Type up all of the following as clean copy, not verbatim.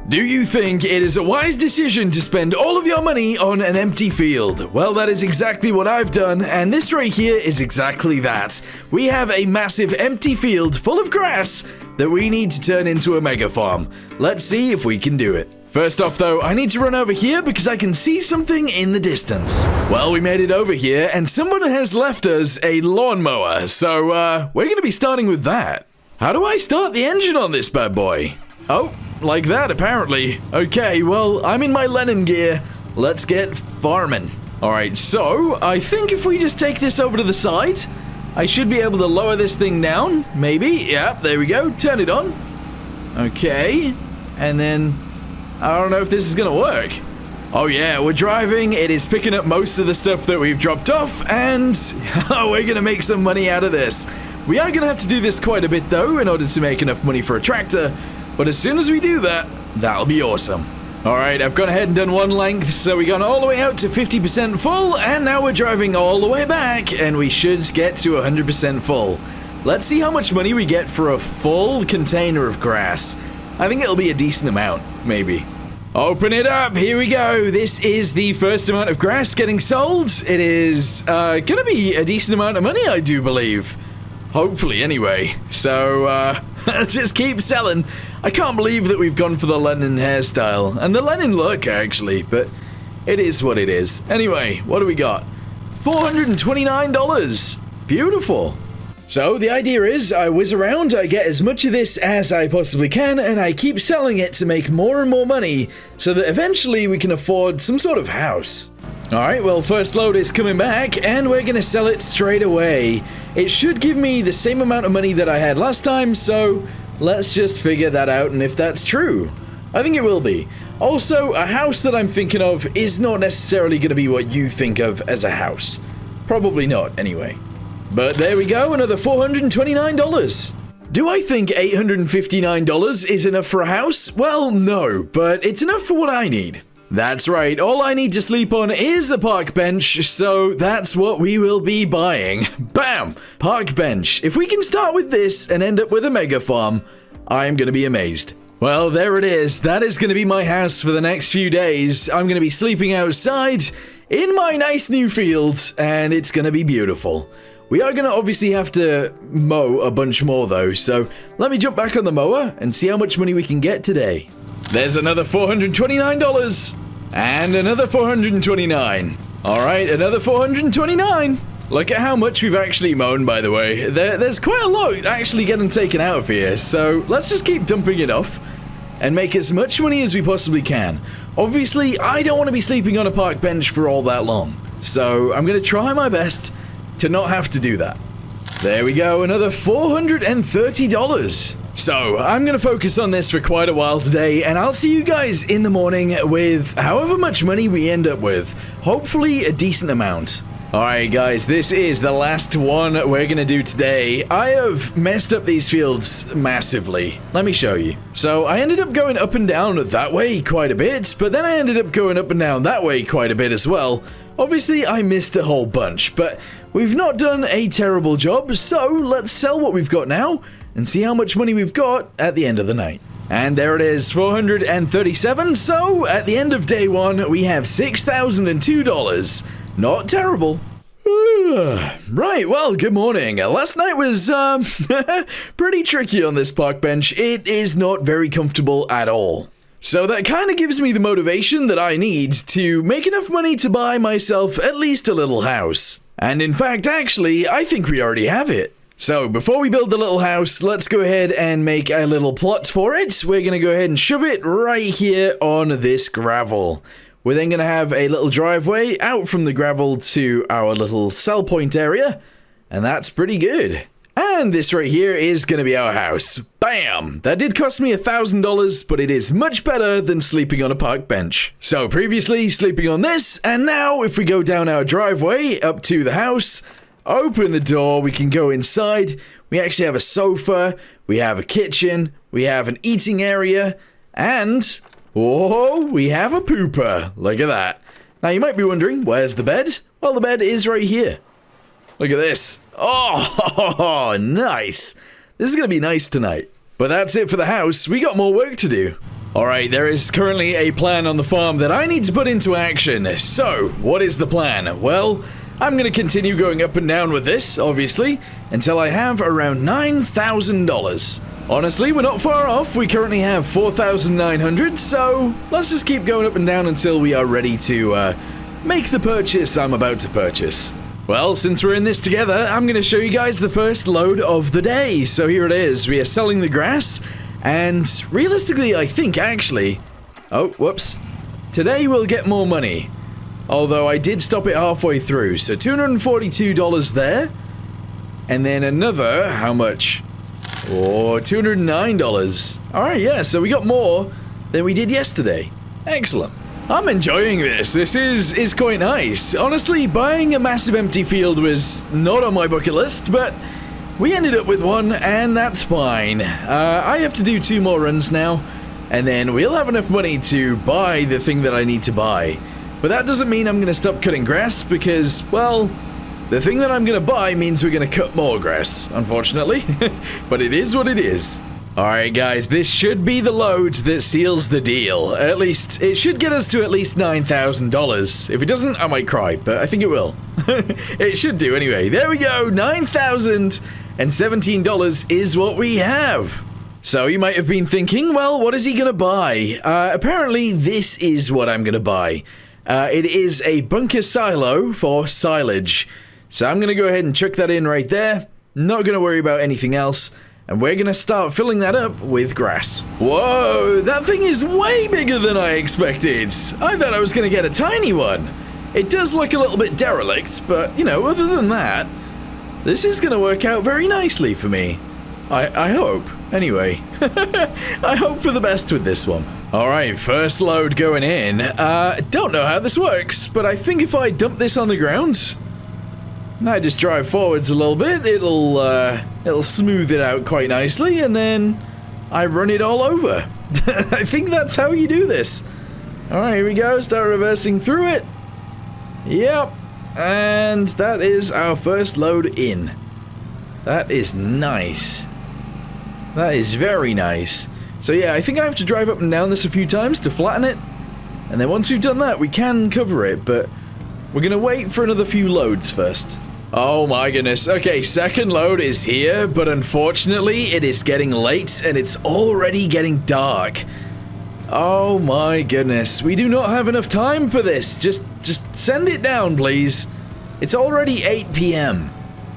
Do you think it is a wise decision to spend all of your money on an empty field? Well, that is exactly what I've done, and this right here is exactly that. We have a massive empty field full of grass that we need to turn into a mega farm. Let's see if we can do it. First off though, I need to run over here because I can see something in the distance. Well, we made it over here and someone has left us a lawnmower, so we're going to be starting with that. How do I start the engine on this bad boy? Oh, like that apparently. Okay, well, I'm in my Lennon gear. Let's get farming. Alright, so I think if we just take this over to the side, I should be able to lower this thing down, maybe. Yeah, there we go. Turn it on. Okay, and then I don't know if this is gonna work. Oh yeah, we're driving. It is picking up most of the stuff that we've dropped off, and we're gonna make some money out of this. We are gonna have to do this quite a bit though in order to make enough money for a tractor, but as soon as we do that, that'll be awesome. Alright, I've gone ahead and done one length, so we gone all the way out to 50% full, and now we're driving all the way back, and we should get to 100% full. Let's see how much money we get for a full container of grass. I think it'll be a decent amount, maybe. Open it up, here we go. This is the first amount of grass getting sold. It is gonna be a decent amount of money, I do believe. Hopefully, anyway. So, just keep selling. I can't believe that we've gone for the Lennon hairstyle, and the Lennon look, actually, but it is what it is. Anyway, what do we got? $429. Beautiful. So the idea is I whiz around, I get as much of this as I possibly can, and I keep selling it to make more and more money so that eventually we can afford some sort of house. Alright, well, first load is coming back, and we're gonna sell it straight away. It should give me the same amount of money that I had last time, so let's just figure that out, and if that's true, I think it will be. Also, a house that I'm thinking of is not necessarily gonna be what you think of as a house. Probably not, anyway. But there we go, another $429. Do I think $859 is enough for a house? Well, no, but it's enough for what I need. That's right, all I need to sleep on is a park bench, so that's what we will be buying. Bam! Park bench. If we can start with this and end up with a mega farm, I am gonna be amazed. Well, there it is. That is gonna be my house for the next few days. I'm gonna be sleeping outside in my nice new fields, and it's gonna be beautiful. We are going to obviously have to mow a bunch more though, so let me jump back on the mower and see how much money we can get today. There's another $429, and another $429. Alright, another $429. Look at how much we've actually mown, by the way. There's quite a lot actually getting taken out of here, so let's just keep dumping it off and make as much money as we possibly can. Obviously, I don't want to be sleeping on a park bench for all that long, so I'm going to try my best to not have to do that. There we go, another $430. So, I'm gonna focus on this for quite a while today, and I'll see you guys in the morning with however much money we end up with. Hopefully a decent amount. Alright guys, this is the last one we're gonna do today. I have messed up these fields massively. Let me show you. So I ended up going up and down that way quite a bit, but then I ended up going up and down that way quite a bit as well. Obviously I missed a whole bunch, but we've not done a terrible job, so let's sell what we've got now and see how much money we've got at the end of the night. And there it is, $437, so at the end of day one, we have $6,002. Not terrible. Right, well, good morning. Last night was, pretty tricky on this park bench. It is not very comfortable at all. So that kind of gives me the motivation that I need to make enough money to buy myself at least a little house. And in fact, actually, I think we already have it. So before we build the little house, let's go ahead and make a little plot for it. We're going to go ahead and shove it right here on this gravel. We're then going to have a little driveway out from the gravel to our little sell point area. And that's pretty good. And this right here is going to be our house. Bam! That did cost me $1,000, but it is much better than sleeping on a park bench. So previously sleeping on this, and now if we go down our driveway up to the house, open the door, we can go inside. We actually have a sofa, we have a kitchen, we have an eating area, and oh, we have a pooper. Look at that. Now you might be wondering, where's the bed? Well, the bed is right here. Look at this. Oh, nice. This is going to be nice tonight. But that's it for the house. We got more work to do. Alright, there is currently a plan on the farm that I need to put into action. So, what is the plan? Well, I'm going to continue going up and down with this, obviously, until I have around $9,000. Honestly, we're not far off. We currently have 4,900, so let's just keep going up and down until we are ready to make the purchase I'm about to purchase. Well, since we're in this together, I'm going to show you guys the first load of the day. So here it is. We are selling the grass, and realistically, I think actually... Oh, whoops. Today we'll get more money. Although I did stop it halfway through, so $242 there. And then another, how much? Oh, $209. Alright, yeah, so we got more than we did yesterday. Excellent. I'm enjoying this. This is quite nice. Honestly, buying a massive empty field was not on my bucket list, but we ended up with one, and that's fine. I have to do 2 more runs now, and then we'll have enough money to buy the thing that I need to buy. But that doesn't mean I'm going to stop cutting grass, because, well, the thing that I'm going to buy means we're going to cut more grass, unfortunately. But it is what it is. Alright guys, this should be the load that seals the deal. At least, it should get us to at least $9,000. If it doesn't, I might cry, but I think it will. It should do anyway. There we go, $9,017 is what we have. So you might have been thinking, well, what is he gonna buy? Apparently this is what I'm gonna buy. It is a bunker silo for silage. So I'm gonna go ahead and chuck that in right there. Not gonna worry about anything else. And we're gonna start filling that up with grass. Whoa, that thing is way bigger than I expected. I thought I was gonna get a tiny one. It does look a little bit derelict, but, you know, other than that, this is gonna work out very nicely for me. I hope. Anyway, I hope for the best with this one. Alright, first load going in. Don't know how this works, but I think if I dump this on the ground, and I just drive forwards a little bit, it'll smooth it out quite nicely, and then I run it all over. I think that's how you do this. Alright, here we go, start reversing through it. Yep, and that is our first load in. That is nice. That is very nice. So yeah, I think I have to drive up and down this a few times to flatten it, and then once we've done that, we can cover it, but we're gonna wait for another few loads first. Oh my goodness. Okay, second load is here, but unfortunately it is getting late and it's already getting dark. Oh my goodness. We do not have enough time for this. Just send it down, please. It's already 8 p.m.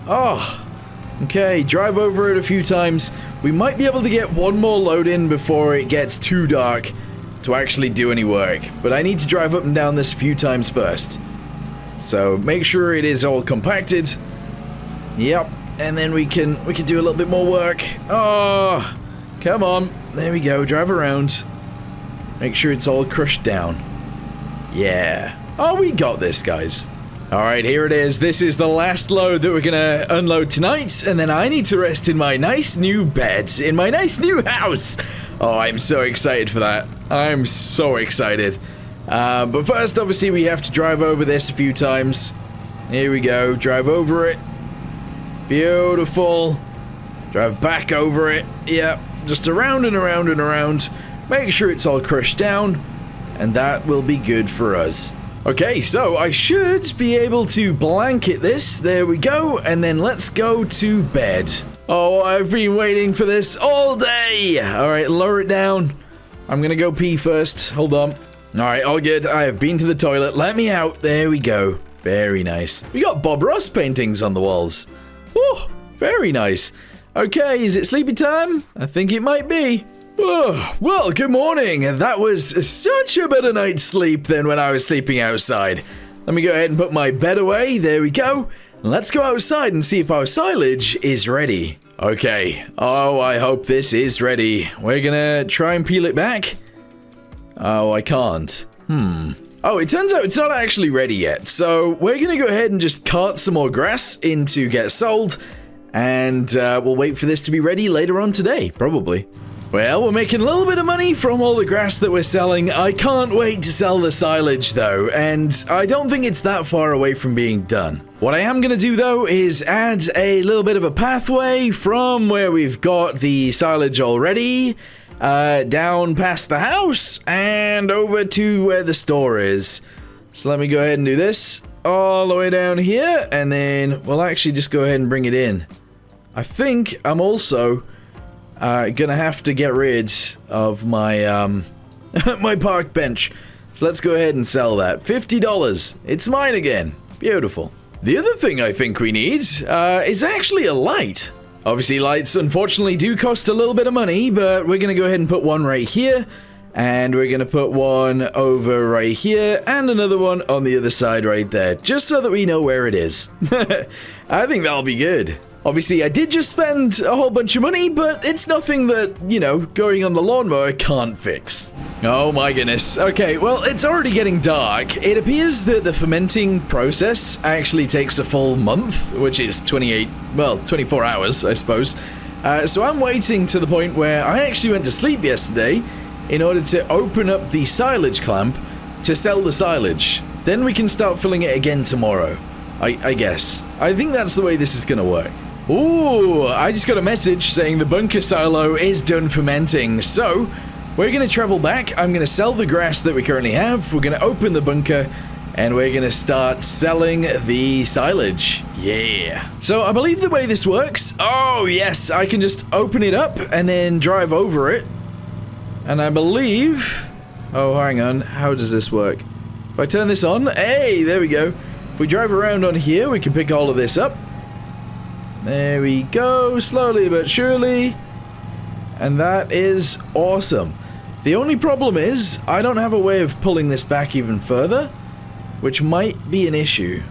Oh. Okay, drive over it a few times. We might be able to get one more load in before it gets too dark to actually do any work, but I need to drive up and down this a few times first. So make sure it is all compacted. Yep, and then we can do a little bit more work. Oh, come on. There we go. Drive around. Make sure it's all crushed down. Yeah. Oh, we got this, guys. All right, here it is. This is the last load that we're gonna unload tonight, and then I need to rest in my nice new bed in my nice new house. Oh, I'm so excited for that. I'm so excited. But first, obviously, we have to drive over this a few times. Here we go. Drive over it. Beautiful. Drive back over it. Yep. Just around and around and around. Make sure it's all crushed down. And that will be good for us. Okay, so I should be able to blanket this. There we go. And then let's go to bed. Oh, I've been waiting for this all day. All right, lower it down. I'm gonna go pee first. Hold on. Alright, all good. I have been to the toilet. Let me out. There we go. Very nice. We got Bob Ross paintings on the walls. Oh, very nice. Okay, is it sleepy time? I think it might be. Oh, well, good morning. That was such a better night's sleep than when I was sleeping outside. Let me go ahead and put my bed away. There we go. Let's go outside and see if our silage is ready. Okay. Oh, I hope this is ready. We're gonna try and peel it back. Oh, I can't. Oh, it turns out it's not actually ready yet. So we're going to go ahead and just cart some more grass in to get sold. And we'll wait for this to be ready later on today, probably. Well, we're making a little bit of money from all the grass that we're selling. I can't wait to sell the silage, though. And I don't think it's that far away from being done. What I am going to do, though, is add a little bit of a pathway from where we've got the silage already. down past the house and over to where the store is. So let me go ahead and do this all the way down here, and then we'll actually just go ahead and bring it in. I think I'm also gonna have to get rid of my my park bench. So let's go ahead and sell that. $50. It's mine again. Beautiful. The other thing I think we need is actually a light. Obviously, lights unfortunately do cost a little bit of money, but we're going to go ahead and put one right here, and we're going to put one over right here, and another one on the other side right there, just so that we know where it is. I think that'll be good. Obviously, I did just spend a whole bunch of money, but it's nothing that, you know, going on the lawnmower can't fix. Oh my goodness. Okay, well, it's already getting dark. It appears that the fermenting process actually takes a full month, which is 24 hours, I suppose. So I'm waiting to the point where I actually went to sleep yesterday in order to open up the silage clamp to sell the silage. Then we can start filling it again tomorrow, I guess. I think that's the way this is going to work. Ooh, I just got a message saying the bunker silo is done fermenting. So we're going to travel back. I'm going to sell the grass that we currently have. We're going to open the bunker, and we're going to start selling the silage. Yeah. So I believe the way this works, oh yes, I can just open it up and then drive over it. And I believe, oh hang on, how does this work? If I turn this on, hey, there we go. If we drive around on here, we can pick all of this up. There we go, slowly but surely. And that is awesome. The only problem is, I don't have a way of pulling this back even further, which might be an issue.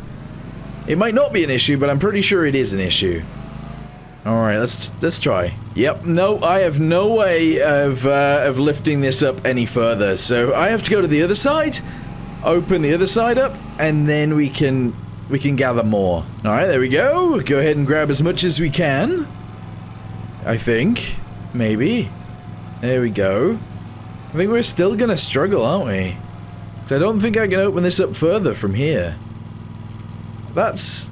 It might not be an issue, but I'm pretty sure it is an issue. Alright, let's try. Yep, no, I have no way of lifting this up any further, so I have to go to the other side, open the other side up, and then we can gather more. Alright, there we go. Go ahead and grab as much as we can. I think. Maybe. There we go. I think we're still gonna struggle, aren't we? So I don't think I can open this up further from here. That's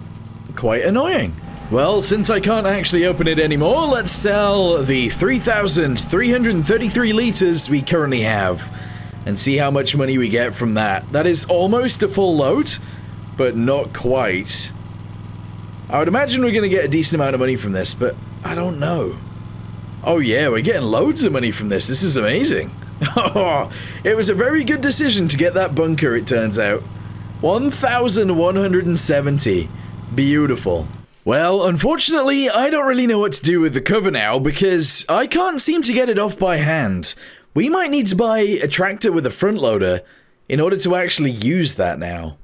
quite annoying. Well, since I can't actually open it anymore, let's sell the 3,333 liters we currently have and see how much money we get from that. That is almost a full load, but not quite. I would imagine we're going to get a decent amount of money from this, but I don't know. Oh yeah, we're getting loads of money from this. This is amazing. It was a very good decision to get that bunker, it turns out. 1,170. Beautiful. Well, unfortunately, I don't really know what to do with the cover now because I can't seem to get it off by hand. We might need to buy a tractor with a front loader in order to actually use that now.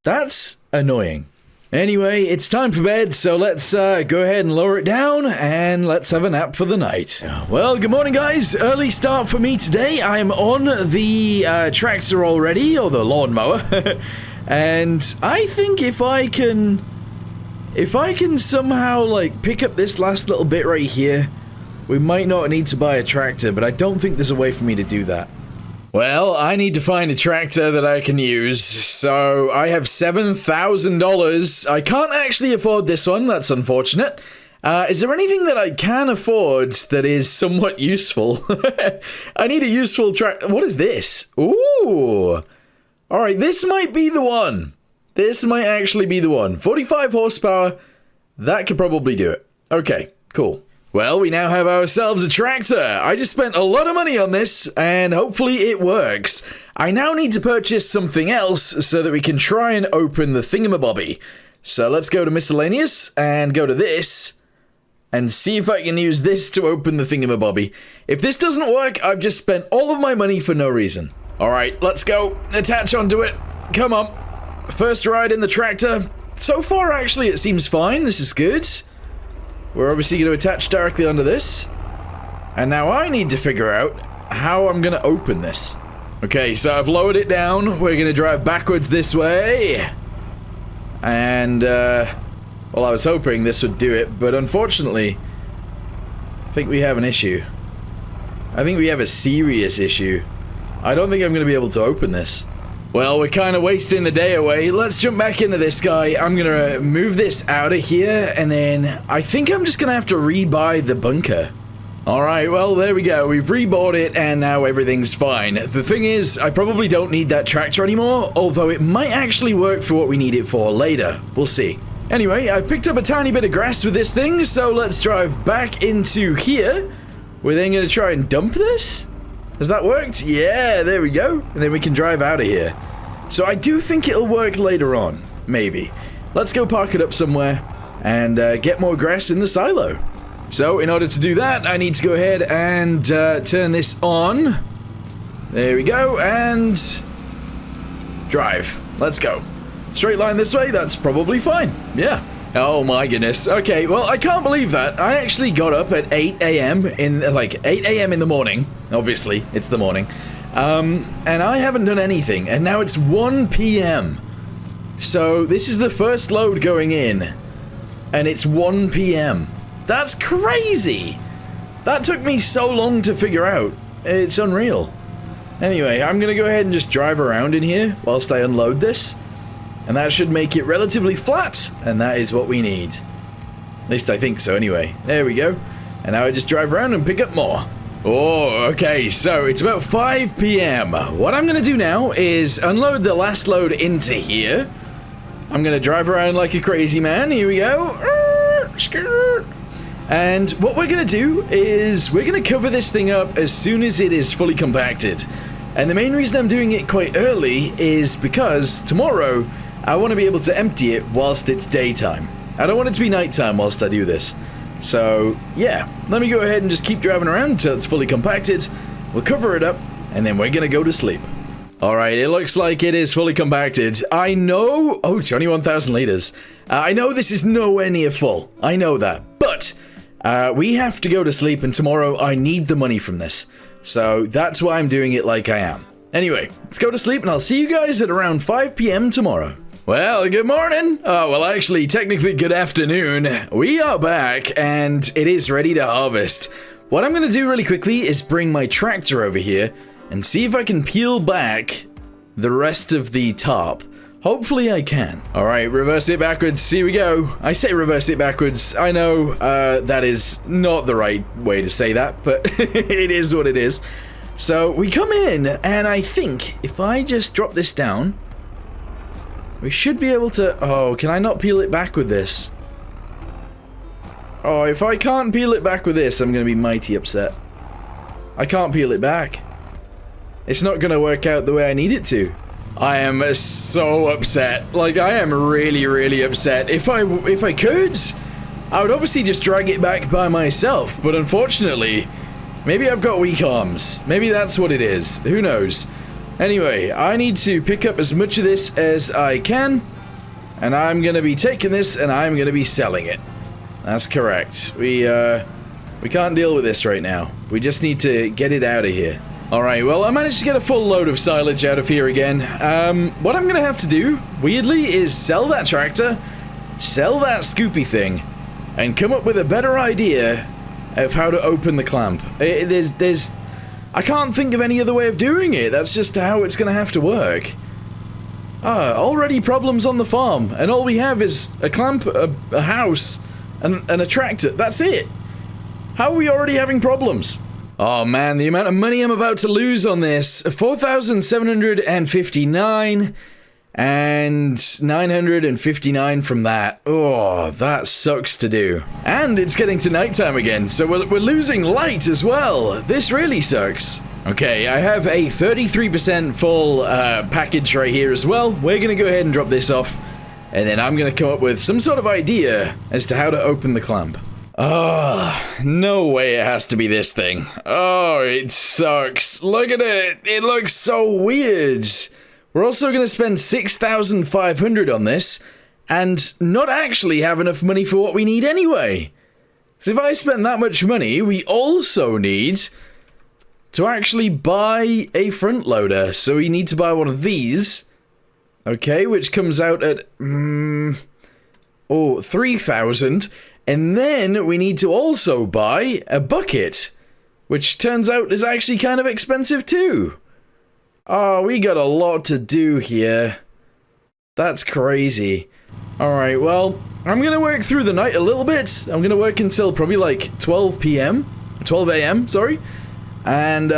That's annoying. Anyway, it's time for bed, so let's go ahead and lower it down, and let's have a nap for the night. Well, good morning, guys. Early start for me today. I'm on the tractor already, or the lawnmower, and I think if I can somehow, like, pick up this last little bit right here, we might not need to buy a tractor, but I don't think there's a way for me to do that. Well, I need to find a tractor that I can use, so I have $7,000. I can't actually afford this one, that's unfortunate. Is there anything that I can afford that is somewhat useful? I need a useful tractor. What is this? Ooh! Alright, this might be the one. This might actually be the one. 45 horsepower, that could probably do it. Okay, cool. Well, we now have ourselves a tractor. I just spent a lot of money on this, and hopefully it works. I now need to purchase something else so that we can try and open the thingamabobby. So let's go to miscellaneous and go to this and see if I can use this to open the thingamabobby. If this doesn't work, I've just spent all of my money for no reason. All right, let's go. Attach onto it. Come on. First ride in the tractor. So far, actually, it seems fine. This is good. We're obviously going to attach directly onto this. And now I need to figure out how I'm going to open this. Okay, so I've lowered it down. We're going to drive backwards this way. And, well, I was hoping this would do it, but unfortunately, I think we have an issue. I think we have a serious issue. I don't think I'm going to be able to open this. Well, we're kind of wasting the day away. Let's jump back into this guy. I'm going to move this out of here, and then I think I'm just going to have to rebuy the bunker. Alright, well, there we go. We've rebought it, and now everything's fine. The thing is, I probably don't need that tractor anymore, although it might actually work for what we need it for later. We'll see. Anyway, I picked up a tiny bit of grass with this thing, so let's drive back into here. We're then going to try and dump this? Has that worked? Yeah, there we go. And then we can drive out of here. So I do think it'll work later on. Maybe. Let's go park it up somewhere and get more grass in the silo. So, in order to do that, I need to go ahead and turn this on. There we go, and drive. Let's go. Straight line this way, that's probably fine. Yeah. Oh my goodness. Okay, well, I can't believe that. I actually got up at 8 a.m. like 8 a.m. in the morning. Obviously, it's the morning. And I haven't done anything, and now it's 1 p.m. So, this is the first load going in, and it's 1 p.m. That's crazy! That took me so long to figure out. It's unreal. Anyway, I'm gonna go ahead and just drive around in here whilst I unload this. And that should make it relatively flat, and that is what we need. At least I think so anyway. There we go. And now I just drive around and pick up more. Oh, okay, so it's about 5 p.m. What I'm gonna do now is unload the last load into here. I'm gonna drive around like a crazy man. Here we go. And what we're going to do is we're going to cover this thing up as soon as it is fully compacted. And the main reason I'm doing it quite early is because tomorrow I want to be able to empty it whilst it's daytime. I don't want it to be nighttime whilst I do this. So, yeah, let me go ahead and just keep driving around until it's fully compacted. We'll cover it up, and then we're going to go to sleep. Alright, it looks like it is fully compacted. I know... Oh, 21,000 liters. I know this is nowhere near full. I know that. But... we have to go to sleep, and tomorrow I need the money from this. So that's why I'm doing it like I am. Anyway, let's go to sleep, and I'll see you guys at around 5 p.m. tomorrow. Well, good morning. Oh, well, actually, technically good afternoon. We are back, and it is ready to harvest. What I'm going to do really quickly is bring my tractor over here and see if I can peel back the rest of the top. Hopefully I can. Alright, reverse it backwards. Here we go. I say reverse it backwards. I know that is not the right way to say that, but it is what it is. So we come in, and I think if I just drop this down, we should be able to... Oh, can I not peel it back with this? Oh, if I can't peel it back with this, I'm going to be mighty upset. I can't peel it back. It's not going to work out the way I need it to. I am so upset. Like, I am really, really upset. If I could, I would obviously just drag it back by myself, but unfortunately, maybe I've got weak arms. Maybe that's what it is. Who knows? Anyway, I need to pick up as much of this as I can, and I'm gonna be taking this and I'm gonna be selling it. That's correct. We can't deal with this right now. We just need to get it out of here. Alright, well, I managed to get a full load of silage out of here again. What I'm gonna have to do, weirdly, is sell that tractor, sell that scoopy thing, and come up with a better idea of how to open the clamp. I can't think of any other way of doing it. That's just how it's gonna have to work. Already problems on the farm, and all we have is a clamp, a house, and a tractor. That's it. How are we already having problems? Oh man, the amount of money I'm about to lose on this. 4,759 and 959 from that. Oh, that sucks to do. And it's getting to nighttime again, so we're losing light as well. This really sucks. Okay, I have a 33% full package right here as well. We're gonna go ahead and drop this off, and then I'm gonna come up with some sort of idea as to how to open the clamp. Oh, no way it has to be this thing. Oh, it sucks. Look at it. It looks so weird. We're also going to spend 6,500 on this and not actually have enough money for what we need anyway. So if I spend that much money, we also need to actually buy a front loader. So we need to buy one of these. Okay, which comes out at 3,000. And then we need to also buy a bucket, which turns out is actually kind of expensive too. Oh, we got a lot to do here. That's crazy. Alright, well, I'm gonna work through the night a little bit. I'm gonna work until probably like 12 p.m. 12 a.m., sorry. And,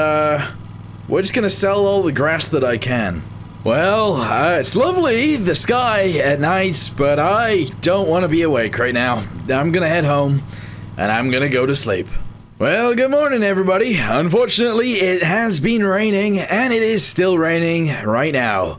we're just gonna sell all the grass that I can. Well, it's lovely, the sky at night, but I don't want to be awake right now. I'm gonna head home, and I'm gonna go to sleep. Well, good morning, everybody. Unfortunately, it has been raining, and it is still raining right now.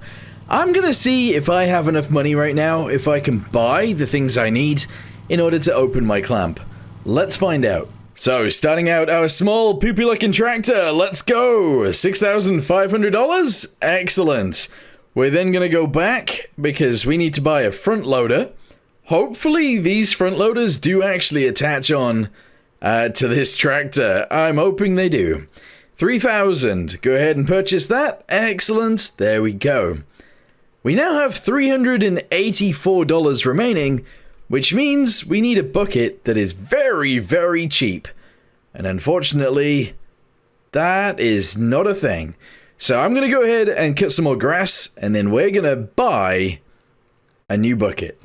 I'm gonna see if I have enough money right now, if I can buy the things I need in order to open my clamp. Let's find out. So, starting out our small poopy-looking tractor, let's go! $6,500? Excellent. We're then gonna go back, because we need to buy a front loader. Hopefully, these front loaders do actually attach on to this tractor. I'm hoping they do. 3,000. Go ahead and purchase that. Excellent. There we go. We now have $384 remaining, which means we need a bucket that is very, very cheap. And unfortunately, that is not a thing. So I'm going to go ahead and cut some more grass, and then we're going to buy a new bucket.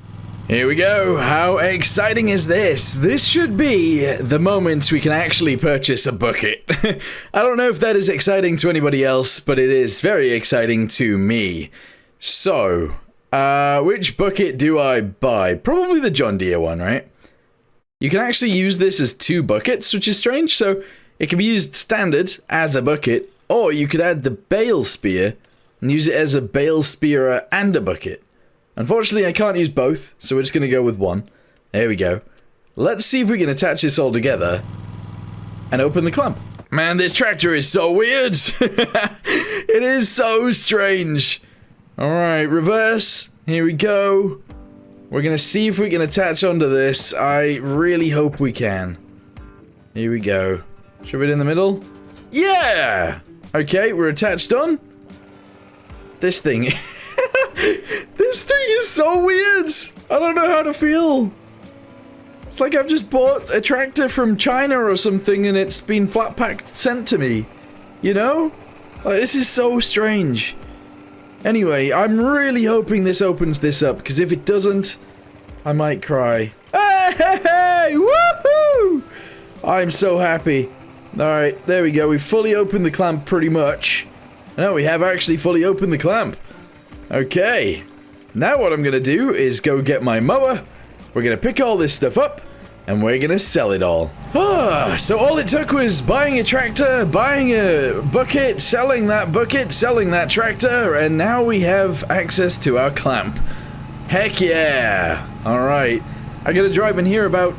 Here we go. How exciting is this? This should be the moment we can actually purchase a bucket. I don't know if that is exciting to anybody else, but it is very exciting to me. So, which bucket do I buy? Probably the John Deere one, right? You can actually use this as 2 buckets, which is strange. So, it can be used standard as a bucket, or you could add the bale spear and use it as a bale spear and a bucket. Unfortunately, I can't use both, so we're just going to go with one. There we go. Let's see if we can attach this all together and open the clamp. Man, this tractor is so weird. It is so strange. Alright, reverse. Here we go. We're gonna see if we can attach onto this. I really hope we can. Here we go. Shove it in the middle. Yeah! Okay, we're attached on. This thing... This thing is so weird! I don't know how to feel. It's like I've just bought a tractor from China or something and it's been flat packed sent to me. You know? Like, this is so strange. Anyway, I'm really hoping this opens this up, because if it doesn't, I might cry. Hey, hey, hey! Woohoo! I'm so happy. Alright, there we go. We fully opened the clamp pretty much. No, we have actually fully opened the clamp. Okay. Now what I'm going to do is go get my mower. We're going to pick all this stuff up, and we're going to sell it all. So all it took was buying a tractor, buying a bucket, selling that tractor, and now we have access to our clamp. Heck yeah! Alright. I gotta drive in here about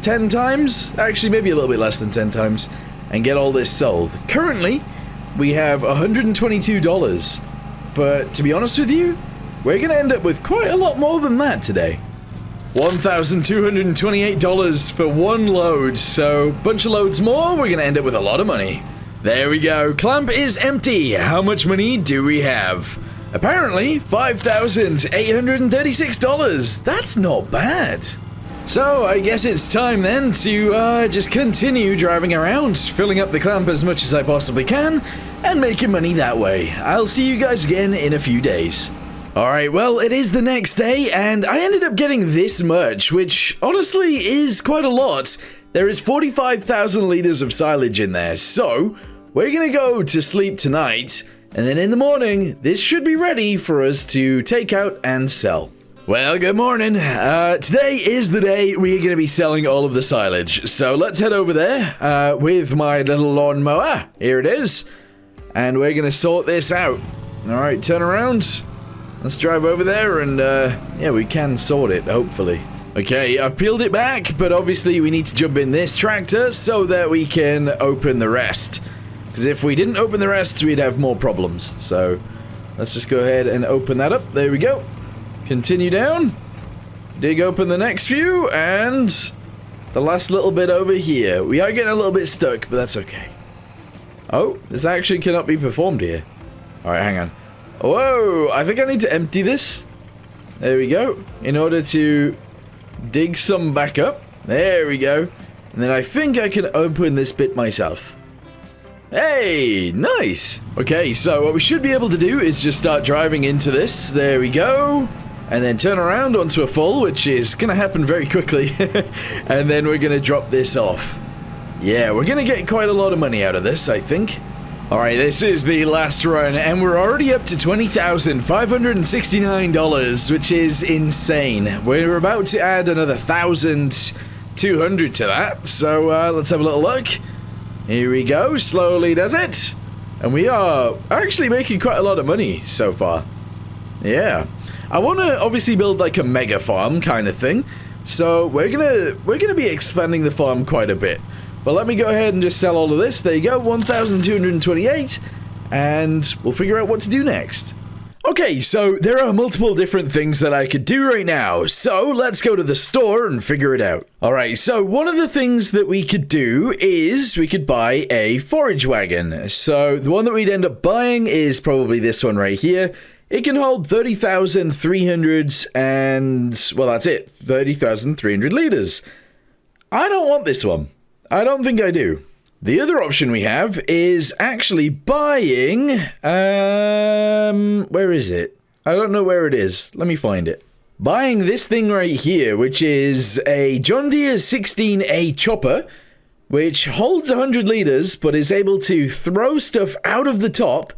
10 times, actually maybe a little bit less than 10 times, and get all this sold. Currently, we have $122, but to be honest with you, we're gonna end up with quite a lot more than that today. $1,228 for one load, so bunch of loads more, we're gonna end up with a lot of money. There we go, clamp is empty. How much money do we have? Apparently, $5,836. That's not bad. So, I guess it's time then to just continue driving around, filling up the clamp as much as I possibly can, and making money that way. I'll see you guys again in a few days. Alright, well, it is the next day, and I ended up getting this much, which honestly is quite a lot. There is 45,000 liters of silage in there, so we're gonna go to sleep tonight, and then in the morning, this should be ready for us to take out and sell. Well, good morning. Today is the day we're gonna be selling all of the silage, so let's head over there with my little lawnmower. Here it is, and we're gonna sort this out. Alright, turn around. Let's drive over there and, yeah, we can sort it, hopefully. Okay, I've peeled it back, but obviously we need to jump in this tractor so that we can open the rest. Because if we didn't open the rest, we'd have more problems. So, let's just go ahead and open that up. There we go. Continue down. Dig open the next few, and the last little bit over here. We are getting a little bit stuck, but that's okay. Oh, this actually cannot be performed here. Alright, hang on. Whoa, I think I need to empty this. There we go. In order to dig some back up. There we go. And then I think I can open this bit myself. Hey, nice. Okay, so what we should be able to do is just start driving into this. There we go. And then turn around onto a full, which is going to happen very quickly. And then we're going to drop this off. Yeah, we're gonna get quite a lot of money out of this, I think. Alright, this is the last run, and we're already up to $20,569, which is insane. We're about to add another 1,200 to that, so let's have a little look. Here we go, slowly does it. And we are actually making quite a lot of money so far. Yeah. I want to obviously build like a mega farm kind of thing, so we're gonna be expanding the farm quite a bit. But let me go ahead and just sell all of this. There you go, 1,228, and we'll figure out what to do next. Okay, so there are multiple different things that I could do right now, so let's go to the store and figure it out. Alright, so one of the things that we could do is we could buy a forage wagon. So the one that we'd end up buying is probably this one right here. It can hold 30,300 and, well, that's it, 30,300 liters. I don't want this one. I don't think I do. The other option we have is actually buying, where is it? I don't know where it is. Let me find it. Buying this thing right here, which is a John Deere 16A chopper, which holds 100 liters, but is able to throw stuff out of the top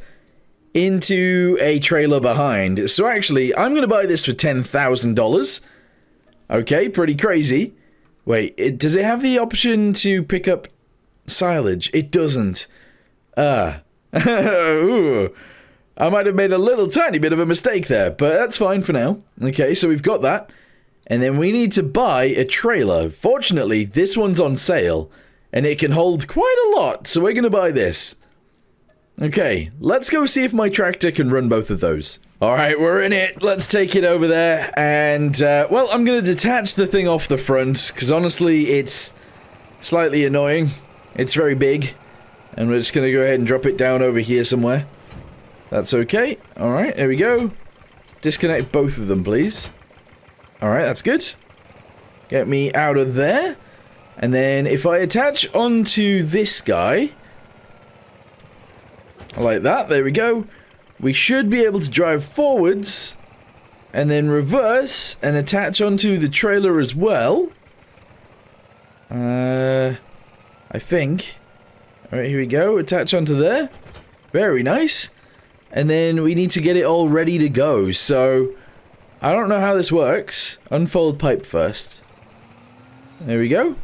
into a trailer behind. So actually, I'm going to buy this for $10,000. Okay, pretty crazy. Wait, does it have the option to pick up silage? It doesn't. Ooh. I might have made a little tiny bit of a mistake there, but that's fine for now. Okay, so we've got that. And then we need to buy a trailer. Fortunately, this one's on sale, and it can hold quite a lot, so we're going to buy this. Okay, let's go see if my tractor can run both of those. Alright, we're in it. Let's take it over there. And, well, I'm going to detach the thing off the front, because honestly, it's slightly annoying. It's very big. And we're just going to go ahead and drop it down over here somewhere. That's okay. Alright, there we go. Disconnect both of them, please. Alright, that's good. Get me out of there. And then if I attach onto this guy, like that, there we go. We should be able to drive forwards and then reverse and attach onto the trailer as well. I think. Alright, here we go. Attach onto there. Very nice. And then we need to get it all ready to go. So, I don't know how this works. Unfold pipe first. There we go.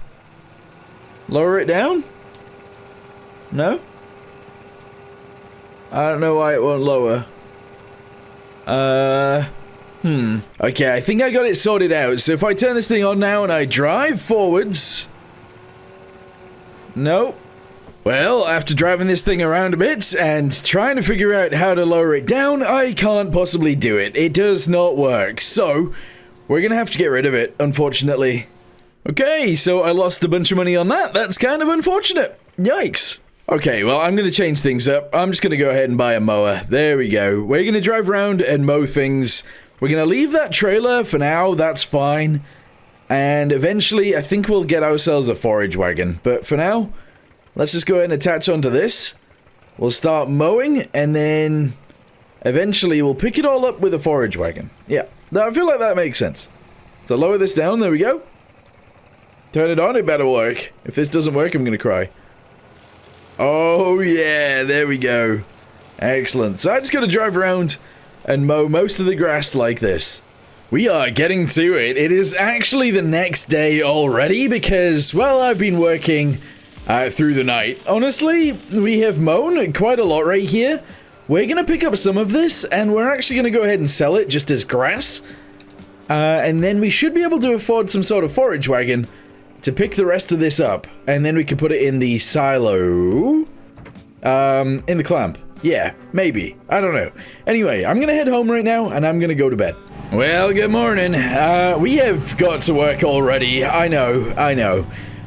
Lower it down. No? I don't know why it won't lower. Okay, I think I got it sorted out. So if I turn this thing on now and I drive forwards... Nope. Well, after driving this thing around a bit and trying to figure out how to lower it down, I can't possibly do it. It does not work. So, we're gonna have to get rid of it, unfortunately. Okay, so I lost a bunch of money on that. That's kind of unfortunate. Yikes. Okay, well, I'm going to change things up. I'm just going to go ahead and buy a mower. There we go. We're going to drive around and mow things. We're going to leave that trailer for now. That's fine. And eventually, I think we'll get ourselves a forage wagon. But for now, let's just go ahead and attach onto this. We'll start mowing, and then eventually we'll pick it all up with a forage wagon. Yeah, I feel like that makes sense. So lower this down. There we go. Turn it on. It better work. If this doesn't work, I'm going to cry. Oh yeah, there we go. Excellent. So I just gotta drive around and mow most of the grass like this. We are getting to it. It is actually the next day already because, well, I've been working through the night. Honestly, we have mown quite a lot right here. We're gonna pick up some of this and we're actually gonna go ahead and sell it just as grass. And then we should be able to afford some sort of forage wagon to pick the rest of this up, and then we can put it in the silo, in the clamp. Yeah, maybe. I don't know. Anyway, I'm gonna head home right now, and I'm gonna go to bed. Well, good morning. We have got to work already. I know.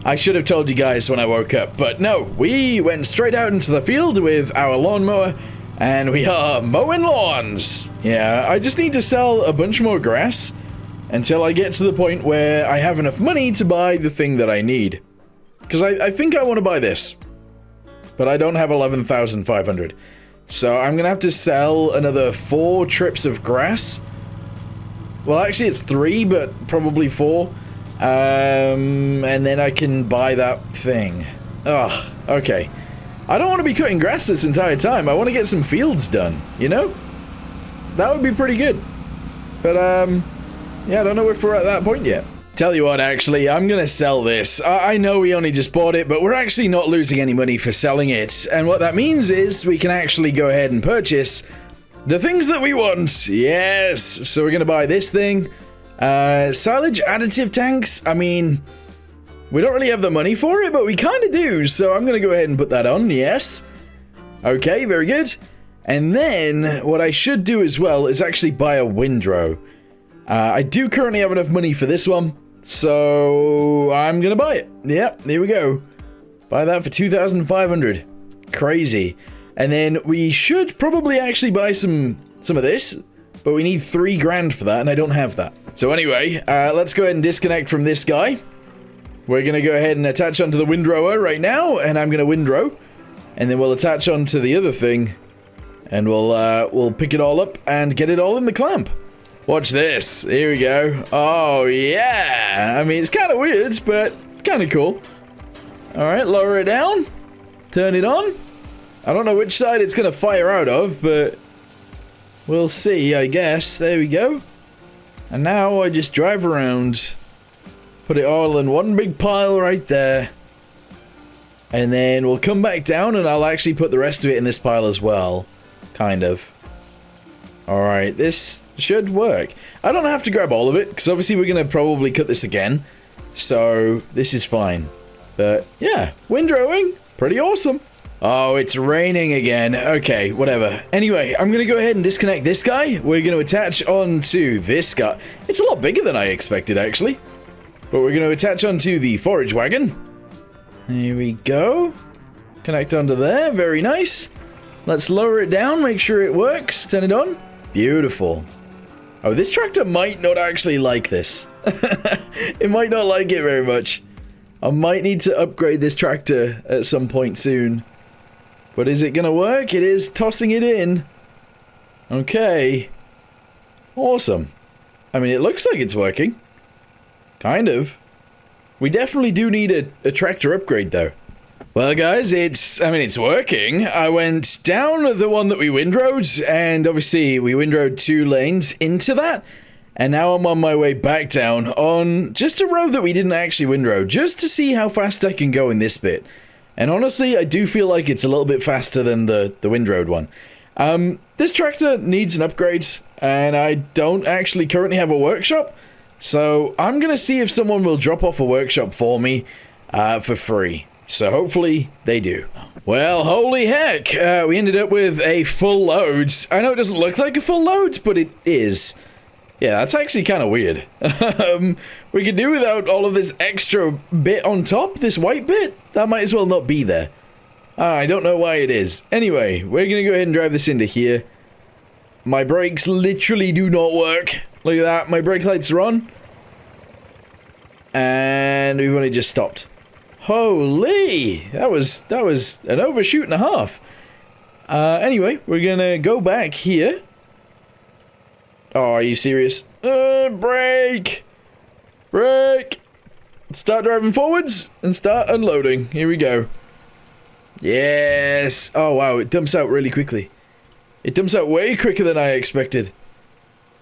I should have told you guys when I woke up, but no, we went straight out into the field with our lawnmower, and we are mowing lawns. Yeah, I just need to sell a bunch more grass, until I get to the point where I have enough money to buy the thing that I need. Because I think I want to buy this. But I don't have 11,500. So I'm going to have to sell another 4 trips of grass. Well, actually it's 3, but probably 4. And then I can buy that thing. Ugh, okay. I don't want to be cutting grass this entire time. I want to get some fields done, you know? That would be pretty good. But, yeah, I don't know if we're at that point yet. Tell you what, actually, I'm gonna sell this. I know we only just bought it, but we're actually not losing any money for selling it. And what that means is we can actually go ahead and purchase the things that we want. Yes! So we're gonna buy this thing. Silage additive tanks. I mean, we don't really have the money for it, but we kind of do. So I'm gonna go ahead and put that on. Yes. Okay, very good. And then what I should do as well is actually buy a windrow. I do currently have enough money for this one. So I'm gonna buy it. Yep, here we go. Buy that for 2,500. Crazy. And then we should probably actually buy some of this, but we need 3 grand for that, and I don't have that. So anyway, let's go ahead and disconnect from this guy. We're gonna go ahead and attach onto the windrower right now, and I'm gonna windrow, and then we'll attach onto the other thing, and we'll pick it all up and get it all in the clamp. Watch this. Here we go. Oh, yeah. I mean, it's kind of weird, but kind of cool. All right, lower it down. Turn it on. I don't know which side it's going to fire out of, but we'll see, I guess. There we go. And now I just drive around. Put it all in one big pile right there. And then we'll come back down, and I'll actually put the rest of it in this pile as well. Kind of. Alright, this should work. I don't have to grab all of it, because obviously we're going to probably cut this again. So, this is fine. But, yeah, windrowing, pretty awesome. Oh, it's raining again. Okay, whatever. Anyway, I'm going to go ahead and disconnect this guy. We're going to attach onto this guy. It's a lot bigger than I expected, actually. But we're going to attach onto the forage wagon. Here we go. Connect onto there. Very nice. Let's lower it down, make sure it works. Turn it on. Beautiful. Oh, this tractor might not actually like this. It might not like it very much. I might need to upgrade this tractor at some point soon. But is it gonna work? It is tossing it in. Okay. Awesome. I mean, it looks like it's working. Kind of. We definitely do need a tractor upgrade, though. Well, guys, it's working. I went down the one that we windrowed, and obviously we windrowed 2 lanes into that, and now I'm on my way back down on just a road that we didn't actually windrow, just to see how fast I can go in this bit. And honestly, I do feel like it's a little bit faster than the windrowed one. This tractor needs an upgrade, and I don't actually currently have a workshop, so I'm gonna see if someone will drop off a workshop for me for free. So hopefully they do. Well, holy heck, we ended up with a full load. I know it doesn't look like a full load, but it is. Yeah, that's actually kind of weird. We could do without all of this extra bit on top, this white bit. That might as well not be there. I don't know why it is. Anyway, we're going to go ahead and drive this into here. My brakes literally do not work. Look at that, my brake lights are on. And we've only just stopped. Holy, that was an overshoot and a half. Anyway, we're gonna go back here. Oh, are you serious? Brake! Brake! Start driving forwards and start unloading. Here we go. Yes! Oh wow, it dumps out really quickly. It dumps out way quicker than I expected.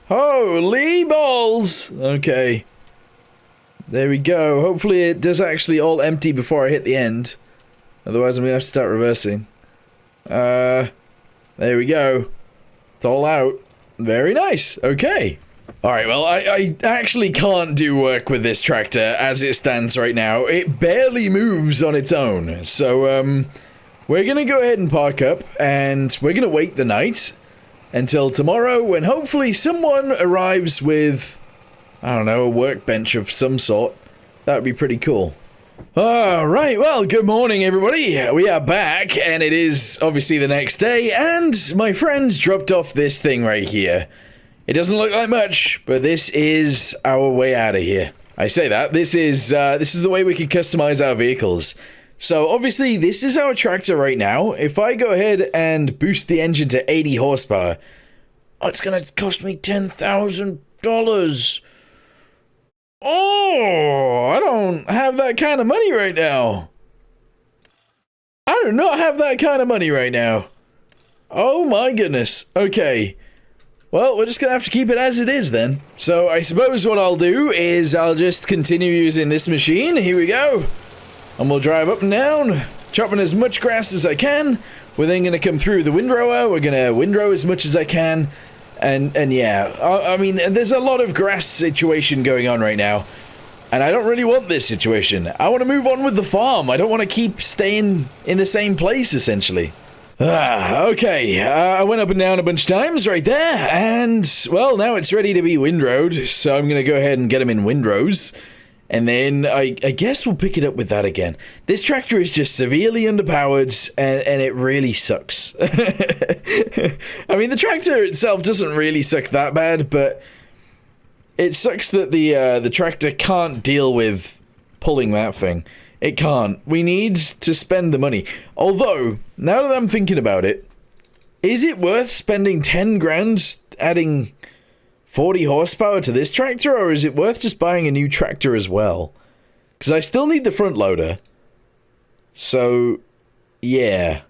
Holy balls! Okay. There we go. Hopefully it does actually all empty before I hit the end. Otherwise I'm going to have to start reversing. There we go. It's all out. Very nice. Okay. Alright, well, I actually can't do work with this tractor as it stands right now. It barely moves on its own. So, we're going to go ahead and park up, and we're going to wait the night until tomorrow when hopefully someone arrives with, I don't know, a workbench of some sort. That would be pretty cool. Alright, well, good morning everybody. We are back, and it is obviously the next day, and my friends dropped off this thing right here. It doesn't look like much, but this is our way out of here. I say that, this is the way we can customize our vehicles. So obviously this is our tractor right now. If I go ahead and boost the engine to 80 horsepower, it's gonna cost me $10,000. Oh, I don't have that kind of money right now. I do not have that kind of money right now. Oh my goodness. Okay. Well, we're just gonna have to keep it as it is then. So I suppose what I'll do is I'll just continue using this machine. Here we go. And we'll drive up and down, chopping as much grass as I can. We're then gonna come through the windrower. We're gonna windrow as much as I can. And yeah, I mean, there's a lot of grass situation going on right now. And I don't really want this situation. I want to move on with the farm. I don't want to keep staying in the same place, essentially. Okay, I went up and down a bunch of times right there, and, well, now it's ready to be windrowed, so I'm going to go ahead and get them in windrows, and then I guess we'll pick it up with that again. This tractor is just severely underpowered, and it really sucks. I mean, the tractor itself doesn't really suck that bad, but it sucks that the tractor can't deal with pulling that thing. It can't. We need to spend the money. Although, now that I'm thinking about it, is it worth spending 10 grand adding 40 horsepower to this tractor, or is it worth just buying a new tractor as well? Because I still need the front loader. So, yeah.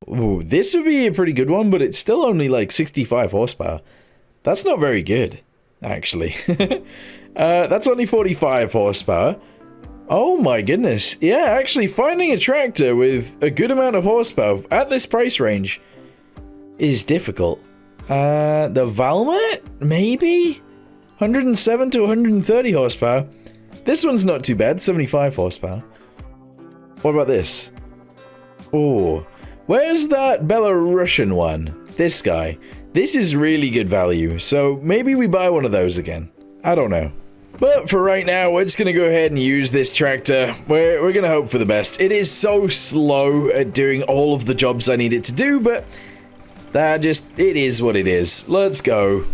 Ooh, this would be a pretty good one, but it's still only like 65 horsepower. That's not very good, actually. That's only 45 horsepower. Oh my goodness. Yeah, actually finding a tractor with a good amount of horsepower at this price range is difficult. The Valmet? Maybe? 107 to 130 horsepower. This one's not too bad, 75 horsepower. What about this? Oh, where's that Belarusian one? This guy. This is really good value, so maybe we buy one of those again. I don't know. But for right now, we're just going to go ahead and use this tractor. We're going to hope for the best. It is so slow at doing all of the jobs I need it to do, but it is what it is. Let's go.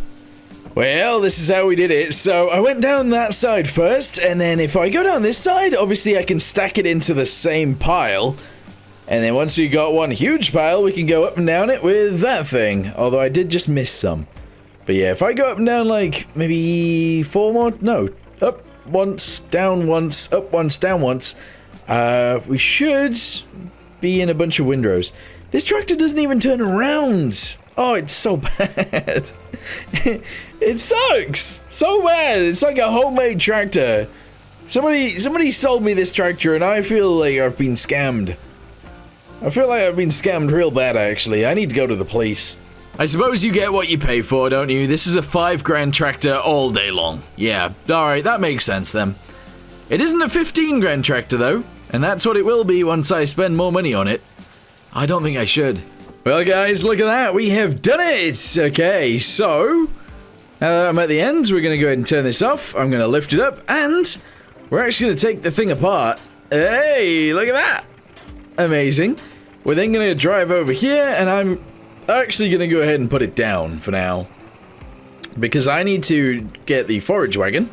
Well, this is how we did it. So I went down that side first, and then if I go down this side, obviously I can stack it into the same pile. And then once we got one huge pile, we can go up and down it with that thing. Although I did just miss some. But yeah, if I go up and down like maybe 4 more, no, up once, down once, up once, down once, we should be in a bunch of windrows. This tractor doesn't even turn around. Oh, it's so bad. It sucks so bad. It's like a homemade tractor. Somebody sold me this tractor and I feel like I've been scammed. I feel like I've been scammed real bad, actually. I need to go to the police. I suppose you get what you pay for, don't you? This is a 5 grand tractor all day long. Yeah, alright, that makes sense then. It isn't a 15 grand tractor though, and that's what it will be once I spend more money on it. I don't think I should. Well guys, look at that, we have done it! Okay, so, I'm at the end, we're gonna go ahead and turn this off, I'm gonna lift it up, and we're actually gonna take the thing apart. Hey, look at that! Amazing. We're then gonna drive over here, and I'm actually gonna go ahead and put it down for now because I need to get the forage wagon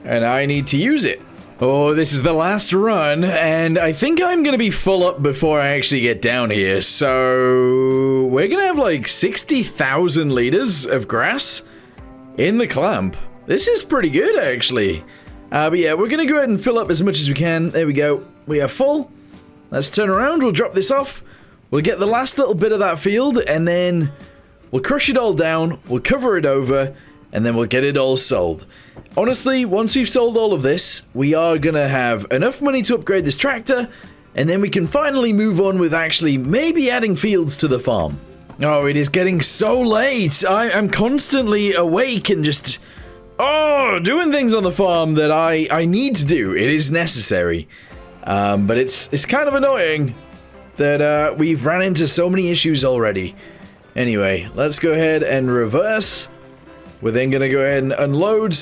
and I need to use it. Oh, this is the last run and I think I'm gonna be full up before I actually get down here, so we're gonna have like 60,000 liters of grass in the clamp. This is pretty good actually. But yeah, we're gonna go ahead and fill up as much as we can. There we go, we are full. Let's turn around, we'll drop this off. We'll get the last little bit of that field, and then we'll crush it all down, we'll cover it over, and then we'll get it all sold. Honestly, once we've sold all of this, we are gonna have enough money to upgrade this tractor, and then we can finally move on with actually maybe adding fields to the farm. Oh, it is getting so late. I'm constantly awake and just, doing things on the farm that I need to do. It is necessary. But it's kind of annoying that we've ran into so many issues already. Anyway, let's go ahead and reverse. We're then going to go ahead and unload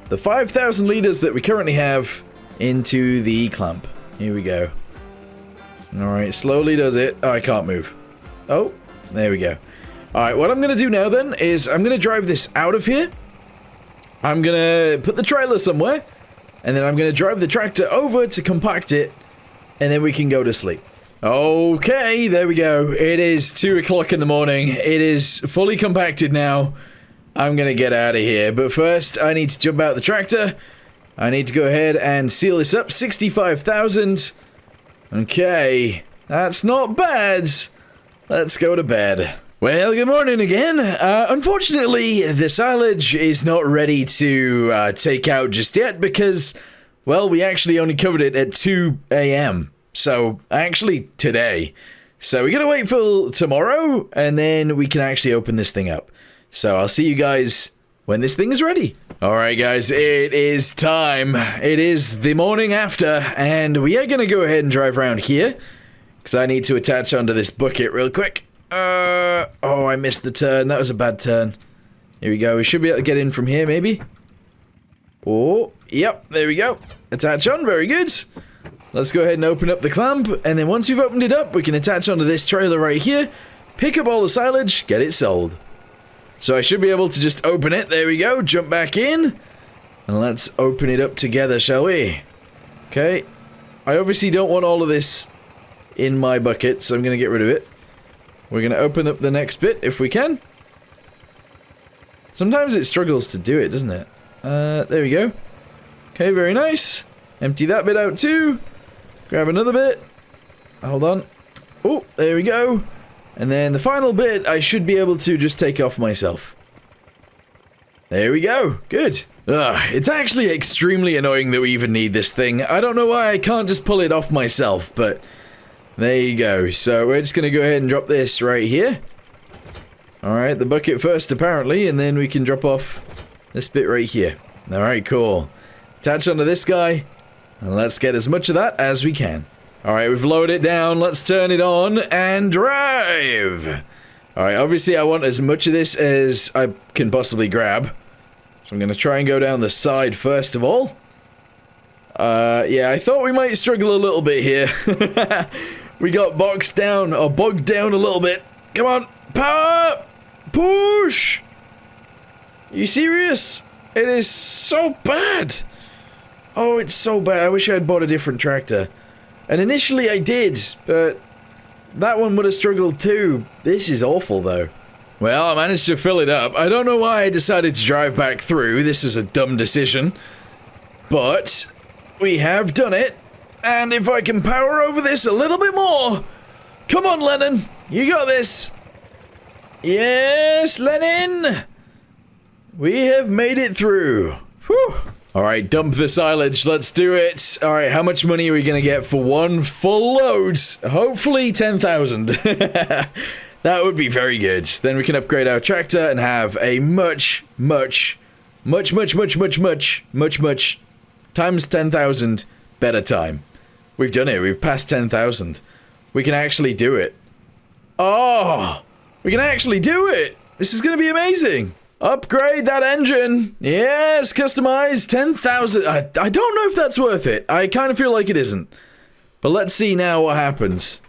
the 5,000 liters that we currently have into the clamp. Here we go. Alright, slowly does it. Oh, I can't move. Oh, there we go. Alright, what I'm going to do now then is I'm going to drive this out of here. I'm going to put the trailer somewhere. And then I'm going to drive the tractor over to compact it. And then we can go to sleep. Okay, there we go. It is 2 o'clock in the morning. It is fully compacted now. I'm going to get out of here. But first, I need to jump out the tractor. I need to go ahead and seal this up. 65,000. Okay, that's not bad. Let's go to bed. Well, good morning again. Unfortunately, the silage is not ready to take out just yet because, well, we actually only covered it at 2 a.m. So, actually, today. So, we gotta wait for tomorrow, and then we can actually open this thing up. So, I'll see you guys when this thing is ready. Alright, guys, it is time. It is the morning after, and we are gonna go ahead and drive around here, because I need to attach onto this bucket real quick. Oh, I missed the turn. That was a bad turn. Here we go. We should be able to get in from here, maybe. Oh, yep, there we go. Attach on, very good. Let's go ahead and open up the clamp, and then once we've opened it up, we can attach onto this trailer right here, pick up all the silage, get it sold. So I should be able to just open it. There we go. Jump back in, and let's open it up together, shall we? Okay. I obviously don't want all of this in my bucket, so I'm going to get rid of it. We're going to open up the next bit if we can. Sometimes it struggles to do it, doesn't it? There we go. Okay, very nice. Empty that bit out too. Grab another bit. Hold on. Oh, there we go. And then the final bit I should be able to just take off myself. There we go. Good. It's actually extremely annoying that we even need this thing. I don't know why I can't just pull it off myself, but there you go. So we're just going to go ahead and drop this right here. Alright, the bucket first apparently, and then we can drop off this bit right here. Alright, cool. Attach onto this guy, and let's get as much of that as we can. Alright, we've lowered it down, let's turn it on and drive! Alright, obviously I want as much of this as I can possibly grab. So I'm going to try and go down the side first of all. Yeah, I thought we might struggle a little bit here. We got bogged down a little bit. Come on, power! Push! Are you serious? It is so bad! Oh, it's so bad. I wish I had bought a different tractor. And initially I did, but that one would have struggled too. This is awful though. Well, I managed to fill it up. I don't know why I decided to drive back through. This was a dumb decision. But we have done it. And if I can power over this a little bit more. Come on, Lennon. You got this. Yes, Lennon. We have made it through. Whew. Alright, dump the silage. Let's do it. Alright, how much money are we going to get for one full load? Hopefully 10,000. That would be very good. Then we can upgrade our tractor and have a much times 10,000 better time. We've done it. We've passed 10,000. We can actually do it. Oh! We can actually do it! This is going to be amazing! Upgrade that engine! Yes, customize 10,000. I don't know if that's worth it. I kind of feel like it isn't. But let's see now what happens.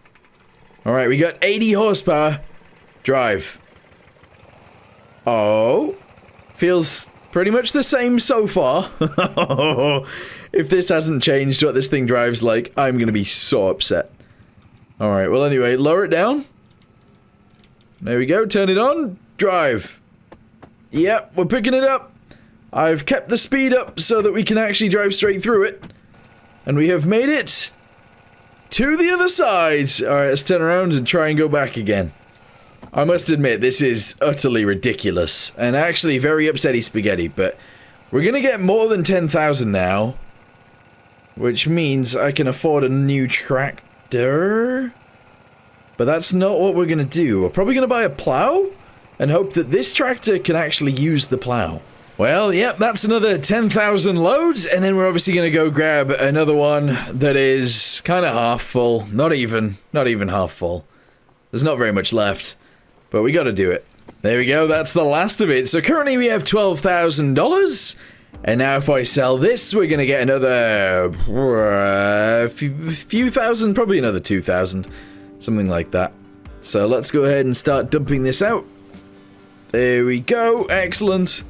Alright, we got 80 horsepower. Drive. Oh. Feels pretty much the same so far. If this hasn't changed what this thing drives like, I'm going to be so upset. Alright, well anyway, lower it down. There we go, turn it on. Drive. Yep, we're picking it up. I've kept the speed up so that we can actually drive straight through it. And we have made it to the other side. Alright, let's turn around and try and go back again. I must admit, this is utterly ridiculous. And actually very upsetty spaghetti, but we're gonna get more than 10,000 now. Which means I can afford a new tractor. But that's not what we're gonna do. We're probably gonna buy a plow and hope that this tractor can actually use the plow. Well, yep, that's another 10,000 loads, and then we're obviously gonna go grab another one that is kind of half full. Not even half full. There's not very much left, but we gotta do it. There we go, that's the last of it. So currently we have $12,000, and now if I sell this, we're gonna get another few thousand, probably another 2,000, something like that. So let's go ahead and start dumping this out. There we go, excellent.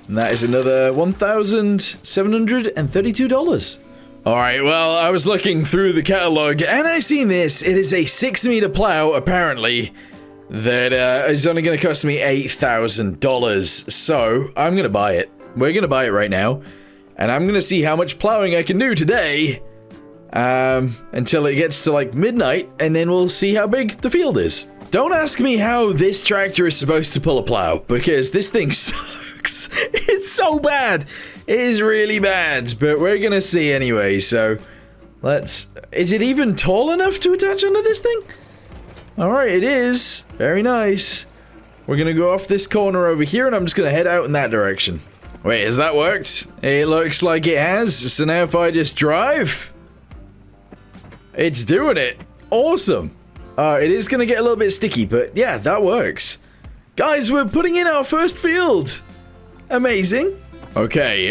And that is another $1,732. Alright, well, I was looking through the catalog and I seen this. It is a 6-meter plow, apparently, that is only going to cost me $8,000. So, I'm going to buy it. We're going to buy it right now. And I'm going to see how much plowing I can do today. until it gets to like midnight, and then we'll see how big the field is. Don't ask me how this tractor is supposed to pull a plow, because this thing sucks. It's so bad. It is really bad, but we're gonna see anyway, so let's... Is it even tall enough to attach onto this thing? Alright, it is. Very nice. We're gonna go off this corner over here, and I'm just gonna head out in that direction. Wait, has that worked? It looks like it has, so now if I just drive... It's doing it. Awesome. It is going to get a little bit sticky, but yeah, that works. Guys, we're putting in our first field. Amazing. Okay,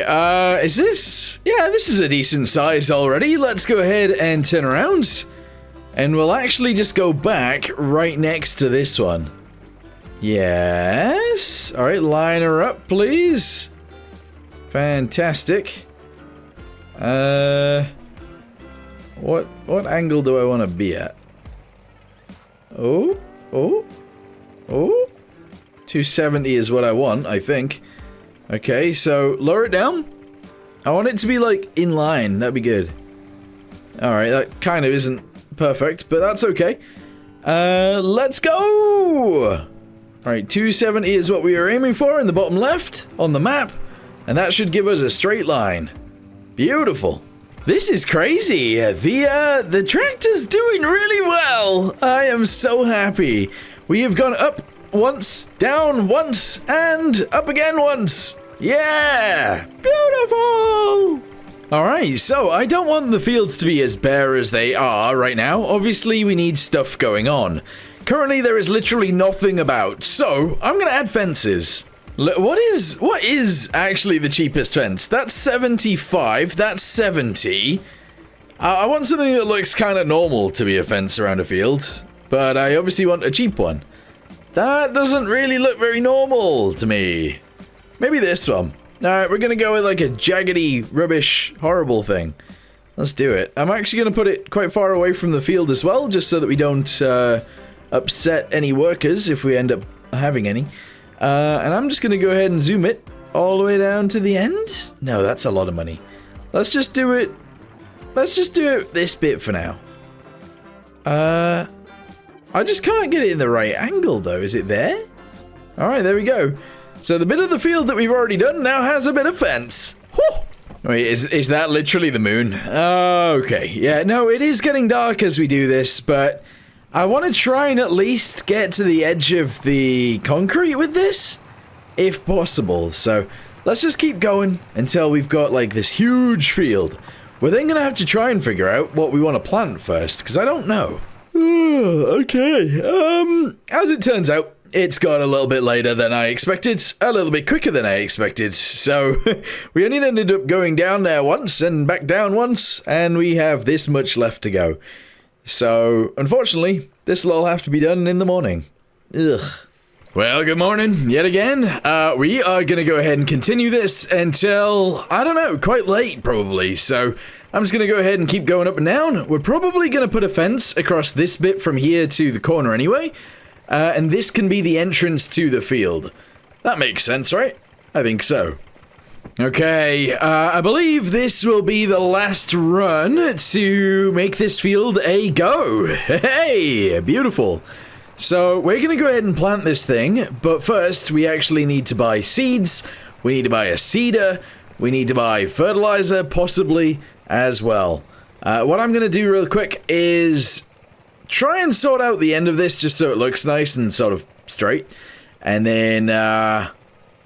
is this... Yeah, this is a decent size already. Let's go ahead and turn around. And we'll actually just go back right next to this one. Yes. All right, line her up, please. Fantastic. What angle do I want to be at? Oh. 270 is what I want, I think. Okay, so lower it down. I want it to be like in line. That'd be good. Alright, that kind of isn't perfect, but that's okay. Let's go! Alright, 270 is what we were aiming for in the bottom left on the map. And that should give us a straight line. Beautiful. This is crazy. The tractor's doing really well. I am so happy. We have gone up once, down once, and up again once. Yeah! Beautiful! Alright, so I don't want the fields to be as bare as they are right now. Obviously, we need stuff going on. Currently, there is literally nothing about, so I'm going to add fences. What is actually the cheapest fence? That's 75, that's 70. I want something that looks kind of normal to be a fence around a field, but I obviously want a cheap one. That doesn't really look very normal to me. Maybe this one. Alright, we're gonna go with like a jaggedy, rubbish, horrible thing. Let's do it. I'm actually gonna put it quite far away from the field as well, just so that we don't upset any workers if we end up having any. And I'm just going to go ahead and zoom it all the way down to the end. No, that's a lot of money. Let's just do it. Let's just do it this bit for now. I just can't get it in the right angle though. Is it there? All right, there we go. So the bit of the field that we've already done now has a bit of fence. Whew. Wait, is that literally the moon? Okay. Yeah, no, it is getting dark as we do this, but... I want to try and at least get to the edge of the concrete with this, if possible. So let's just keep going until we've got like this huge field. We're then going to have to try and figure out what we want to plant first, because I don't know. Okay, as it turns out, it's got a little bit later than I expected, a little bit quicker than I expected. So we only ended up going down there once and back down once, and we have this much left to go. So, unfortunately, this will all have to be done in the morning. Ugh. Well, good morning, yet again. We are going to go ahead and continue this until, I don't know, quite late, probably. So, I'm just going to go ahead and keep going up and down. We're probably going to put a fence across this bit from here to the corner anyway. And this can be the entrance to the field. That makes sense, right? I think so. Okay, I believe this will be the last run to make this field a go. Hey, beautiful. So we're going to go ahead and plant this thing, but first we actually need to buy seeds, we need to buy a seeder, we need to buy fertilizer, possibly, as well. What I'm going to do real quick is try and sort out the end of this just so it looks nice and sort of straight. And then,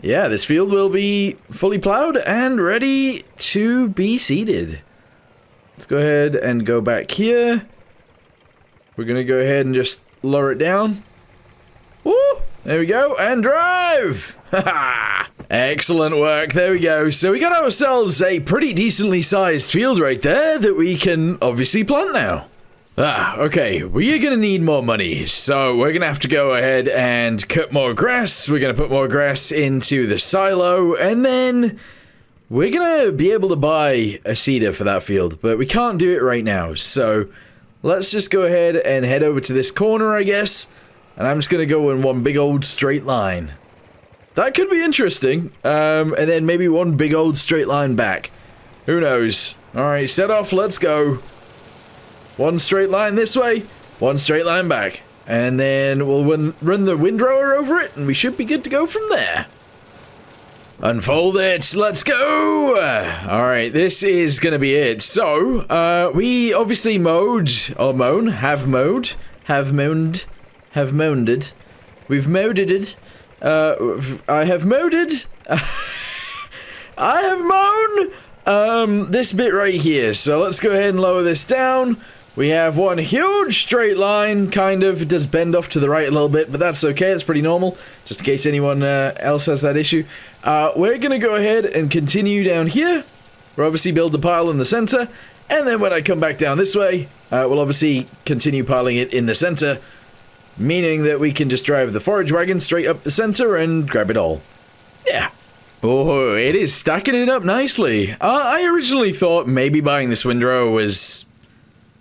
yeah, this field will be fully plowed and ready to be seeded. Let's go ahead and go back here. We're going to go ahead and just lower it down. Woo! There we go. And drive! Haha! Excellent work. There we go. So we got ourselves a pretty decently sized field right there that we can obviously plant now. Okay, we are going to need more money, so we're going to have to go ahead and cut more grass, we're going to put more grass into the silo, and then we're going to be able to buy a seeder for that field, but we can't do it right now, so let's just go ahead and head over to this corner, I guess, and I'm just going to go in one big old straight line. That could be interesting, and then maybe one big old straight line back. Who knows? Alright, set off, let's go. One straight line this way, one straight line back. And then we'll run the windrower over it, and we should be good to go from there. Unfold it, let's go! Alright, this is gonna be it. So, we obviously have mowned it. We've mowed it. I have mowed it. I have mown this bit right here. So let's go ahead and lower this down. We have one huge straight line, kind of. It does bend off to the right a little bit, but that's okay. That's pretty normal, just in case anyone else has that issue. We're going to go ahead and continue down here. We'll obviously build the pile in the center, and then when I come back down this way, we'll obviously continue piling it in the center, meaning that we can just drive the forage wagon straight up the center and grab it all. Yeah. Oh, it is stacking it up nicely. I originally thought maybe buying this windrow was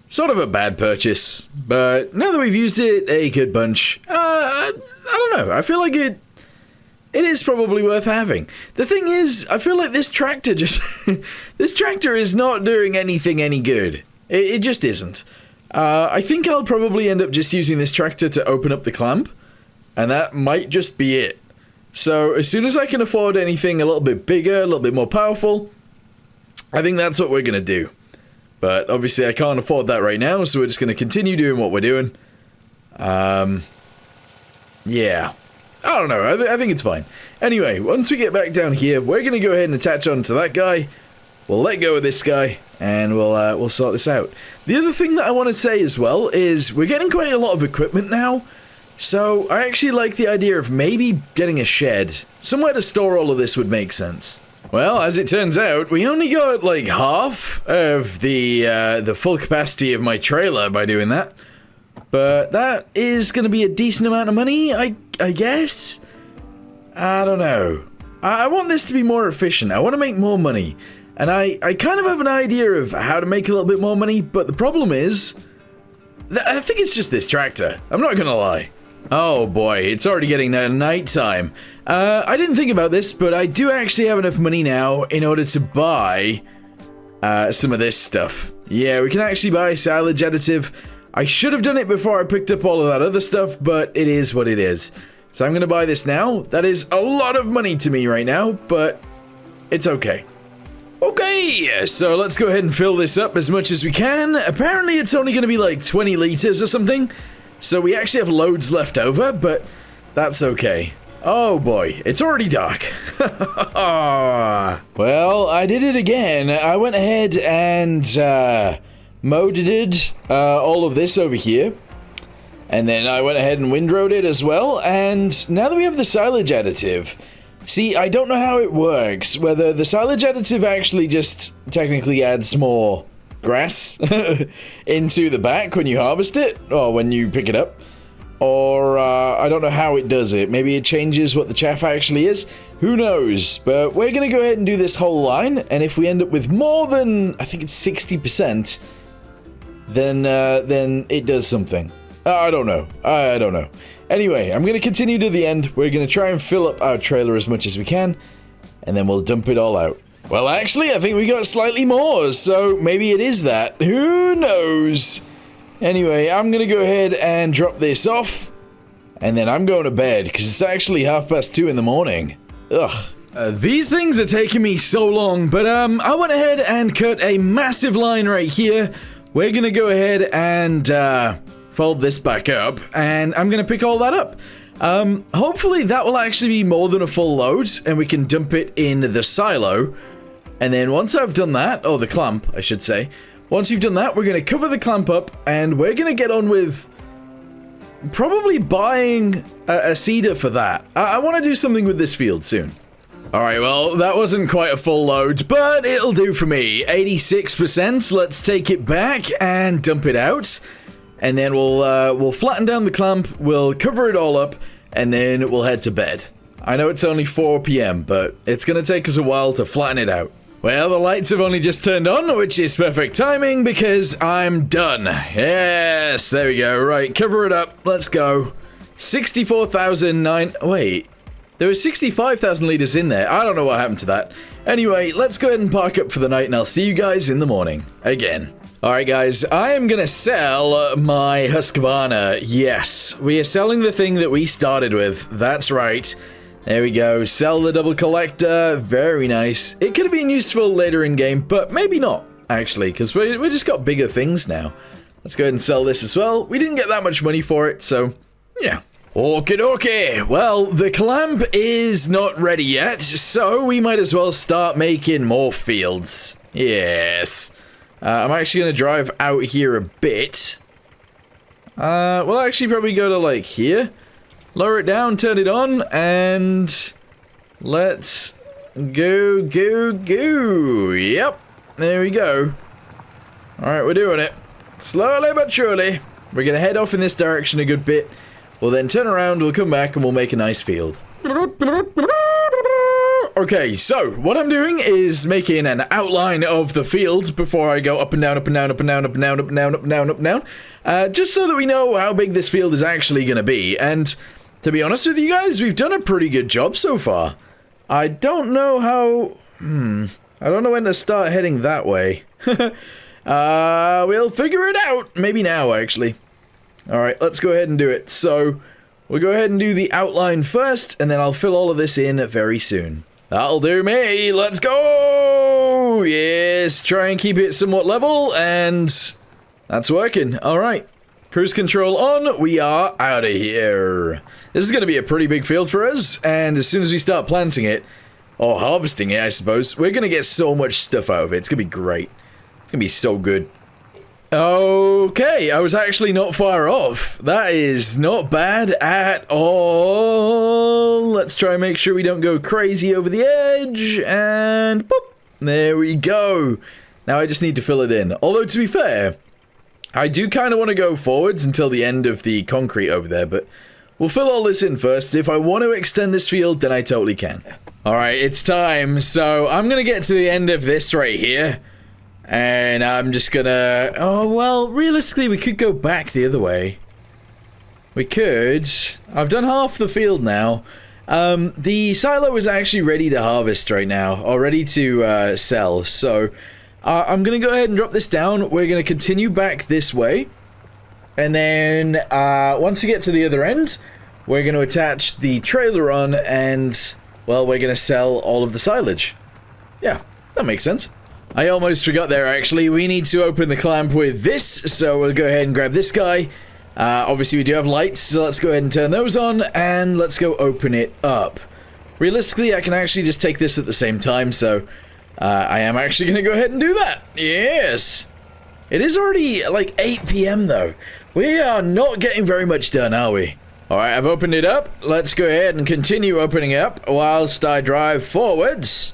sort of a bad purchase, but now that we've used it a good bunch, I don't know, I feel like it is probably worth having. The thing is, I feel like this tractor this tractor is not doing anything any good. It just isn't. I think I'll probably end up just using this tractor to open up the clamp, and that might just be it. So as soon as I can afford anything a little bit bigger, a little bit more powerful, I think that's what we're going to do. But obviously I can't afford that right now, so we're just going to continue doing what we're doing. Yeah. I don't know, I think it's fine. Anyway, once we get back down here, we're going to go ahead and attach onto that guy. We'll let go of this guy, and we'll sort this out. The other thing that I want to say as well is we're getting quite a lot of equipment now. So I actually like the idea of maybe getting a shed. Somewhere to store all of this would make sense. Well, as it turns out, we only got like half of the full capacity of my trailer by doing that. But that is going to be a decent amount of money, I guess? I don't know. I want this to be more efficient. I want to make more money. And I kind of have an idea of how to make a little bit more money, but the problem is, I think it's just this tractor. I'm not going to lie. Oh boy, it's already getting night time. I didn't think about this, but I do actually have enough money now in order to buy some of this stuff. Yeah, we can actually buy silage additive. I should have done it before I picked up all of that other stuff, but it is what it is. So I'm going to buy this now. That is a lot of money to me right now, but it's okay. Okay, so let's go ahead and fill this up as much as we can. Apparently it's only going to be like 20 liters or something. So we actually have loads left over, but that's okay. Oh boy, it's already dark. Well, I did it again. I went ahead and mowed all of this over here. And then I went ahead and windrowed it as well. And now that we have the silage additive, see, I don't know how it works. Whether the silage additive actually just technically adds more grass into the back when you harvest it, or when you pick it up, or I don't know how it does it. Maybe it changes what the chaff actually is. Who knows? But we're gonna go ahead and do this whole line, and if we end up with more than, I think it's 60%, then it does something. I don't know. Anyway, I'm gonna continue to the end. We're gonna try and fill up our trailer as much as we can, and then we'll dump it all out. Well, actually, I think we got slightly more, so maybe it is that. Who knows? Anyway, I'm going to go ahead and drop this off, and then I'm going to bed, because it's actually 2:30 in the morning. Ugh. These things are taking me so long, but I went ahead and cut a massive line right here. We're going to go ahead and fold this back up, and I'm going to pick all that up. Hopefully that will actually be more than a full load, and we can dump it in the silo. And then once I've done that, or the clamp, I should say, once you've done that, we're going to cover the clamp up, and we're going to get on with probably buying a seeder for that. I want to do something with this field soon. Alright, well, that wasn't quite a full load, but it'll do for me. 86%, let's take it back and dump it out. And then we'll flatten down the clamp, we'll cover it all up, and then we'll head to bed. I know it's only 4 PM, but it's going to take us a while to flatten it out. Well, the lights have only just turned on, which is perfect timing because I'm done. Yes, there we go. Right, cover it up. Let's go. 64,009... Wait. There was 65,000 liters in there. I don't know what happened to that. Anyway, let's go ahead and park up for the night, and I'll see you guys in the morning. Again. Alright guys, I am gonna sell my Husqvarna. Yes, we are selling the thing that we started with. That's right. There we go. Sell the double collector. Very nice. It could have been useful later in game, but maybe not, actually, because we just got bigger things now. Let's go ahead and sell this as well. We didn't get that much money for it, so yeah. Okie dokie. Well, the clamp is not ready yet, so we might as well start making more fields. Yes. I'm actually going to drive out here a bit. We'll actually probably go to, like, here. Lower it down, turn it on, and let's go. Yep, there we go. Alright, we're doing it. Slowly but surely. We're going to head off in this direction a good bit. We'll then turn around, we'll come back, and we'll make a nice field. Okay, so what I'm doing is making an outline of the field before I go up and down, up and down, up and down, up and down, up and down, up and down, up and down. Just so that we know how big this field is actually going to be. And to be honest with you guys, we've done a pretty good job so far. I don't know how... I don't know when to start heading that way. We'll figure it out. Maybe now, actually. Alright, let's go ahead and do it. So, we'll go ahead and do the outline first, and then I'll fill all of this in very soon. That'll do me. Let's go! Yes, try and keep it somewhat level, and that's working. Alright. Cruise control on. We are out of here. This is going to be a pretty big field for us, and as soon as we start planting it, or harvesting it, I suppose, we're going to get so much stuff out of it. It's going to be great. It's going to be so good. Okay, I was actually not far off. That is not bad at all. Let's try and make sure we don't go crazy over the edge, and boop, there we go. Now I just need to fill it in. Although, to be fair, I do kind of want to go forwards until the end of the concrete over there, but we'll fill all this in first. If I want to extend this field, then I totally can. Alright, it's time. So, I'm going to get to the end of this right here. And I'm just gonna... Oh, well, realistically, we could go back the other way. We could. I've done half the field now. The silo is actually ready to harvest right now, or ready to sell. So, I'm gonna go ahead and drop this down. We're gonna continue back this way. And then, once we get to the other end, we're gonna attach the trailer on, and, well, we're gonna sell all of the silage. Yeah, that makes sense. I almost forgot there, actually. We need to open the clamp with this, so we'll go ahead and grab this guy. Obviously, we do have lights, so let's go ahead and turn those on, and let's go open it up. Realistically, I can actually just take this at the same time, so I am actually going to go ahead and do that. Yes! It is already, like, 8 p.m., though. We are not getting very much done, are we? Alright, I've opened it up. Let's go ahead and continue opening it up whilst I drive forwards.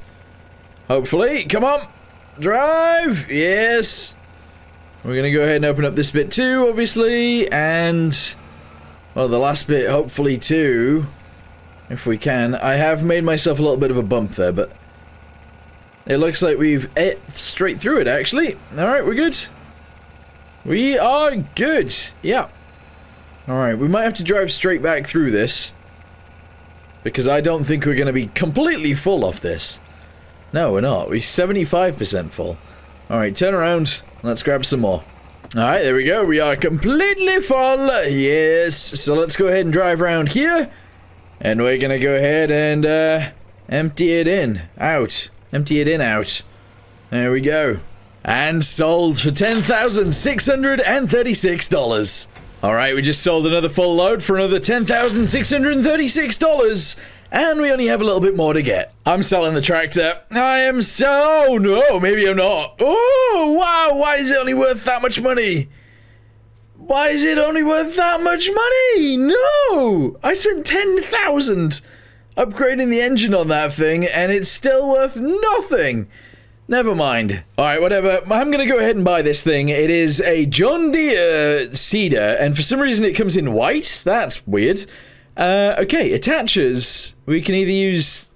Hopefully. Come on. Drive! Yes! We're gonna go ahead and open up this bit too, obviously, and... well, the last bit, hopefully, too. If we can. I have made myself a little bit of a bump there, but... it looks like we've ate straight through it, actually. Alright, we're good. We are good! Yeah. Alright, we might have to drive straight back through this. Because I don't think we're gonna be completely full off this. No, we're not. We're 75% full. Alright, turn around. Let's grab some more. Alright, there we go. We are completely full. Yes. So let's go ahead and drive around here. And we're going to go ahead and empty it in. Out. Empty it in out. There we go. And sold for $10,636. Alright, we just sold another full load for another $10,636. And we only have a little bit more to get. I'm selling the tractor. I am so... oh, no, maybe I'm not. Oh, wow, why is it only worth that much money? Why is it only worth that much money? No! I spent $10,000 upgrading the engine on that thing, and it's still worth nothing. Never mind. Alright, whatever. I'm going to go ahead and buy this thing. It is a John Deere Cedar, and for some reason it comes in white. That's weird. Okay, attachers. We can either use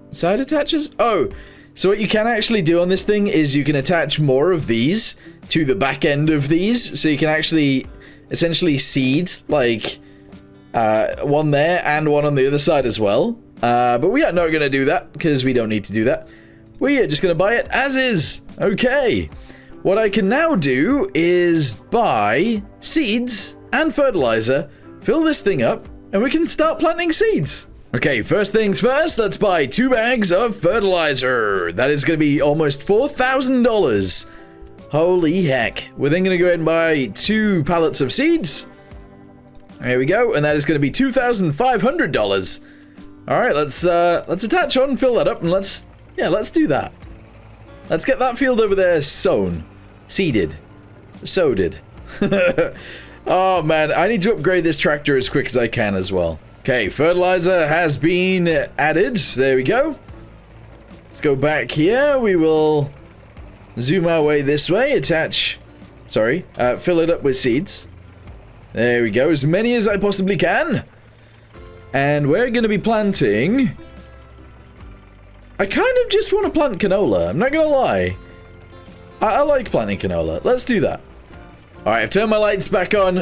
side attachers. Oh, so what you can actually do on this thing is you can attach more of these to the back end of these. So you can actually essentially seed, like, one there and one on the other side as well. But we are not going to do that because we don't need to do that. We are just going to buy it as is. Okay. what I can now do is buy seeds and fertilizer, fill this thing up, and we can start planting seeds. Okay, first things first, let's buy 2 bags of fertilizer. That is going to be almost $4,000. Holy heck. We're then going to go ahead and buy 2 pallets of seeds. There we go, and that is going to be $2,500. All right, let's attach on, fill that up, and let's do that. Let's get that field over there sown, seeded, sowed. Oh man, I need to upgrade this tractor as quick as I can as well. Okay, fertilizer has been added. There we go. Let's go back here. We will zoom our way this way. Fill it up with seeds. There we go, as many as I possibly can. And we're going to be planting... I kind of just want to plant canola, I'm not going to lie. I like planting canola. Let's do that. Alright, I've turned my lights back on.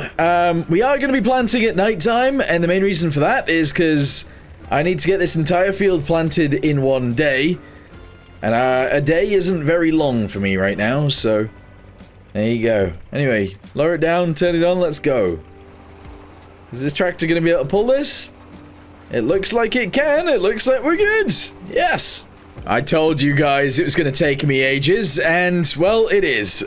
We are going to be planting at nighttime, and the main reason for that is because I need to get this entire field planted in one day. And a day isn't very long for me right now, so there you go. Anyway, lower it down, turn it on, let's go. Is this tractor going to be able to pull this? It looks like it can. It looks like we're good. Yes. I told you guys it was going to take me ages, and, well, it is.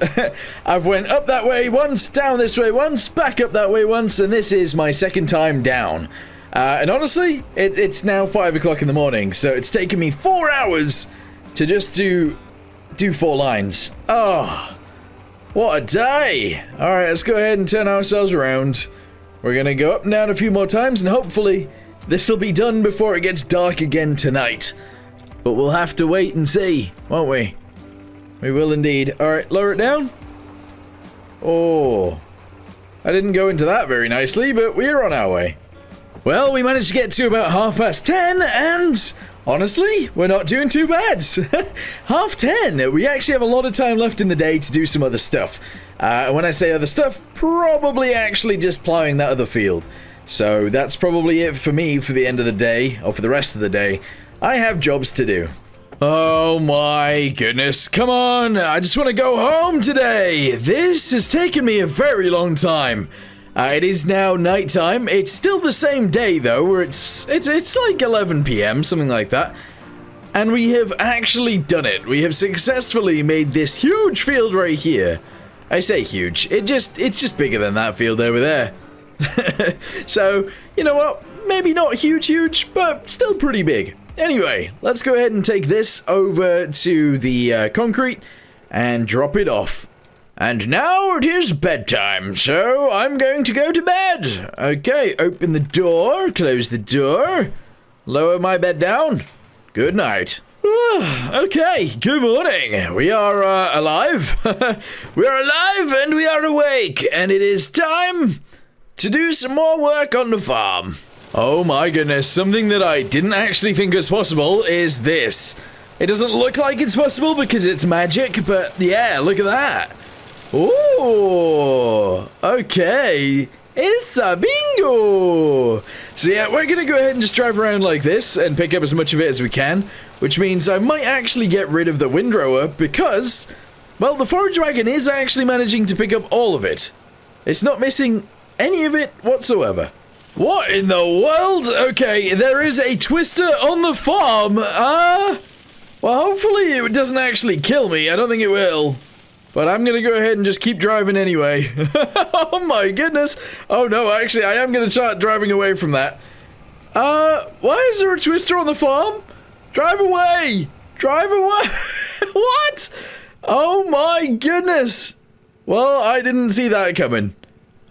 I've went up that way once, down this way once, back up that way once, and this is my second time down. And honestly, it's now 5 o'clock in the morning, so it's taken me 4 hours to just do 4 lines. Oh, what a day. All right, let's go ahead and turn ourselves around. We're going to go up and down a few more times, and hopefully this will be done before it gets dark again tonight. But we'll have to wait and see, won't we? We will indeed. Alright, lower it down. Oh, I didn't go into that very nicely, but we're on our way. Well, we managed to get to about 10:30, and honestly, we're not doing too bad. 10:30. We actually have a lot of time left in the day to do some other stuff. When I say other stuff, probably actually just plowing that other field. So that's probably it for me for the end of the day, or for the rest of the day. I have jobs to do. Oh my goodness, come on, I just want to go home today. This has taken me a very long time. It is now nighttime. It's still the same day though, where it's like 11 p.m., something like that. And we have actually done it. We have successfully made this huge field right here. I say huge, it's just bigger than that field over there. So, you know what? Maybe not huge, but still pretty big. Anyway, let's go ahead and take this over to the concrete and drop it off. And now it is bedtime, so I'm going to go to bed. Okay, open the door, close the door, lower my bed down. Good night. Okay, good morning. We are alive. We are alive and we are awake, and it is time to do some more work on the farm. Oh my goodness, something that I didn't actually think was possible is this. It doesn't look like it's possible because it's magic, but yeah, look at that. Ooh, okay. It's a bingo! So yeah, we're gonna go ahead and just drive around like this and pick up as much of it as we can, which means I might actually get rid of the windrower because, well, the forage wagon is actually managing to pick up all of it. It's not missing any of it whatsoever. What in the world? Okay, there is a twister on the farm. Well, hopefully it doesn't actually kill me. I don't think it will. But I'm going to go ahead and just keep driving anyway. Oh my goodness. Oh no, actually, I am going to start driving away from that. Why is there a twister on the farm? Drive away. Drive away. What? Oh my goodness. Well, I didn't see that coming.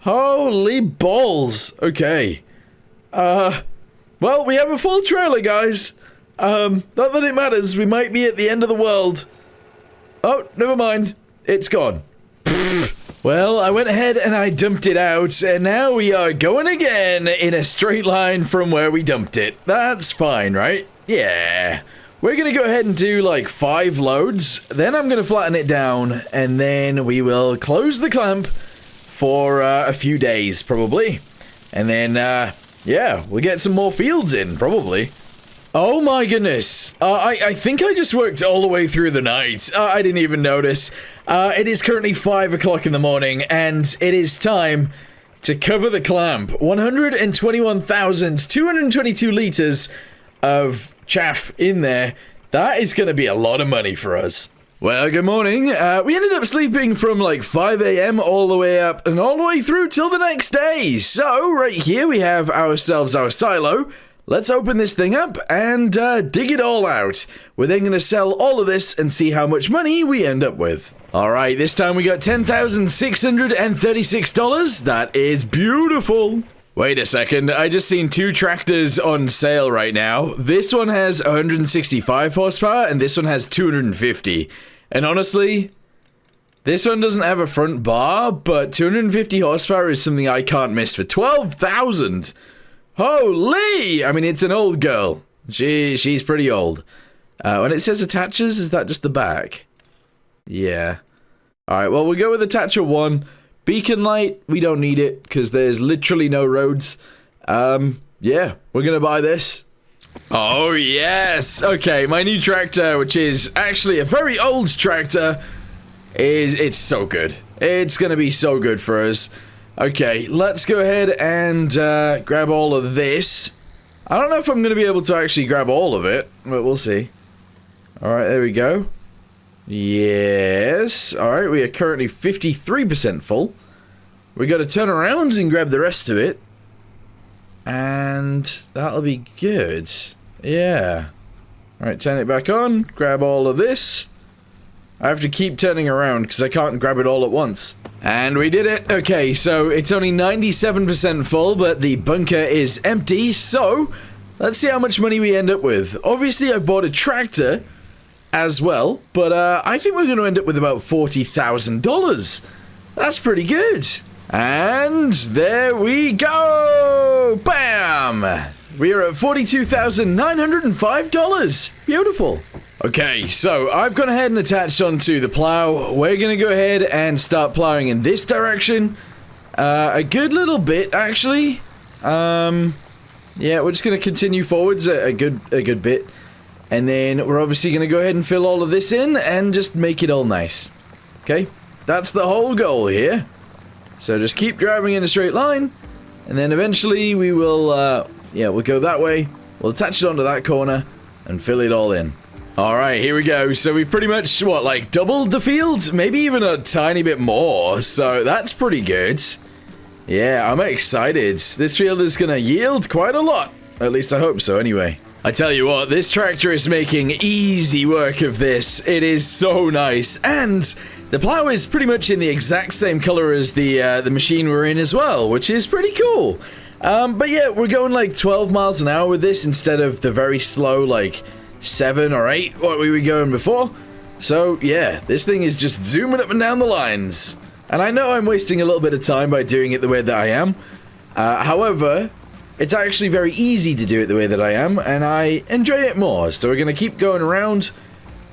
Holy balls. Okay. Well, we have a full trailer, guys. Not that it matters. We might be at the end of the world. Oh, never mind. It's gone. Well, I went ahead and I dumped it out, and now we are going again in a straight line from where we dumped it. That's fine, right? Yeah. We're going to go ahead and do like 5 loads. Then I'm going to flatten it down, and then we will close the clamp for a few days, probably. And then, yeah, we'll get some more fields in, probably. Oh my goodness. I think I just worked all the way through the night. I didn't even notice. It is currently 5 o'clock in the morning, and it is time to cover the clamp. 121,222 liters of chaff in there. That is going to be a lot of money for us. Well, good morning. We ended up sleeping from like 5 a.m. all the way up and all the way through till the next day. So, right here we have ourselves our silo. Let's open this thing up and dig it all out. We're then going to sell all of this and see how much money we end up with. Alright, this time we got $10,636. That is beautiful. Wait a second, I just seen 2 tractors on sale right now. This one has 165 horsepower and this one has 250. And honestly, this one doesn't have a front bar, but 250 horsepower is something I can't miss for 12,000. Holy! I mean, it's an old girl. She's pretty old. When it says attaches, is that just the back? Yeah. Alright, well, we'll go with attacher 1. Beacon light, we don't need it, because there's literally no roads. Yeah, we're gonna buy this. Oh, yes! Okay, my new tractor, which is actually a very old tractor, it's so good. It's gonna be so good for us. Okay, let's go ahead and grab all of this. I don't know if I'm going to be able to actually grab all of it, but we'll see. Alright, there we go. Yes. Alright, we are currently 53% full. We got to turn around and grab the rest of it. And that'll be good. Yeah. Alright, turn it back on. Grab all of this. I have to keep turning around because I can't grab it all at once. And we did it. Okay, so it's only 97% full, but the bunker is empty. So let's see how much money we end up with. Obviously, I bought a tractor as well, but I think we're going to end up with about $40,000. That's pretty good. And there we go. Bam! We are at $42,905. Beautiful. Okay, so I've gone ahead and attached onto the plow. We're going to go ahead and start plowing in this direction. A good little bit, actually. Yeah, we're just going to continue forwards a good bit. And then we're obviously going to go ahead and fill all of this in and just make it all nice. Okay, that's the whole goal here. So just keep driving in a straight line. And then eventually we will, yeah, we'll go that way. We'll attach it onto that corner and fill it all in. Alright, here we go. So we've pretty much, what, like doubled the field? Maybe even a tiny bit more. So that's pretty good. Yeah, I'm excited. This field is going to yield quite a lot. At least I hope so anyway. I tell you what, this tractor is making easy work of this. It is so nice. And the plow is pretty much in the exact same color as the machine we're in as well, which is pretty cool. But yeah, we're going like 12 miles an hour with this instead of the very slow, like 7 or 8 what we were going before. So yeah, this thing is just zooming up and down the lines. And I know I'm wasting a little bit of time by doing it the way that I am. However, it's actually very easy to do it the way that I am, and I enjoy it more. So we're going to keep going around,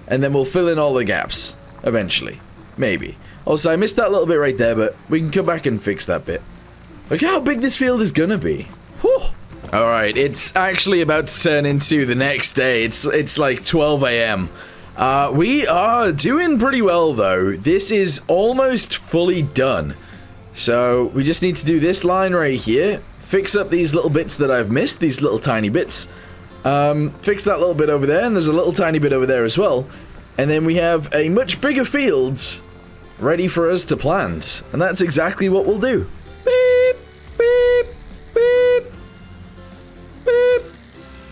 and then we'll fill in all the gaps eventually. Maybe. Also, I missed that little bit right there, but we can come back and fix that bit. Look how big this field is going to be. Whew. Alright, it's actually about to turn into the next day. It's like 12 a.m. We are doing pretty well, though. This is almost fully done. So, we just need to do this line right here. Fix up these little bits that I've missed, these little tiny bits. Fix that little bit over there, and there's a little tiny bit over there as well. And then we have a much bigger field ready for us to plant. And that's exactly what we'll do. Beep, beep, beep, beep.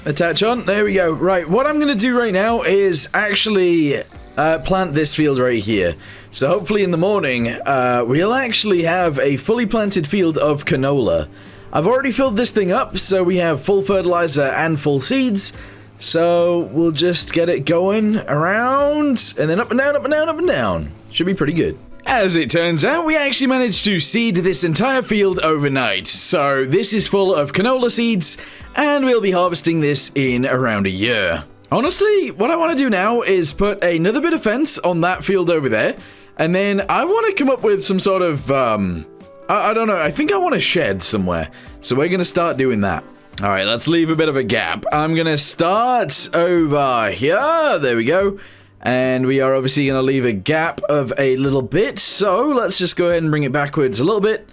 Attach on. There we go. Right, what I'm going to do right now is actually plant this field right here. So hopefully in the morning, we'll actually have a fully planted field of canola. I've already filled this thing up, so we have full fertilizer and full seeds. So we'll just get it going around, and then up and down, up and down, up and down. Should be pretty good. As it turns out, we actually managed to seed this entire field overnight. So this is full of canola seeds, and we'll be harvesting this in around a year. Honestly, what I want to do now is put another bit of fence on that field over there, and then I want to come up with some sort of, I don't know, I think I want a shed somewhere. So we're going to start doing that. Alright, let's leave a bit of a gap. I'm gonna start over here. There we go. And we are obviously gonna leave a gap of a little bit. So let's just go ahead and bring it backwards a little bit.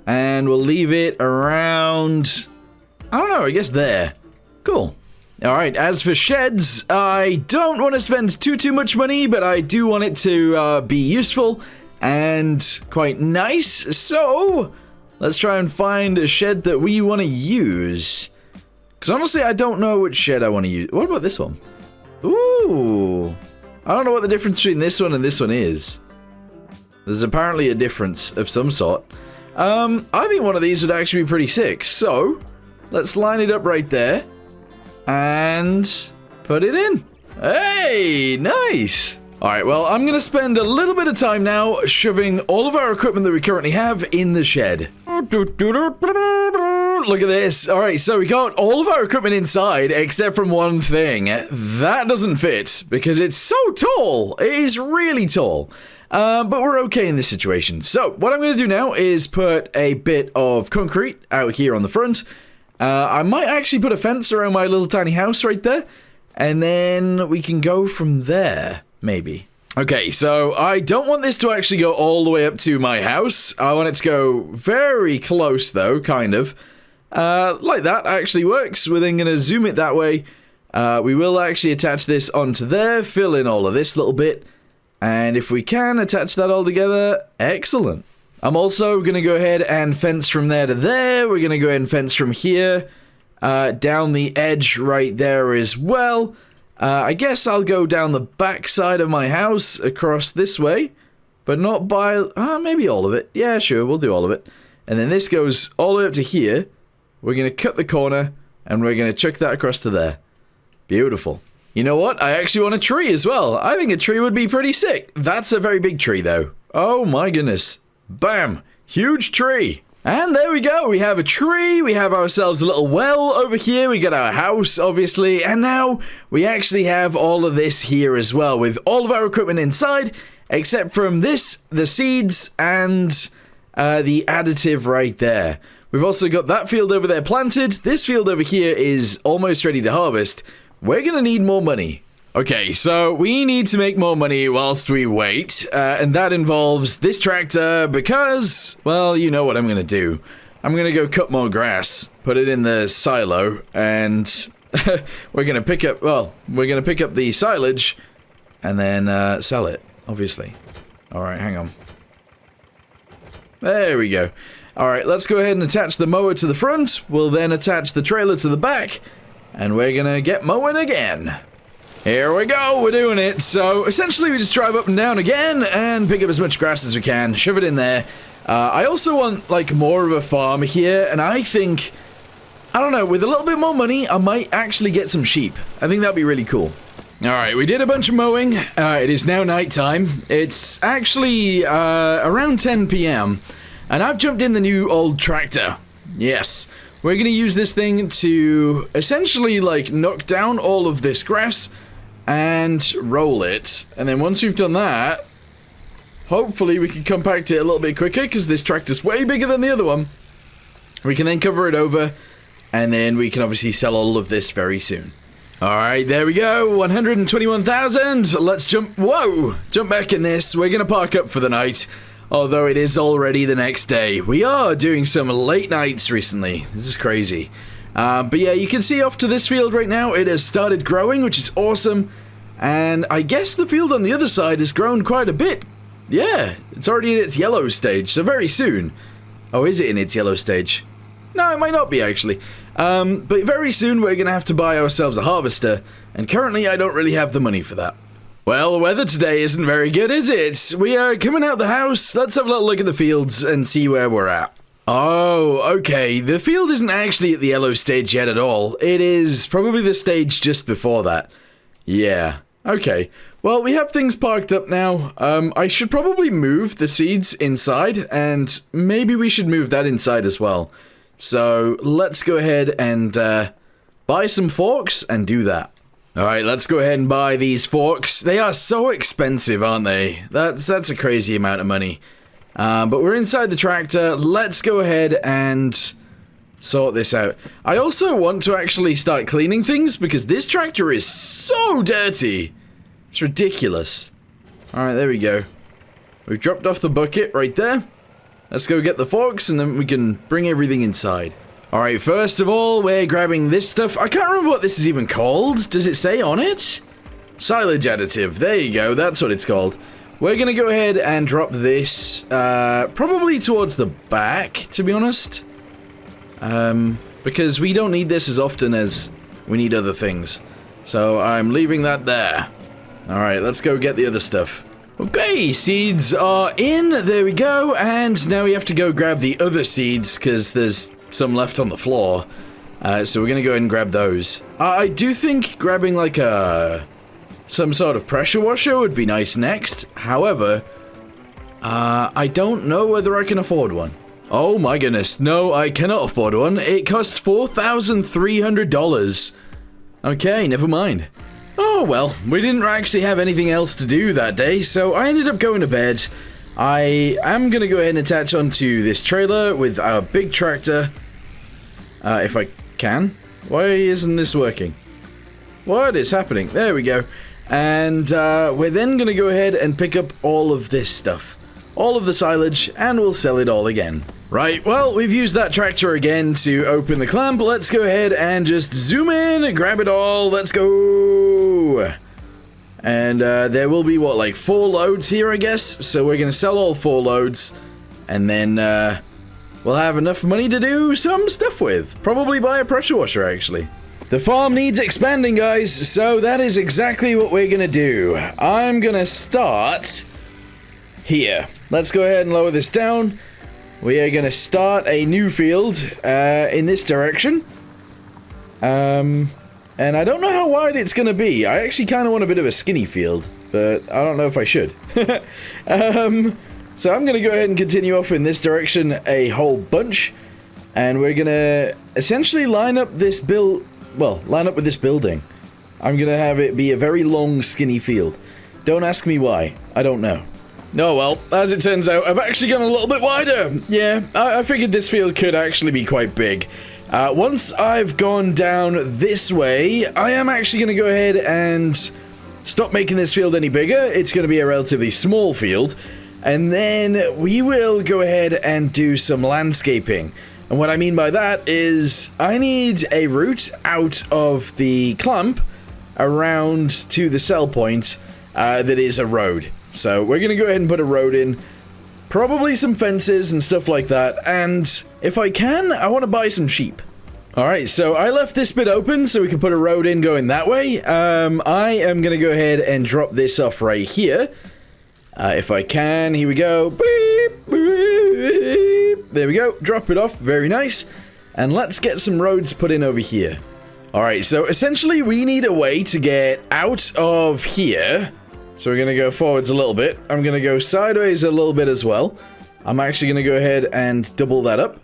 And we'll leave it around, I don't know, I guess there. Cool. Alright, as for sheds, I don't want to spend too much money, but I do want it to be useful and quite nice. So let's try and find a shed that we want to use. Because honestly, I don't know which shed I want to use. What about this one? Ooh. I don't know what the difference between this one and this one is. There's apparently a difference of some sort. I think one of these would actually be pretty sick. So let's line it up right there. And put it in. Hey, nice. Alright, well, I'm going to spend a little bit of time now shoving all of our equipment that we currently have in the shed. Look at this. Alright, so we got all of our equipment inside except from one thing. That doesn't fit because it's so tall. It is really tall. But we're okay in this situation. So what I'm going to do now is put a bit of concrete out here on the front. I might actually put a fence around my little tiny house right there. And then we can go from there, maybe. Okay, so I don't want this to actually go all the way up to my house. I want it to go very close, though, kind of. Like that actually works. We're then going to zoom it that way. We will actually attach this onto there, fill in all of this little bit. And if we can attach that all together, excellent. I'm also going to go ahead and fence from there to there. We're going to go ahead and fence from here down the edge right there as well. I guess I'll go down the back side of my house across this way, but not by, maybe all of it. Yeah, sure, we'll do all of it. And then this goes all the way up to here. We're going to cut the corner and we're going to chuck that across to there. Beautiful. You know what? I actually want a tree as well. I think a tree would be pretty sick. That's a very big tree though. Oh my goodness. Bam! Huge tree! And there we go, we have a tree, we have ourselves a little well over here, we got our house, obviously, and now we actually have all of this here as well, with all of our equipment inside, except from this, the seeds, and the additive right there. We've also got that field over there planted, this field over here is almost ready to harvest. We're gonna need more money. Okay, so we need to make more money whilst we wait, and that involves this tractor because, well, you know what I'm going to do. I'm going to go cut more grass, put it in the silo, and we're going to pick up, the silage and then sell it, obviously. Alright, hang on. There we go. Alright, let's go ahead and attach the mower to the front. We'll then attach the trailer to the back, and we're going to get mowing again. Here we go, we're doing it. So essentially we just drive up and down again and pick up as much grass as we can, shove it in there. I also want like more of a farm here, and I think, I don't know, with a little bit more money I might actually get some sheep. I think that'd be really cool. Alright, we did a bunch of mowing. It is now nighttime. It's actually around 10 PM and I've jumped in the new old tractor. Yes, we're gonna use this thing to essentially like knock down all of this grass and roll it, and then once we've done that, hopefully we can compact it a little bit quicker because this tractor's way bigger than the other one. We can then cover it over, and then we can obviously sell all of this very soon. Alright, there we go, 121,000. Let's jump back in this. We're gonna park up for the night, although it is already the next day. We are doing some late nights recently. This is crazy. But yeah, you can see off to this field right now, it has started growing, which is awesome. And I guess the field on the other side has grown quite a bit. Yeah, it's already in its yellow stage, so very soon. Oh, is it in its yellow stage? No, it might not be, actually. But very soon we're going to have to buy ourselves a harvester, and currently I don't really have the money for that. Well, the weather today isn't very good, is it? We are coming out the house. Let's have a little look at the fields and see where we're at. Oh, okay. The field isn't actually at the yellow stage yet at all. It is probably the stage just before that. Yeah. Okay. Well, we have things parked up now. I should probably move the seeds inside, and maybe we should move that inside as well. So, let's go ahead and buy some forks and do that. Alright, let's go ahead and buy these forks. They are so expensive, aren't they? That's a crazy amount of money. But we're inside the tractor. Let's go ahead and sort this out. I also want to actually start cleaning things because this tractor is so dirty. It's ridiculous. Alright, there we go. We've dropped off the bucket right there. Let's go get the forks and then we can bring everything inside. Alright, first of all, we're grabbing this stuff. I can't remember what this is even called. Does it say on it? Silage additive. There you go. That's what it's called. We're going to go ahead and drop this probably towards the back, to be honest. Because we don't need this as often as we need other things. So I'm leaving that there. Alright, let's go get the other stuff. Okay, seeds are in. There we go. And now we have to go grab the other seeds because there's some left on the floor. So we're going to go ahead and grab those. I do think grabbing like some sort of pressure washer would be nice next. However, I don't know whether I can afford one. Oh my goodness, no, I cannot afford one. It costs $4,300. Okay, never mind. Oh well, we didn't actually have anything else to do that day, so I ended up going to bed. I am going to go ahead and attach onto this trailer with our big tractor. If I can. Why isn't this working? What is happening? There we go. And we're then going to go ahead and pick up all of this stuff. All of the silage, and we'll sell it all again. Right, well, we've used that tractor again to open the clamp. Let's go ahead and just zoom in and grab it all. Let's go! And there will be, what, like 4 loads here, I guess? So we're going to sell all 4 loads, and then we'll have enough money to do some stuff with. Probably buy a pressure washer, actually. The farm needs expanding, guys, so that is exactly what we're going to do. I'm going to start here. Let's go ahead and lower this down. We are going to start a new field in this direction. And I don't know how wide it's going to be. I actually kind of want a bit of a skinny field, but I don't know if I should. So I'm going to go ahead and continue off in this direction a whole bunch. And we're going to essentially line up this line up with this building. I'm going to have it be a very long, skinny field. Don't ask me why. I don't know. Oh well, as it turns out, I've actually gone a little bit wider. Yeah, I figured this field could actually be quite big. Once I've gone down this way, I am actually going to go ahead and stop making this field any bigger. It's going to be a relatively small field. And then we will go ahead and do some landscaping. And what I mean by that is I need a route out of the clump around to the sell point that is a road. So we're going to go ahead and put a road in, probably some fences and stuff like that, and if I can, I want to buy some sheep. Alright, so I left this bit open so we can put a road in going that way. I am going to go ahead and drop this off right here. If I can, here we go. Beep, beep. There we go, drop it off, very nice. And let's get some roads put in over here. Alright, so essentially we need a way to get out of here. So we're going to go forwards a little bit. I'm going to go sideways a little bit as well. I'm actually going to go ahead and double that up.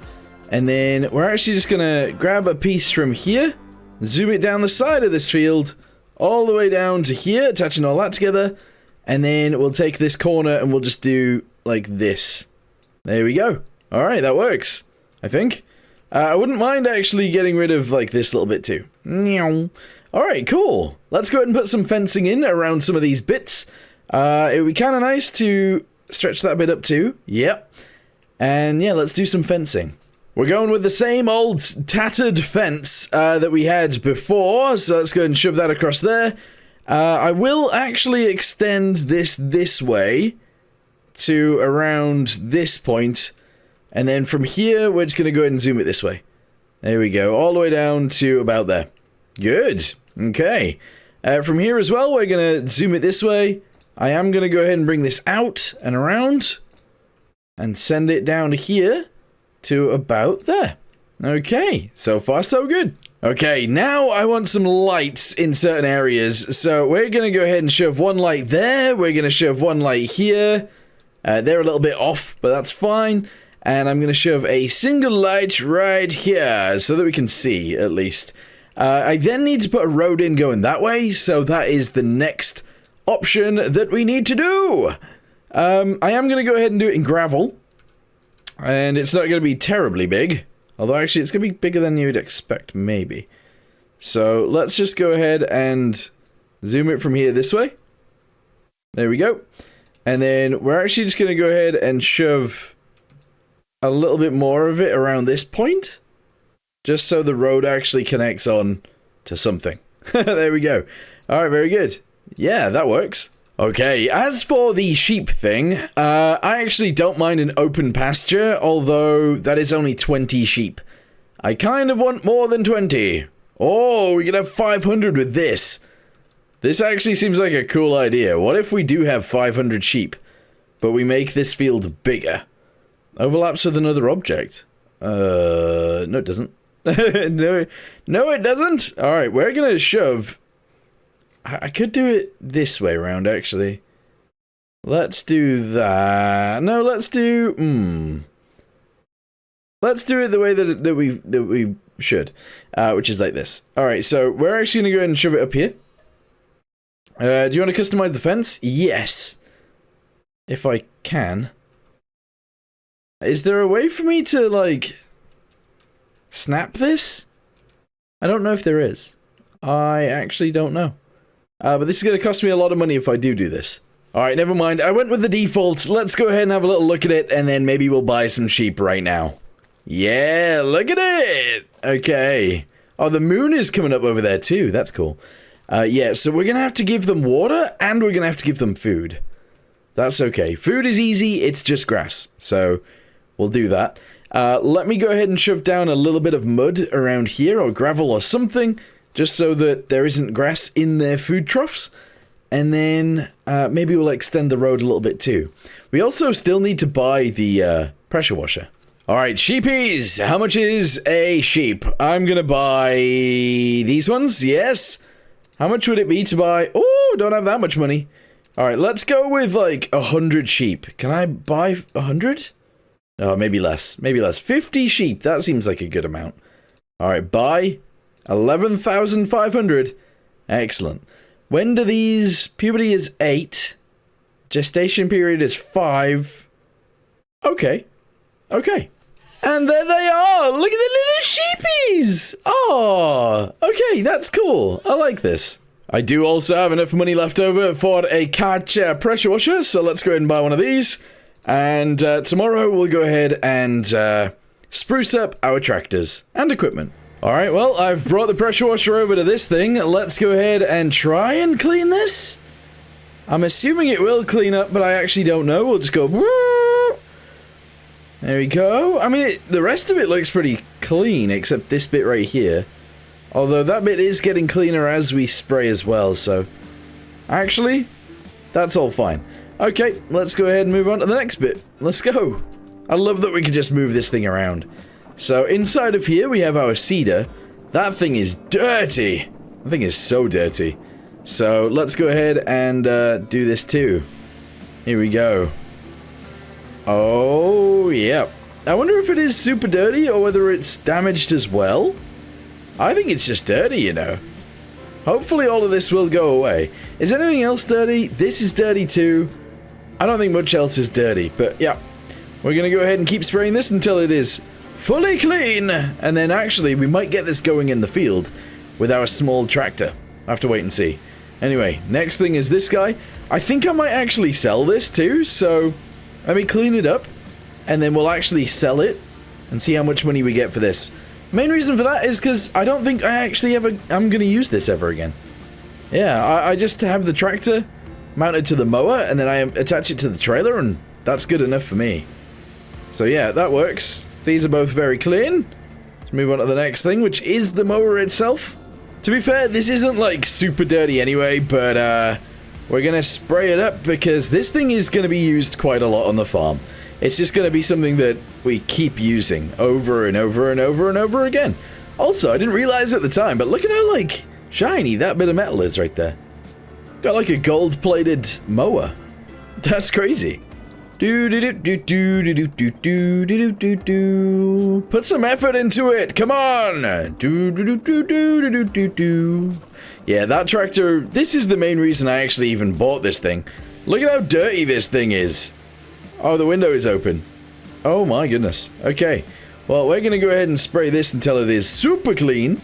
And then we're actually just going to grab a piece from here, zoom it down the side of this field, all the way down to here, attaching all that together. And then we'll take this corner and we'll just do like this. There we go. All right, that works, I think. I wouldn't mind actually getting rid of like this little bit too. Alright, cool. Let's go ahead and put some fencing in around some of these bits. It would be kind of nice to stretch that bit up too. Yep. And yeah, let's do some fencing. We're going with the same old tattered fence that we had before, so let's go ahead and shove that across there. I will actually extend this way to around this point, and then from here, we're just going to go ahead and zoom it this way. There we go, all the way down to about there. Good. Okay. From here as well, we're going to zoom it this way. I am going to go ahead and bring this out and around and send it down to here to about there. Okay. So far, so good. Okay, now I want some lights in certain areas. So we're going to go ahead and shove one light there. We're going to shove one light here. They're a little bit off, but that's fine. And I'm going to shove a single light right here so that we can see, at least. I then need to put a road in going that way, so that is the next option that we need to do. I am going to go ahead and do it in gravel, and it's not going to be terribly big. Although, actually, it's going to be bigger than you'd expect, maybe. So, let's just go ahead and zoom it from here this way. There we go. And then we're actually just going to go ahead and shove a little bit more of it around this point. Just so the road actually connects on to something. There we go. Alright, very good. Yeah, that works. Okay, as for the sheep thing, I actually don't mind an open pasture, although that is only 20 sheep. I kind of want more than 20. Oh, we can have 500 with this. This actually seems like a cool idea. What if we do have 500 sheep, but we make this field bigger? Overlaps with another object. No it doesn't. No, it doesn't. Alright, we're gonna shove... I could do it this way around, actually. Let's do that. No, let's do... Let's do it the way that we should. Which is like this. Alright, so we're actually gonna go ahead and shove it up here. Do you want to customize the fence? Yes. If I can. Is there a way for me to, like... snap this? I don't know if there is. I actually don't know. But this is going to cost me a lot of money if I do this. Alright, never mind. I went with the default. Let's go ahead and have a little look at it, and then maybe we'll buy some sheep right now. Yeah, look at it! Okay. Oh, the moon is coming up over there too. That's cool. Yeah, so we're going to have to give them water, and we're going to have to give them food. That's okay. Food is easy, it's just grass. So, we'll do that. Let me go ahead and shove down a little bit of mud around here, or gravel or something, just so that there isn't grass in their food troughs. And then maybe we'll extend the road a little bit too. We also still need to buy the pressure washer. Alright, sheepies! How much is a sheep? I'm gonna buy these ones, yes. How much would it be to buy... Oh, don't have that much money. Alright, let's go with like 100 sheep. Can I buy 100? Oh, maybe less. Maybe less. 50 sheep. That seems like a good amount. Alright, buy 11,500. Excellent. When do these... Puberty is 8. Gestation period is 5. Okay. Okay. And there they are! Look at the little sheepies! Oh, okay, that's cool. I like this. I do also have enough money left over for a catch pressure washer, so let's go ahead and buy one of these. And tomorrow we'll go ahead and spruce up our tractors and equipment. Alright, well, I've brought the pressure washer over to this thing. Let's go ahead and try and clean this. I'm assuming it will clean up, but I actually don't know. We'll just go... There we go. I mean, the rest of it looks pretty clean, except this bit right here. Although that bit is getting cleaner as we spray as well, so... Actually, that's all fine. Okay, let's go ahead and move on to the next bit. Let's go. I love that we can just move this thing around. So, inside of here, we have our seeder. That thing is dirty. That thing is so dirty. So, let's go ahead and do this too. Here we go. Oh, yeah. I wonder if it is super dirty or whether it's damaged as well. I think it's just dirty, you know. Hopefully all of this will go away. Is anything else dirty? This is dirty too. I don't think much else is dirty, but yeah. We're going to go ahead and keep spraying this until it is fully clean. And then actually, we might get this going in the field with our small tractor. I have to wait and see. Anyway, next thing is this guy. I think I might actually sell this too, so... Let me clean it up, and then we'll actually sell it, and see how much money we get for this. Main reason for that is because I don't think I actually I'm going to use this ever again. Yeah, I just have the tractor mounted to the mower, and then I attach it to the trailer, and that's good enough for me. So yeah, that works. These are both very clean. Let's move on to the next thing, which is the mower itself. To be fair, this isn't like super dirty anyway, but we're going to spray it up because this thing is going to be used quite a lot on the farm. It's just going to be something that we keep using over and over and over and over again. Also, I didn't realize at the time, but look at how, like, shiny that bit of metal is right there. Got, like, a gold-plated mower. That's crazy. Put some effort into it. Come on. Yeah, that tractor, this is the main reason I actually even bought this thing. Look at how dirty this thing is. Oh, the window is open. Oh my goodness. Okay. Well, we're going to go ahead and spray this until it is super clean.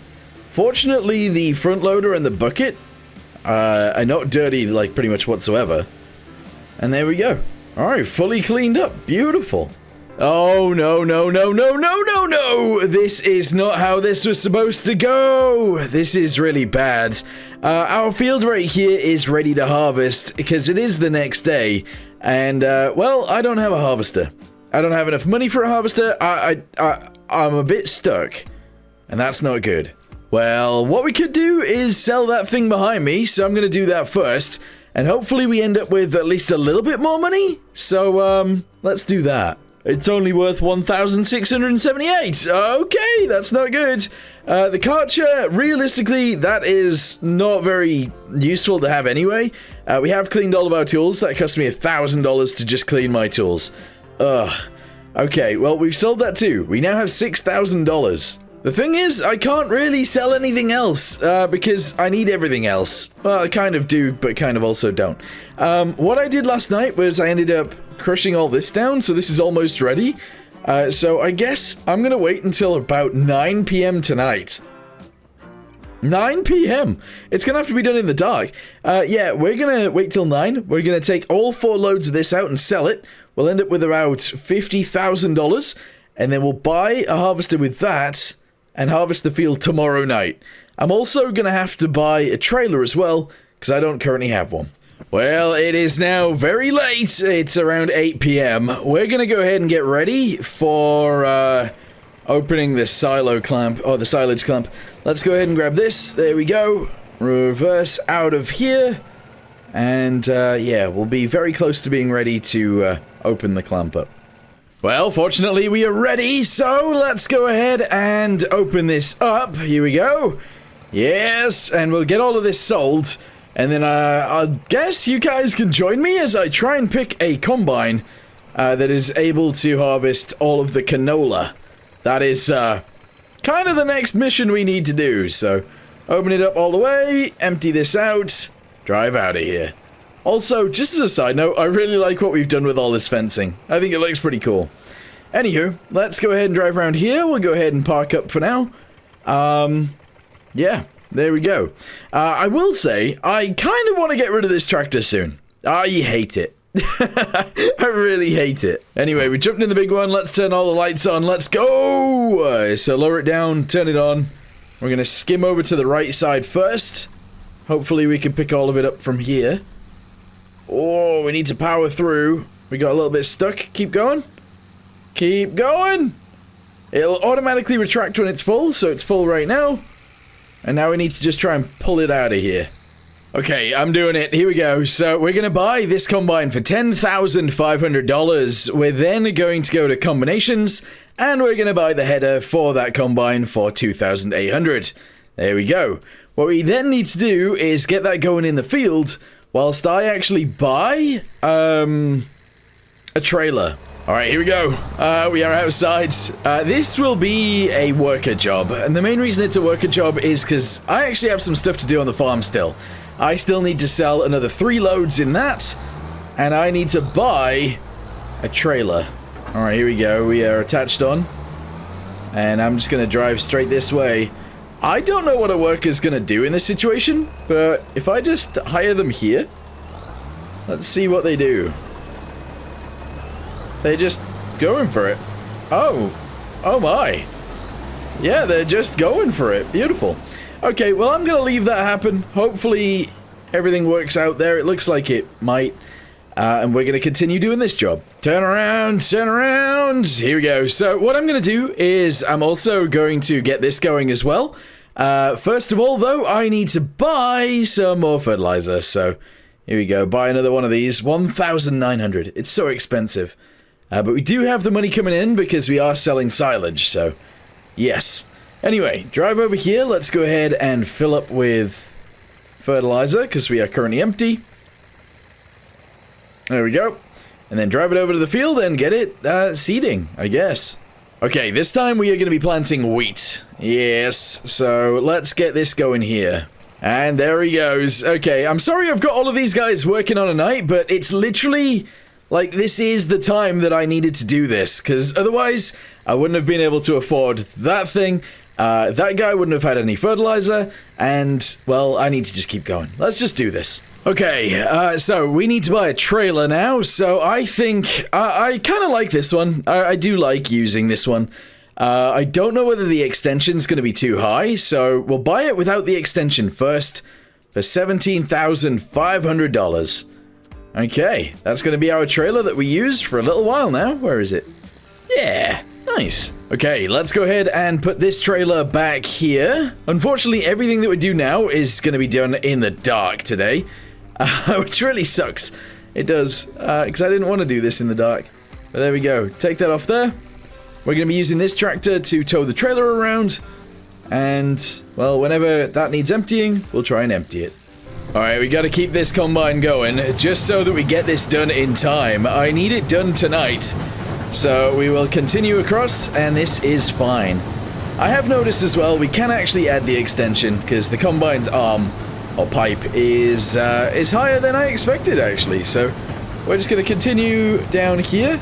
Fortunately, the front loader and the bucket are not dirty, like, pretty much whatsoever. And there we go. Alright, fully cleaned up. Beautiful. Oh, no, no, no, no, no, no, no! This is not how this was supposed to go! This is really bad. Our field right here is ready to harvest, because it is the next day. And, well, I don't have a harvester. I don't have enough money for a harvester. I'm a bit stuck. And that's not good. Well, what we could do is sell that thing behind me, so I'm going to do that first. And hopefully we end up with at least a little bit more money. So, let's do that. It's only worth 1,678. Okay, that's not good. The Karcher, realistically, that is not very useful to have anyway. We have cleaned all of our tools. That cost me $1,000 to just clean my tools. Ugh. Okay, well, we've sold that too. We now have $6,000. The thing is, I can't really sell anything else, because I need everything else. Well, I kind of do, but kind of also don't. What I did last night was I ended up crushing all this down, so this is almost ready. So I guess I'm gonna wait until about 9 p.m. tonight. 9 p.m. It's gonna have to be done in the dark. Yeah, we're gonna wait till 9. We're gonna take all 4 loads of this out and sell it. We'll end up with about $50,000, and then we'll buy a harvester with that and harvest the field tomorrow night. I'm also gonna have to buy a trailer as well, because I don't currently have one. Well, it is now very late. It's around 8 p.m. We're gonna go ahead and get ready for opening the silo clamp, or the silage clamp. Let's go ahead and grab this. There we go. Reverse out of here. And yeah, we'll be very close to being ready to open the clamp up. Well, fortunately we are ready, so let's go ahead and open this up. Here we go. Yes, and we'll get all of this sold. And then I guess you guys can join me as I try and pick a combine that is able to harvest all of the canola. That is kind of the next mission we need to do. So open it up all the way, empty this out, drive out of here. Also, just as a side note, I really like what we've done with all this fencing. I think it looks pretty cool. Anywho, let's go ahead and drive around here. We'll go ahead and park up for now. Yeah. There we go. I will say, I kind of want to get rid of this tractor soon. I hate it. I really hate it. Anyway, we jumped in the big one. Let's turn all the lights on. Let's go! So lower it down, turn it on. We're going to skim over to the right side first. Hopefully we can pick all of it up from here. Oh, we need to power through. We got a little bit stuck. Keep going. Keep going. It'll automatically retract when it's full, so it's full right now. And now we need to just try and pull it out of here. Okay, I'm doing it. Here we go. So we're going to buy this combine for $10,500. We're then going to go to combinations, and we're going to buy the header for that combine for $2,800. There we go. What we then need to do is get that going in the field, whilst I actually buy a trailer. Alright, here we go. We are outside. This will be a worker job, and the main reason it's a worker job is because I actually have some stuff to do on the farm still. I still need to sell another 3 loads in that, and I need to buy a trailer. Alright, here we go. We are attached on, and I'm just going to drive straight this way. I don't know what a worker's going to do in this situation, but if I just hire them here, let's see what they do. They're just going for it. Oh my. Yeah, they're just going for it. Beautiful. Okay, well, I'm going to leave that happen. Hopefully, everything works out there. It looks like it might. And we're going to continue doing this job. Turn around, turn around. Here we go. So what I'm going to do is I'm also going to get this going as well. First of all, though, I need to buy some more fertilizer. So here we go. Buy another one of these. 1,900. It's so expensive. But we do have the money coming in because we are selling silage, so yes. Anyway, drive over here. Let's go ahead and fill up with fertilizer because we are currently empty. There we go. And then drive it over to the field and get it seeding, I guess. Okay, this time we are going to be planting wheat. Yes, so let's get this going here. And there he goes. Okay, I'm sorry I've got all of these guys working on a night, but it's literally Like, this is the time that I needed to do this, because otherwise I wouldn't have been able to afford that thing. That guy wouldn't have had any fertilizer, and, well, I need to just keep going. Let's just do this. Okay, so we need to buy a trailer now, so I think I kind of like this one. I do like using this one. I don't know whether the extension's going to be too high, so we'll buy it without the extension first for $17,500. Okay, that's going to be our trailer that we use for a little while now. Where is it? Yeah, nice. Okay, let's go ahead and put this trailer back here. Unfortunately, everything that we do now is going to be done in the dark today, which really sucks. It does, because I didn't want to do this in the dark. But there we go. Take that off there. We're going to be using this tractor to tow the trailer around. And, well, whenever that needs emptying, we'll try and empty it. Alright, we gotta keep this combine going, just so that we get this done in time. I need it done tonight. So we will continue across, and this is fine. I have noticed as well, we can actually add the extension, because the combine's arm, or pipe, is higher than I expected, actually. So we're just gonna continue down here.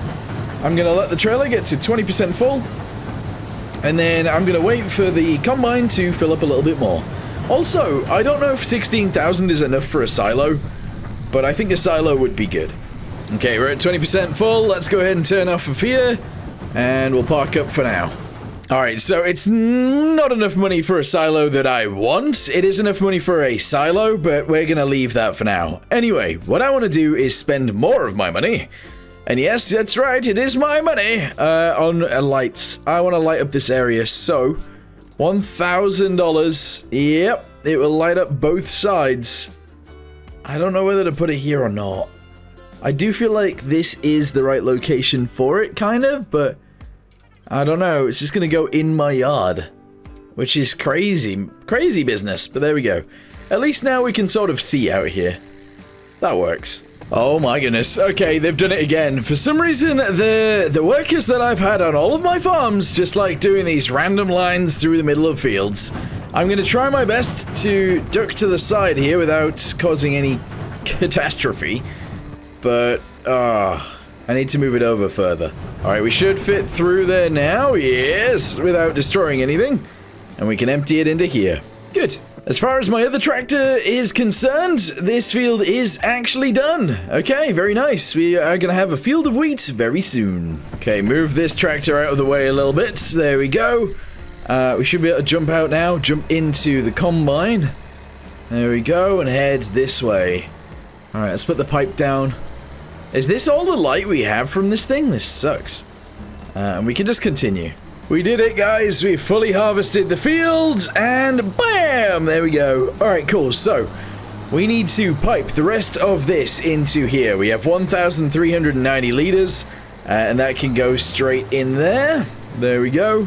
I'm gonna let the trailer get to 20% full, and then I'm gonna wait for the combine to fill up a little bit more. Also, I don't know if 16,000 is enough for a silo, but I think a silo would be good. Okay, we're at 20% full. Let's go ahead and turn off of here, and we'll park up for now. Alright, so it's not enough money for a silo that I want. It is enough money for a silo, but we're gonna leave that for now. Anyway, what I want to do is spend more of my money. And yes, that's right, it is my money, on lights. I want to light up this area, so $1,000. Yep, it will light up both sides. I don't know whether to put it here or not. I do feel like this is the right location for it, kind of, but I don't know. It's just going to go in my yard, which is crazy, crazy business, but there we go. At least now we can sort of see out here. That works. Oh my goodness. Okay, they've done it again. For some reason, the workers that I've had on all of my farms just like doing these random lines through the middle of fields. I'm going to try my best to duck to the side here without causing any catastrophe. But, I need to move it over further. Alright, we should fit through there now. Yes, without destroying anything. And we can empty it into here. Good. As far as my other tractor is concerned, this field is actually done. Okay, very nice. We are going to have a field of wheat very soon. Okay, move this tractor out of the way a little bit. There we go. We should be able to jump out now, jump into the combine. There we go, and head this way. Alright, let's put the pipe down. Is this all the light we have from this thing? This sucks. And we can just continue. We did it, guys. We fully harvested the fields, and bam! There we go. Alright, cool. So, we need to pipe the rest of this into here. We have 1,390 liters, and that can go straight in there. There we go.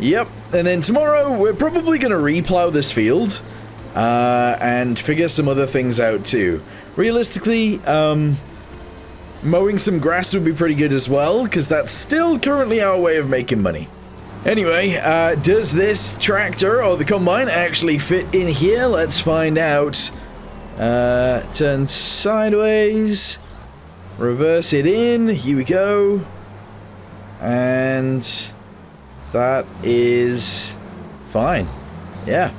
Yep. And then tomorrow, we're probably going to replow this field, and figure some other things out, too. Realistically, mowing some grass would be pretty good as well, because that's still currently our way of making money. Anyway, does this tractor or the combine actually fit in here? Let's find out. Turn sideways. Reverse it in. Here we go. And that is fine. Yeah.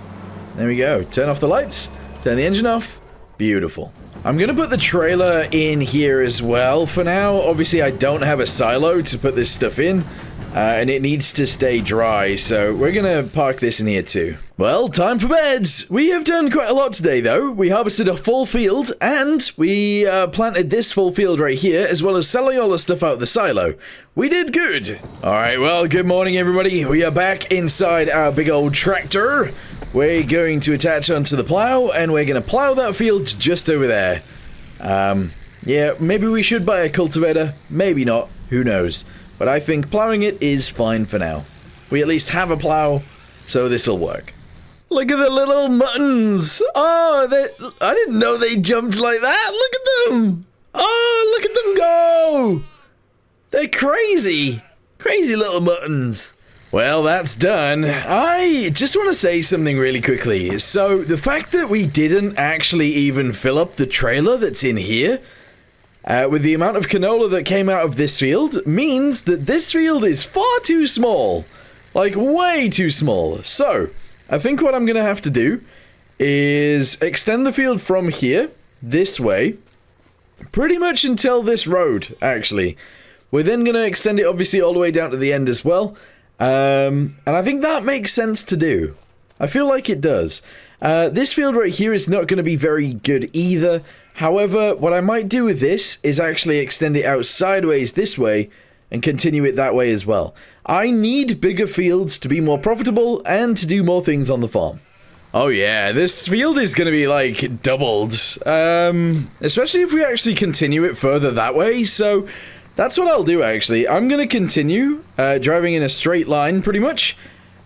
There we go. Turn off the lights. Turn the engine off. Beautiful. I'm going to put the trailer in here as well for now. Obviously, I don't have a silo to put this stuff in, and it needs to stay dry, so we're going to park this in here too. Well, time for beds. We have done quite a lot today, though. We harvested a full field, and we planted this full field right here, as well as selling all the stuff out of the silo. We did good. All right, well, good morning, everybody. We are back inside our big old tractor. We're going to attach onto the plow, and we're going to plow that field just over there. Yeah, maybe we should buy a cultivator. Maybe not. Who knows? But I think plowing it is fine for now. We at least have a plow, so this'll work. Look at the little muttons. Oh, I didn't know they jumped like that. Look at them. Oh, look at them go. They're crazy. Crazy little muttons. Well, that's done. I just want to say something really quickly. So, the fact that we didn't actually even fill up the trailer that's in here, with the amount of canola that came out of this field, means that this field is far too small. Like, way too small. So, I think what I'm going to have to do is extend the field from here, this way, pretty much until this road, actually. We're then going to extend it, obviously, all the way down to the end as well. And I think that makes sense to do. I feel like it does. This field right here is not going to be very good either. However, what I might do with this is actually extend it out sideways this way and continue it that way as well. I need bigger fields to be more profitable and to do more things on the farm. Oh yeah, this field is going to be like doubled. Especially if we actually continue it further that way. So that's what I'll do actually. I'm going to continue driving in a straight line pretty much.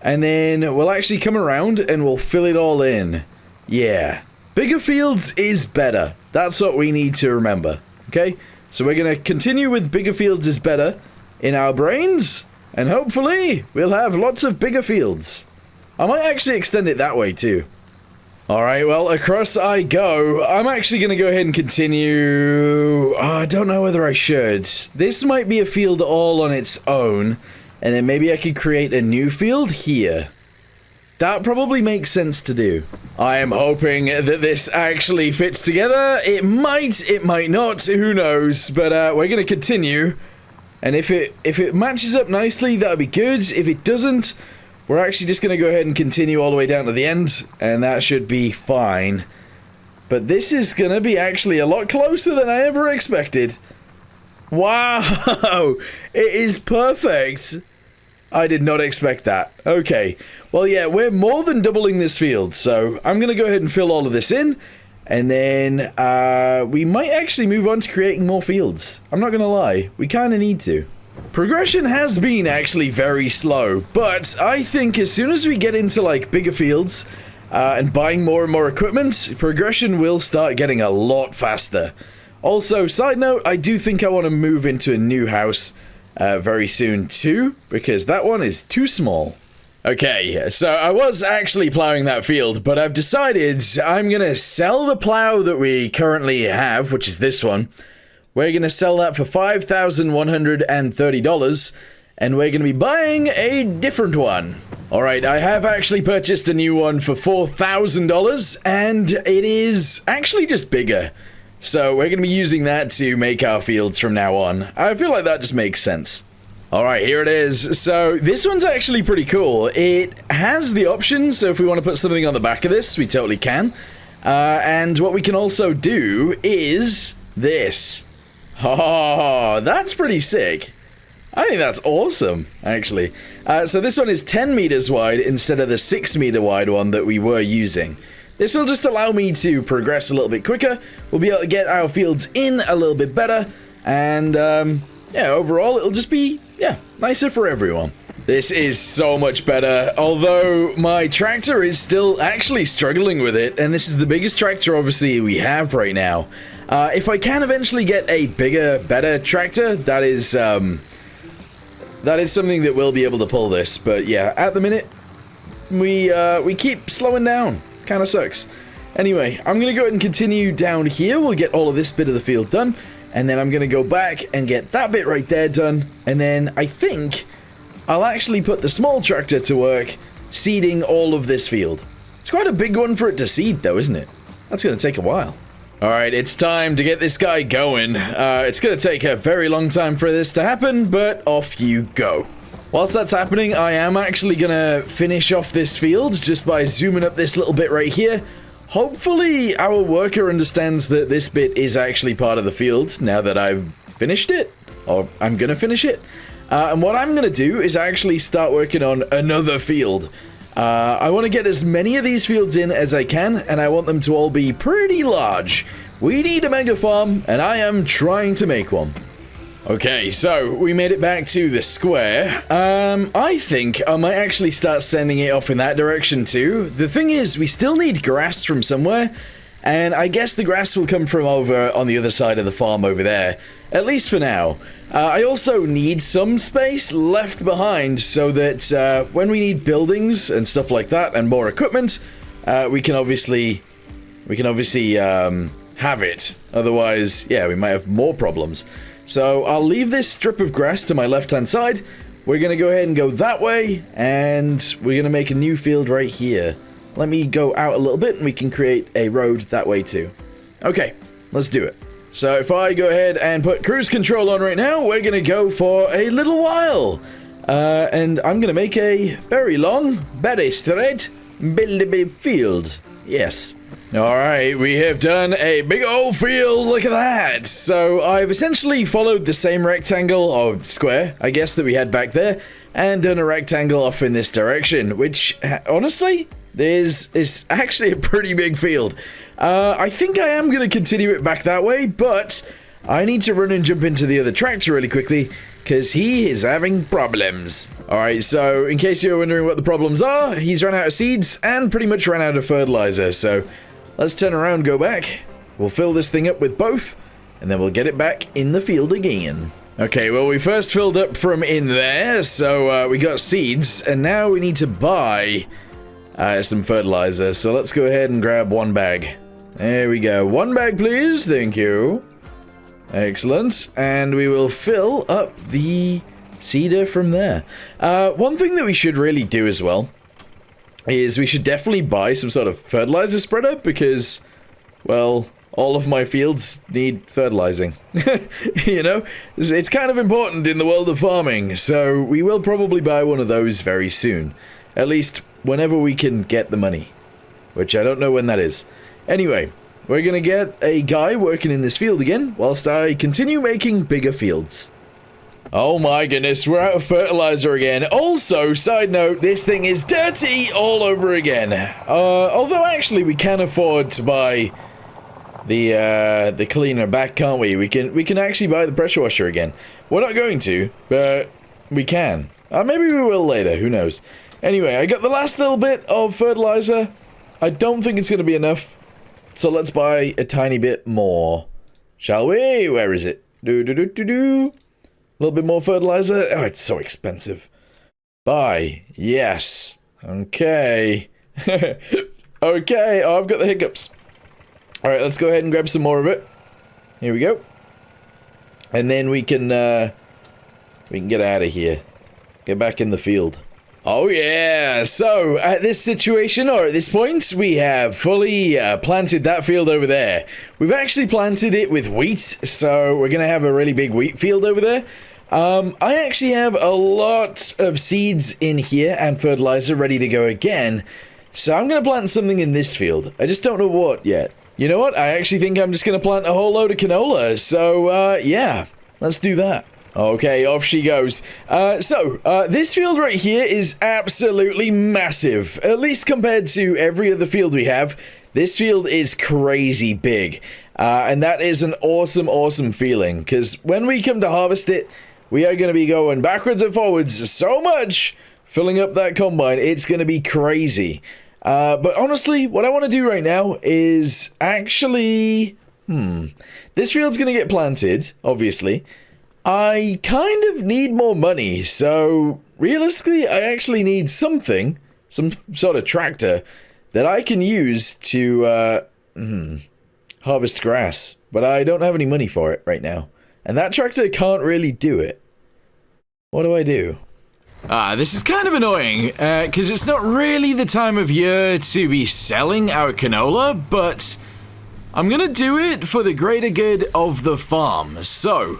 And then we'll actually come around and we'll fill it all in. Yeah. Bigger fields is better. That's what we need to remember. Okay? So we're going to continue with bigger fields is better in our brains. And hopefully we'll have lots of bigger fields. I might actually extend it that way too. Alright, well, across I go. I'm actually going to go ahead and continue. Oh, I don't know whether I should. This might be a field all on its own. And then maybe I could create a new field here. That probably makes sense to do. I am hoping that this actually fits together. It might not, who knows. But we're going to continue. And if it matches up nicely, that'll be good. If it doesn't, we're actually just going to go ahead and continue all the way down to the end. And that should be fine. But this is going to be actually a lot closer than I ever expected. Wow! It is perfect! I did not expect that. Okay. Well, yeah, we're more than doubling this field, so I'm going to go ahead and fill all of this in, and then we might actually move on to creating more fields. I'm not going to lie. We kind of need to. Progression has been actually very slow, but I think as soon as we get into, like, bigger fields and buying more and more equipment, progression will start getting a lot faster. Also, side note, I do think I want to move into a new house very soon too, because that one is too small. Okay, so I was actually plowing that field, but I've decided I'm going to sell the plow that we currently have, which is this one. We're going to sell that for $5,130, and we're going to be buying a different one. Alright, I have actually purchased a new one for $4,000, and it is actually just bigger. So we're going to be using that to make our fields from now on. I feel like that just makes sense. Alright, here it is. So this one's actually pretty cool. It has the option, so if we want to put something on the back of this, we totally can. And what we can also do is this. Oh, that's pretty sick. I think that's awesome, actually. So this one is 10 meters wide instead of the 6 meter wide one that we were using. This will just allow me to progress a little bit quicker. We'll be able to get our fields in a little bit better. And, yeah, overall, it'll just be, yeah, nicer for everyone. This is so much better, although my tractor is still actually struggling with it. And this is the biggest tractor, obviously, we have right now. If I can eventually get a bigger, better tractor, that is something that will be able to pull this. But, yeah, at the minute, we keep slowing down. Kind of sucks. Anyway, I'm going to go ahead and continue down here. We'll get all of this bit of the field done. And then I'm going to go back and get that bit right there done. And then I think I'll actually put the small tractor to work seeding all of this field. It's quite a big one for it to seed though, isn't it? That's going to take a while. Alright, it's time to get this guy going. It's going to take a very long time for this to happen, but off you go. Whilst that's happening, I am actually going to finish off this field just by zooming up this little bit right here. Hopefully our worker understands that this bit is actually part of the field now that I've finished it, or I'm going to finish it. And what I'm going to do is actually start working on another field. I want to get as many of these fields in as I can, and I want them to all be pretty large. We need a mega farm, and I am trying to make one. Okay, so we made it back to the square. I think I might actually start sending it off in that direction too. The thing is, we still need grass from somewhere, and I guess the grass will come from over on the other side of the farm over there, at least for now. I also need some space left behind so that when we need buildings and stuff like that and more equipment, we can obviously have it. Otherwise, yeah, we might have more problems. So I'll leave this strip of grass to my left-hand side. We're going to go ahead and go that way, and we're going to make a new field right here. Let me go out a little bit, and we can create a road that way too. Okay, let's do it. So if I go ahead and put cruise control on right now, we're going to go for a little while. And I'm going to make a very long, very straight, buildable field. Yes. Alright, we have done a big old field, look at that! So I've essentially followed the same rectangle, or square, I guess, that we had back there, and done a rectangle off in this direction, which, honestly, is actually a pretty big field. I think I am going to continue it back that way, but I need to run and jump into the other tractor really quickly, because he is having problems. Alright, so in case you're wondering what the problems are, he's run out of seeds and pretty much ran out of fertilizer, so let's turn around, go back. We'll fill this thing up with both, and then we'll get it back in the field again. Okay, well, we first filled up from in there, so we got seeds, and now we need to buy some fertilizer. So let's go ahead and grab one bag. There we go. One bag, please. Thank you. Excellent. And we will fill up the seeder from there. One thing that we should really do as well is we should definitely buy some sort of fertilizer spreader because, well, all of my fields need fertilizing. You know, it's kind of important in the world of farming, so we will probably buy one of those very soon. At least whenever we can get the money, which I don't know when that is. Anyway, we're gonna get a guy working in this field again, whilst I continue making bigger fields. Oh my goodness, we're out of fertilizer again. Also, side note, this thing is dirty all over again. Although actually we can afford to buy the cleaner back, can't we? We can actually buy the pressure washer again. We're not going to, but we can. Maybe we will later, who knows. Anyway, I got the last little bit of fertilizer. I don't think it's going to be enough, so let's buy a tiny bit more. Shall we? Where is it? A little bit more fertilizer. Oh, it's so expensive. Buy. Yes. Okay. Okay. Oh, I've got the hiccups. Alright, let's go ahead and grab some more of it. Here we go. And then we can get out of here. Get back in the field. Oh yeah, so at this situation, or at this point, we have fully planted that field over there. We've actually planted it with wheat, so we're going to have a really big wheat field over there. I actually have a lot of seeds in here and fertilizer ready to go again, so I'm going to plant something in this field. I just don't know what yet. You know what, I actually think I'm just going to plant a whole load of canola, so yeah, let's do that. Okay, off she goes. This field right here is absolutely massive. At least compared to every other field we have, this field is crazy big. And that is an awesome, awesome feeling. Because when we come to harvest it, we are going to be going backwards and forwards so much, filling up that combine. It's going to be crazy. But honestly, what I want to do right now is actually... This field's going to get planted, obviously. I kind of need more money, so realistically, I actually need something, some sort of tractor, that I can use to harvest grass, but I don't have any money for it right now. And that tractor can't really do it. What do I do? This is kind of annoying, because it's not really the time of year to be selling our canola, but I'm gonna do it for the greater good of the farm. So,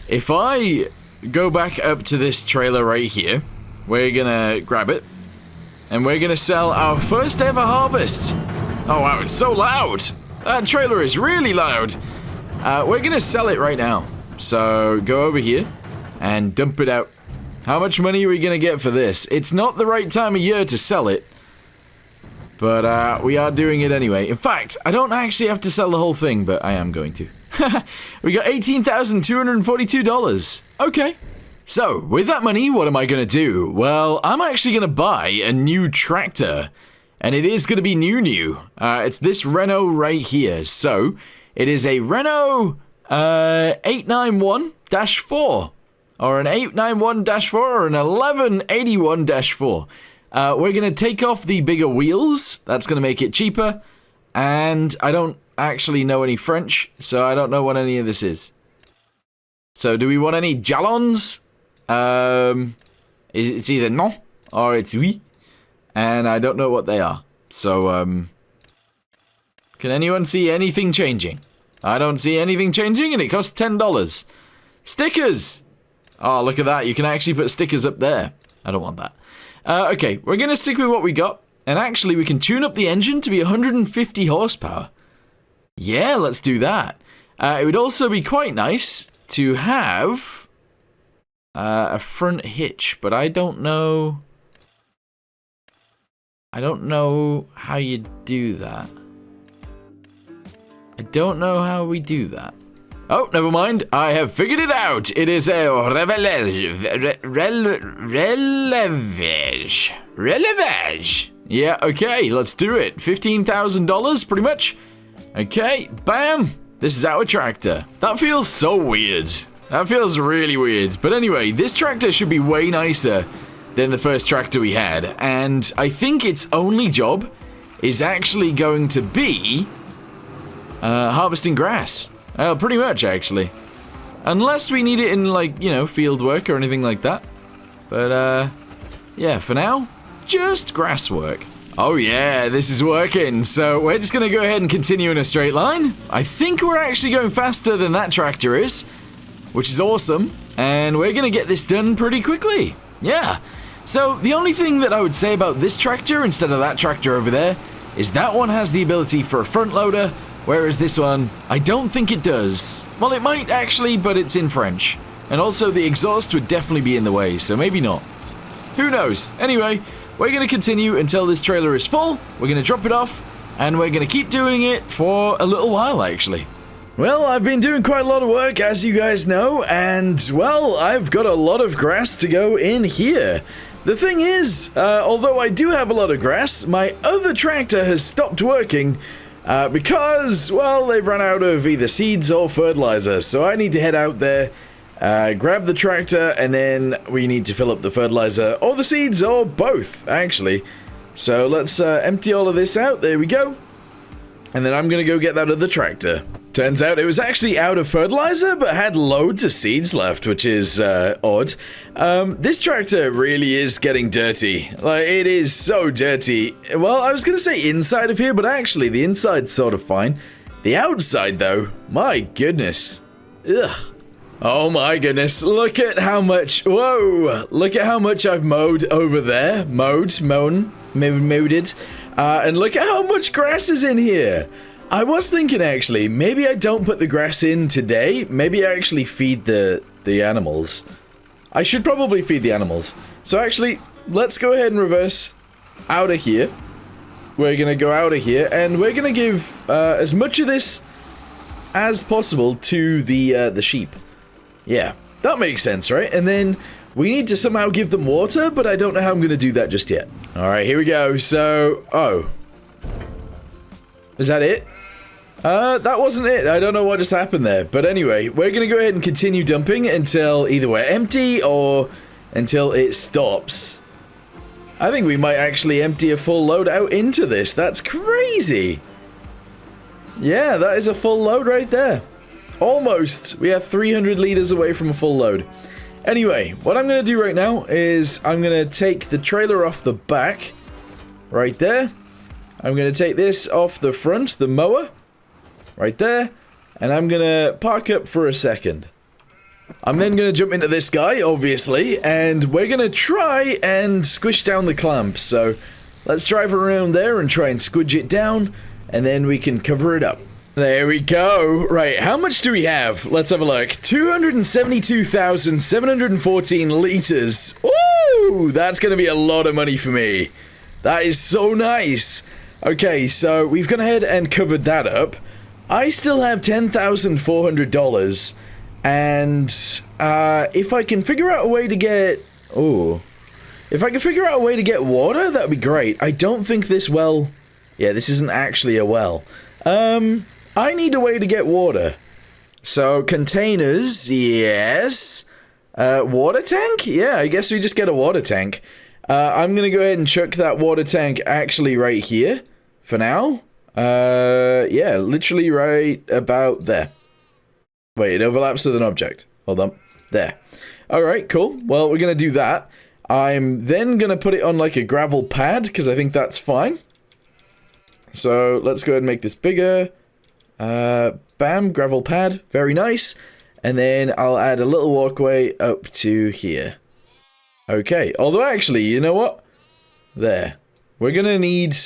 if I go back up to this trailer right here, we're gonna grab it, and we're gonna sell our first ever harvest. Oh wow, it's so loud! That trailer is really loud! We're gonna sell it right now. So, go over here, and dump it out. How much money are we gonna get for this? It's not the right time of year to sell it, but we are doing it anyway. In fact, I don't actually have to sell the whole thing, but I am going to. We got $18,242. Okay. So, with that money, what am I going to do? Well, I'm actually going to buy a new tractor. And it is going to be new. It's this Renault right here. So, it is a Renault 891-4. Or an 891-4 or an 1181-4. We're going to take off the bigger wheels. That's going to make it cheaper. And I don't actually know any French, so I don't know what any of this is. So do we want any jalons? It's either non or it's oui. And I don't know what they are. So, can anyone see anything changing? I don't see anything changing, and it costs $10. Stickers! Oh, look at that. You can actually put stickers up there. I don't want that. Okay, we're going to stick with what we got. And actually, we can tune up the engine to be 150 horsepower. Yeah, let's do that. It would also be quite nice to have a front hitch, but I don't know how you do that. I don't know how we do that. Oh, never mind. I have figured it out. It is a relevage. Yeah, okay, let's do it. $15,000, pretty much. Okay, bam. This is our tractor. That feels so weird. That feels really weird. But anyway, this tractor should be way nicer than the first tractor we had. And I think its only job is actually going to be harvesting grass. Pretty much, actually. Unless we need it in, like, you know, field work or anything like that. But, yeah, for now, just grass work. Oh, yeah, this is working. So we're just going to go ahead and continue in a straight line. I think we're actually going faster than that tractor is, which is awesome. And we're going to get this done pretty quickly. Yeah. So the only thing that I would say about this tractor instead of that tractor over there is that one has the ability for a front loader, whereas this one, I don't think it does. Well, it might actually, but it's in French. And also the exhaust would definitely be in the way, so maybe not. Who knows? Anyway, we're going to continue until this trailer is full. We're going to drop it off, and we're going to keep doing it for a little while, actually. Well, I've been doing quite a lot of work, as you guys know, and, well, I've got a lot of grass to go in here. The thing is, although I do have a lot of grass, my other tractor has stopped working, because, well, they've run out of either seeds or fertilizer, so I need to head out there, grab the tractor, and then we need to fill up the fertilizer, or the seeds, or both, actually. So let's empty all of this out, there we go, and then I'm gonna go get that other tractor. Turns out it was actually out of fertilizer, but had loads of seeds left, which is odd. This tractor really is getting dirty. Like, it is so dirty. Well, I was gonna say inside of here, but actually the inside's sort of fine. The outside, though, my goodness. Ugh. Oh my goodness, look at how much, whoa, look at how much I've mowed over there. Mowed, and look at how much grass is in here. I was thinking, actually, maybe I don't put the grass in today. Maybe I actually feed the animals. I should probably feed the animals. So actually, let's go ahead and reverse out of here. We're going to go out of here, and we're going to give as much of this as possible to the sheep. Yeah, that makes sense, right? And then we need to somehow give them water, but I don't know how I'm going to do that just yet. All right, here we go. So, oh. Is that it? That wasn't it. I don't know what just happened there. But anyway, we're going to go ahead and continue dumping until either we're empty or until it stops. I think we might actually empty a full load out into this. That's crazy. Yeah, that is a full load right there. Almost. We are 300 liters away from a full load. Anyway, what I'm going to do right now is I'm going to take the trailer off the back. Right there. I'm going to take this off the front, the mower. Right there. And I'm going to park up for a second. I'm then going to jump into this guy, obviously. And we're going to try and squish down the clamp. So let's drive around there and try and squidge it down. And then we can cover it up. There we go. Right, how much do we have? Let's have a look. 272,714 liters. Woo! That's going to be a lot of money for me. That is so nice. Okay, so we've gone ahead and covered that up. I still have $10,400. And if I can figure out a way to get... Oh. If I can figure out a way to get water, that would be great. I don't think this well... Yeah, this isn't actually a well. I need a way to get water. So, containers, yes. Water tank? Yeah, I guess we just get a water tank. I'm going to go ahead and chuck that water tank actually right here for now. Yeah, literally right about there. Wait, it overlaps with an object. Hold on. There. Alright, cool. Well, we're going to do that. I'm then going to put it on like a gravel pad, because I think that's fine. So, let's go ahead and make this bigger. Bam, gravel pad. Very nice. And then I'll add a little walkway up to here. Okay, although actually, you know what? There. We're gonna need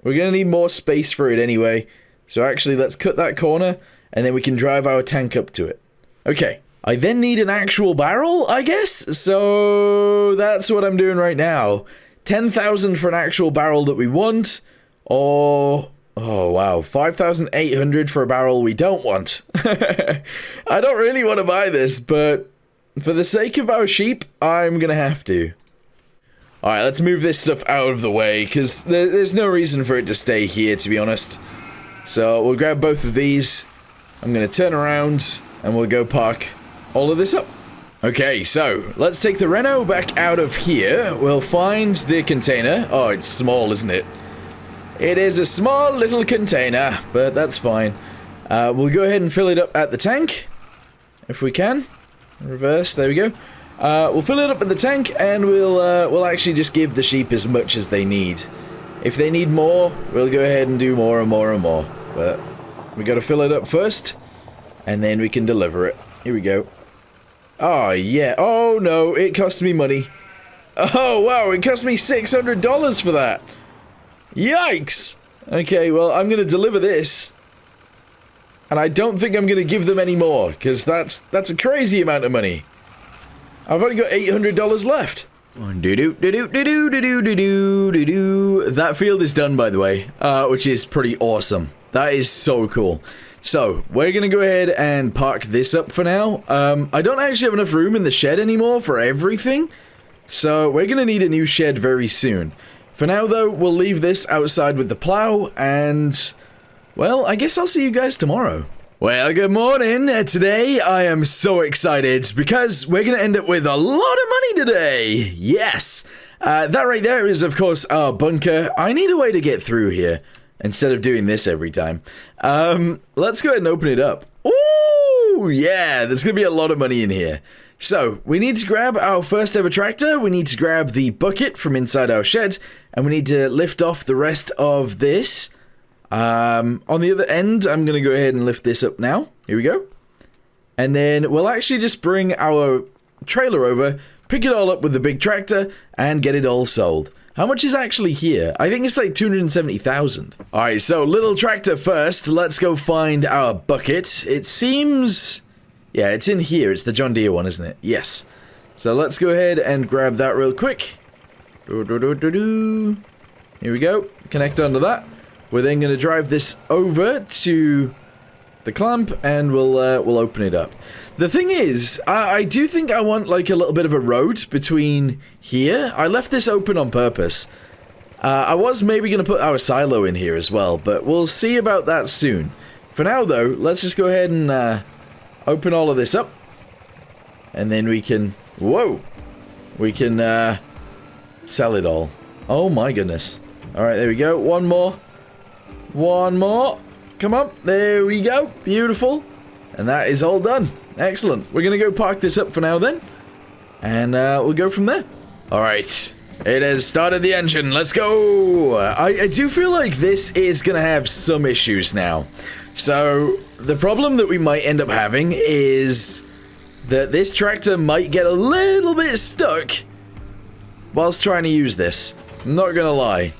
more space for it anyway. So actually, let's cut that corner, and then we can drive our tank up to it. Okay. I then need an actual barrel, I guess? So that's what I'm doing right now. 10,000 for an actual barrel that we want, or... oh, wow. 5,800 for a barrel we don't want. I don't really want to buy this, but for the sake of our sheep, I'm going to have to. Alright, let's move this stuff out of the way, because there's no reason for it to stay here, to be honest. So we'll grab both of these. I'm going to turn around, and we'll go park all of this up. Okay, so let's take the Renault back out of here. We'll find the container. Oh, it's small, isn't it? It is a small little container, but that's fine. We'll go ahead and fill it up at the tank, if we can. Reverse, there we go. We'll fill it up at the tank, and we'll actually just give the sheep as much as they need. If they need more, we'll go ahead and do more and more and more. But we got to fill it up first, and then we can deliver it. Here we go. Oh, yeah. Oh, no, it cost me money. Oh, wow, it cost me $600 for that. Yikes! Okay, well, I'm going to deliver this. And I don't think I'm going to give them any more, because that's a crazy amount of money. I've only got $800 left. That field is done, by the way, which is pretty awesome. That is so cool. So, we're going to go ahead and park this up for now. I don't actually have enough room in the shed anymore for everything. So, we're going to need a new shed very soon. For now, though, we'll leave this outside with the plow, and, well, I guess I'll see you guys tomorrow. Well, good morning. Today, I am so excited, because we're going to end up with a lot of money today. Yes! That right there is, of course, our bunker. I need a way to get through here, instead of doing this every time. Let's go ahead and open it up. Ooh, yeah, there's going to be a lot of money in here. So, we need to grab our first ever tractor, we need to grab the bucket from inside our shed, and we need to lift off the rest of this. On the other end, I'm going to go ahead and lift this up now. Here we go. And then we'll actually just bring our trailer over, pick it all up with the big tractor, and get it all sold. How much is actually here? I think it's like 270,000. Alright, so little tractor first. Let's go find our bucket. It seems... yeah, it's in here. It's the John Deere one, isn't it? Yes. So let's go ahead and grab that real quick. Here we go. Connect onto that. We're then going to drive this over to the clamp, and we'll open it up. The thing is, I do think I want like a little bit of a road between here. I left this open on purpose. I was maybe going to put our silo in here as well, but we'll see about that soon. For now, though, let's just go ahead and open all of this up. And then we can... whoa! We can sell it all. Oh my goodness. Alright, there we go. One more. One more. Come on. There we go. Beautiful. And that is all done. Excellent. We're going to go park this up for now then. And we'll go from there. Alright. It has started the engine. Let's go. I do feel like this is going to have some issues now. So, the problem that we might end up having is that this tractor might get a little bit stuck whilst trying to use this. I'm not going to lie.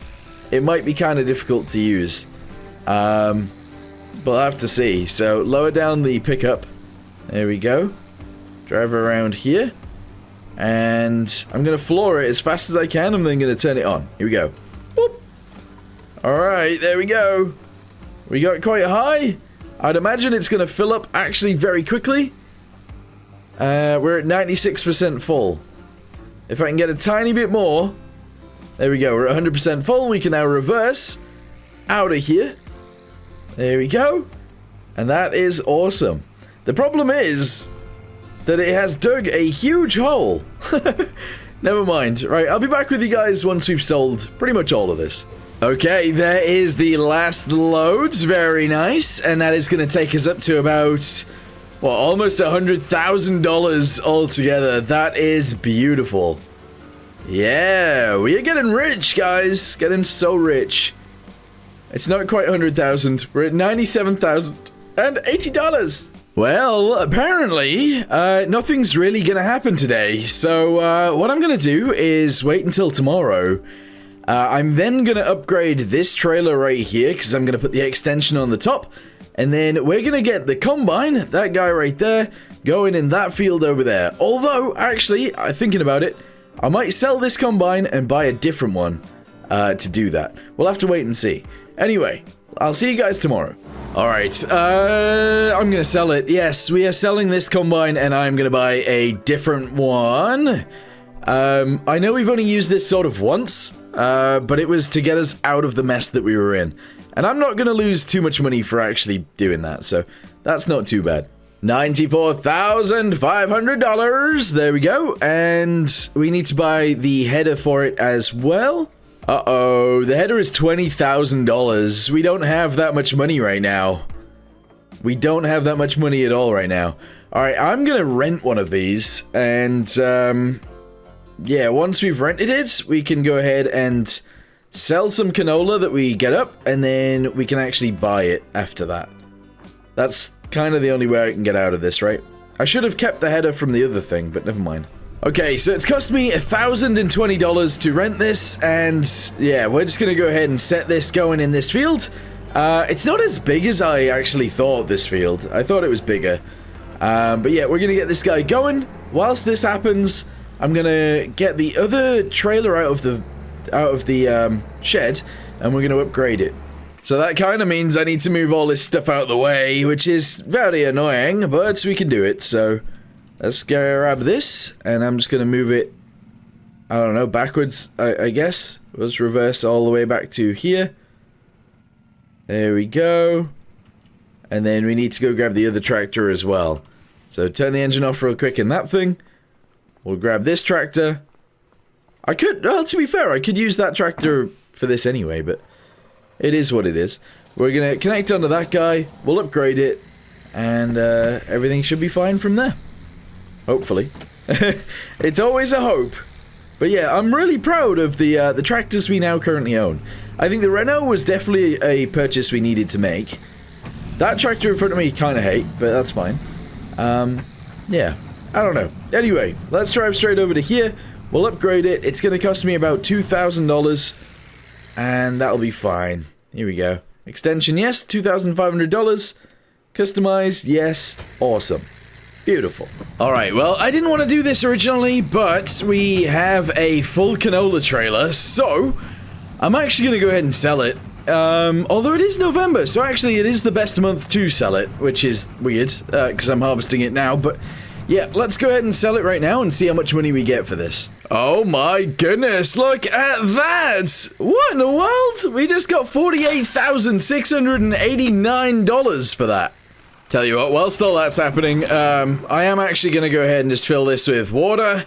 It might be kind of difficult to use. But I'll have to see. So, lower down the pickup. There we go. Drive around here. And I'm going to floor it as fast as I can. I'm then going to turn it on. Here we go. Boop. Alright, there we go. We got quite high. I'd imagine it's going to fill up actually very quickly. We're at 96% full. If I can get a tiny bit more. There we go. We're at 100% full. We can now reverse out of here. There we go. And that is awesome. The problem is that it has dug a huge hole. Never mind. Right, I'll be back with you guys once we've sold pretty much all of this. Okay, there is the last load. Very nice. And that is going to take us up to about, well, almost $100,000 altogether. That is beautiful. Yeah, we are getting rich, guys. Getting so rich. It's not quite 100,000. We're at $97,080. Well, apparently, nothing's really going to happen today. So, what I'm going to do is wait until tomorrow. I'm then going to upgrade this trailer right here because I'm going to put the extension on the top. And then we're going to get the combine, that guy right there, going in that field over there. Although, actually, thinking about it, I might sell this combine and buy a different one to do that. We'll have to wait and see. Anyway, I'll see you guys tomorrow. Alright, I'm gonna sell it. Yes, we are selling this combine and I'm gonna buy a different one. I know we've only used this sort of once, but it was to get us out of the mess that we were in. And I'm not gonna lose too much money for actually doing that, so that's not too bad. $94,500, there we go, and we need to buy the header for it as well. Uh-oh, the header is $20,000. We don't have that much money right now. We don't have that much money at all right now. Alright, I'm gonna rent one of these, and, yeah, once we've rented it, we can go ahead and sell some canola that we get up, and then we can actually buy it after that. That's kind of the only way I can get out of this, right? I should have kept the header from the other thing, but never mind. Okay, so it's cost me $1,020 to rent this, and yeah, we're just gonna go ahead and set this going in this field. It's not as big as I actually thought, this field. I thought it was bigger. But yeah, we're gonna get this guy going. Whilst this happens, I'm gonna get the other trailer out of the shed, and we're gonna upgrade it. So that kind of means I need to move all this stuff out of the way, which is very annoying, but we can do it, so let's grab this, and I'm just going to move it, I don't know, backwards, I guess. Let's reverse all the way back to here. There we go. And then we need to go grab the other tractor as well. So turn the engine off real quick in that thing. We'll grab this tractor. I could, well, to be fair, I could use that tractor for this anyway, but it is what it is. We're going to connect onto that guy, we'll upgrade it, and everything should be fine from there. Hopefully. It's always a hope. But yeah, I'm really proud of the tractors we now currently own. I think the Renault was definitely a purchase we needed to make. That tractor in front of me kind of hate, but that's fine. Yeah, I don't know. Anyway, let's drive straight over to here. We'll upgrade it. It's going to cost me about $2,000. And that'll be fine. Here we go. Extension, yes. $2,500. Customize, yes. Awesome. Beautiful. Alright, well, I didn't want to do this originally, but we have a full canola trailer, so I'm actually going to go ahead and sell it. Although it is November, so actually it is the best month to sell it, which is weird, because I'm harvesting it now, but yeah, let's go ahead and sell it right now and see how much money we get for this. Oh my goodness, look at that! What in the world? We just got $48,689 for that. Tell you what, whilst all that's happening, I am actually going to go ahead and just fill this with water,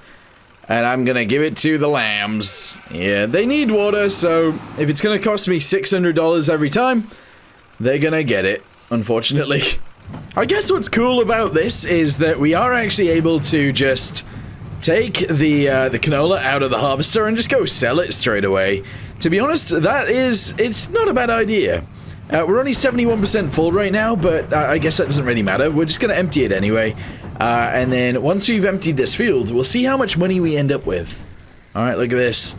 and I'm going to give it to the lambs. Yeah, they need water, so if it's going to cost me $600 every time, they're going to get it, unfortunately. I guess what's cool about this is that we are actually able to just take the canola out of the harvester and just go sell it straight away. To be honest, it's not a bad idea. We're only 71% full right now, but I guess that doesn't really matter. We're just going to empty it anyway. And then once we've emptied this field, we'll see how much money we end up with. Alright, look at this.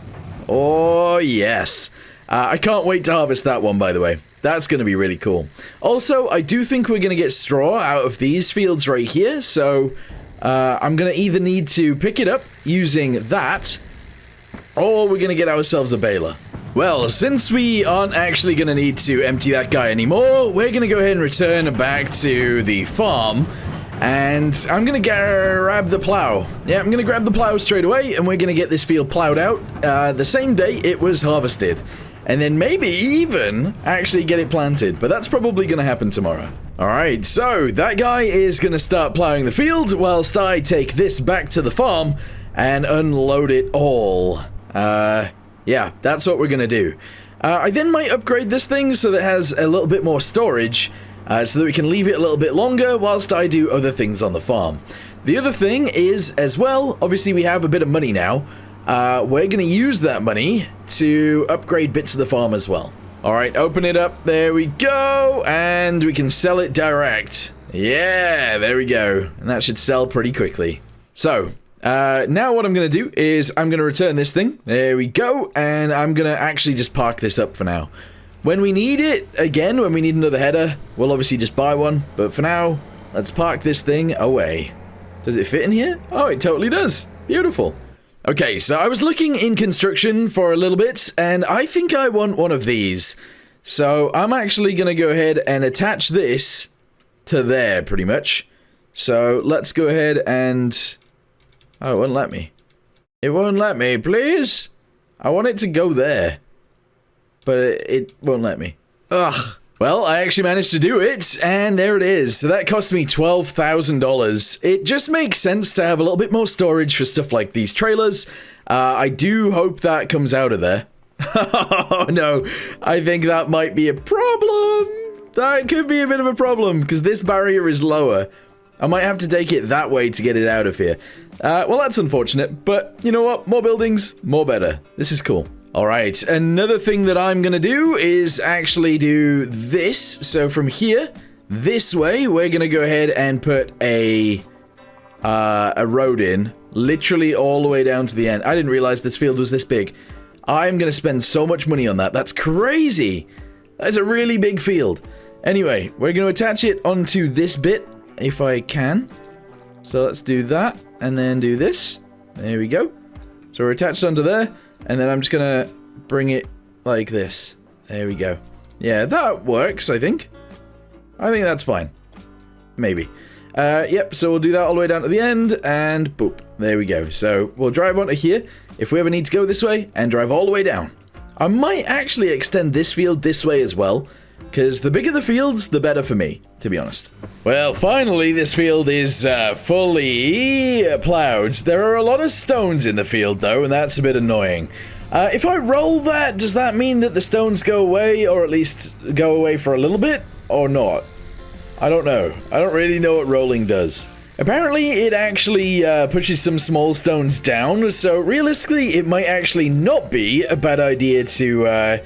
Oh, yes. I can't wait to harvest that one, by the way. That's going to be really cool. Also, I do think we're going to get straw out of these fields right here, so I'm going to either need to pick it up using that, or we're going to get ourselves a baler. Well, since we aren't actually going to need to empty that guy anymore, we're going to go ahead and return back to the farm, and I'm going to grab the plow. Yeah, I'm going to grab the plow straight away, and we're going to get this field plowed out the same day it was harvested. And then maybe even actually get it planted, but that's probably going to happen tomorrow. Alright, so that guy is going to start plowing the field whilst I take this back to the farm and unload it all. Yeah, that's what we're going to do. I then might upgrade this thing so that it has a little bit more storage, so that we can leave it a little bit longer whilst I do other things on the farm. The other thing is, as well, obviously we have a bit of money now. We're going to use that money to upgrade bits of the farm as well. Alright, open it up. There we go. And we can sell it direct. Yeah, there we go. And that should sell pretty quickly. So, now what I'm going to do is I'm going to return this thing. There we go. And I'm going to actually just park this up for now. When we need it, again, when we need another header, we'll obviously just buy one. But for now, let's park this thing away. Does it fit in here? Oh, it totally does. Beautiful. Okay, so I was looking in construction for a little bit, and I think I want one of these. So I'm actually going to go ahead and attach this to there, pretty much. So let's go ahead and... Oh, it won't let me. It won't let me, please. I want it to go there. But it won't let me. Ugh. Well, I actually managed to do it, and there it is. So that cost me $12,000. It just makes sense to have a little bit more storage for stuff like these trailers. I do hope that comes out of there. Oh, no. I think that might be a problem. That could be a bit of a problem, because this barrier is lower. I might have to take it that way to get it out of here. Well, that's unfortunate, but you know what? More buildings, more better. This is cool. Alright, another thing that I'm gonna do is actually do this. So from here, this way, we're gonna go ahead and put a road in, literally all the way down to the end. I didn't realize this field was this big. I'm gonna spend so much money on that. That's crazy. That's a really big field. Anyway, we're gonna attach it onto this bit, if I can. So let's do that, and then do this. There we go. So we're attached onto there. And then I'm just gonna bring it like this. There we go. Yeah, that works, I think. I think that's fine. Maybe. Yep, so we'll do that all the way down to the end, and boop. There we go. So we'll drive onto here, if we ever need to go this way, and drive all the way down. I might actually extend this field this way as well, because the bigger the fields, the better for me, to be honest. Well, finally, this field is fully plowed. There are a lot of stones in the field, though, and that's a bit annoying. If I roll that, does that mean that the stones go away, or at least go away for a little bit, or not? I don't know. I don't really know what rolling does. Apparently, it actually pushes some small stones down, so realistically, it might actually not be a bad idea to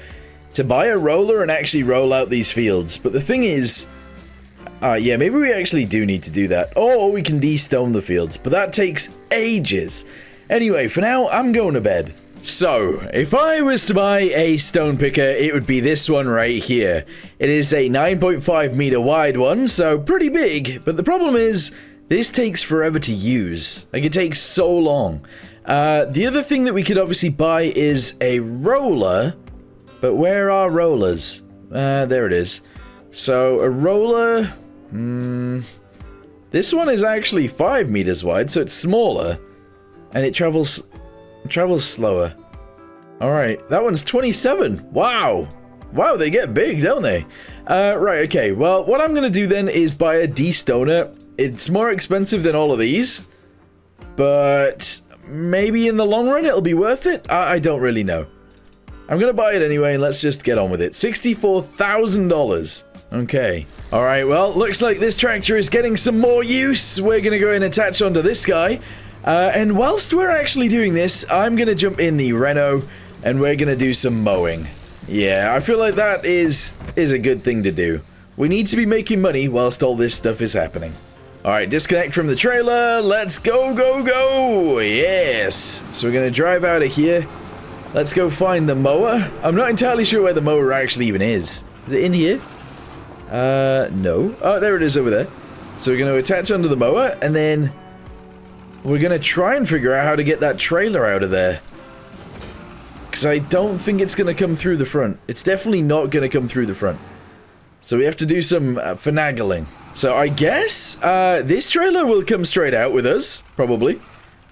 buy a roller and actually roll out these fields. But the thing is, yeah, maybe we actually do need to do that. Or we can de-stone the fields, but that takes ages. Anyway, for now, I'm going to bed. So, if I was to buy a stone picker, it would be this one right here. It is a 9.5 meter wide one, so pretty big. But the problem is, this takes forever to use. Like, it takes so long. The other thing that we could obviously buy is a roller. But where are rollers? There it is. So, a roller... this one is actually 5 meters wide, so it's smaller. And it travels slower. Alright, that one's 27. Wow. Wow, they get big, don't they? Right, okay. Well, what I'm going to do then is buy a de-stoner. It's more expensive than all of these. But maybe in the long run it'll be worth it? I don't really know. I'm going to buy it anyway, and let's just get on with it. $64,000. Okay. Alright, well, looks like this tractor is getting some more use. We're going to go and attach onto this guy. And whilst we're actually doing this, I'm going to jump in the Renault, and we're going to do some mowing. Yeah, I feel like that is a good thing to do. We need to be making money whilst all this stuff is happening. Alright, disconnect from the trailer. Let's go, go, go. Yes. So we're going to drive out of here. Let's go find the mower. I'm not entirely sure where the mower actually even is. Is it in here? No. Oh, there it is over there. So we're going to attach onto the mower, and then we're going to try and figure out how to get that trailer out of there. Because I don't think it's going to come through the front. It's definitely not going to come through the front. So we have to do some finagling. So I guess this trailer will come straight out with us, probably.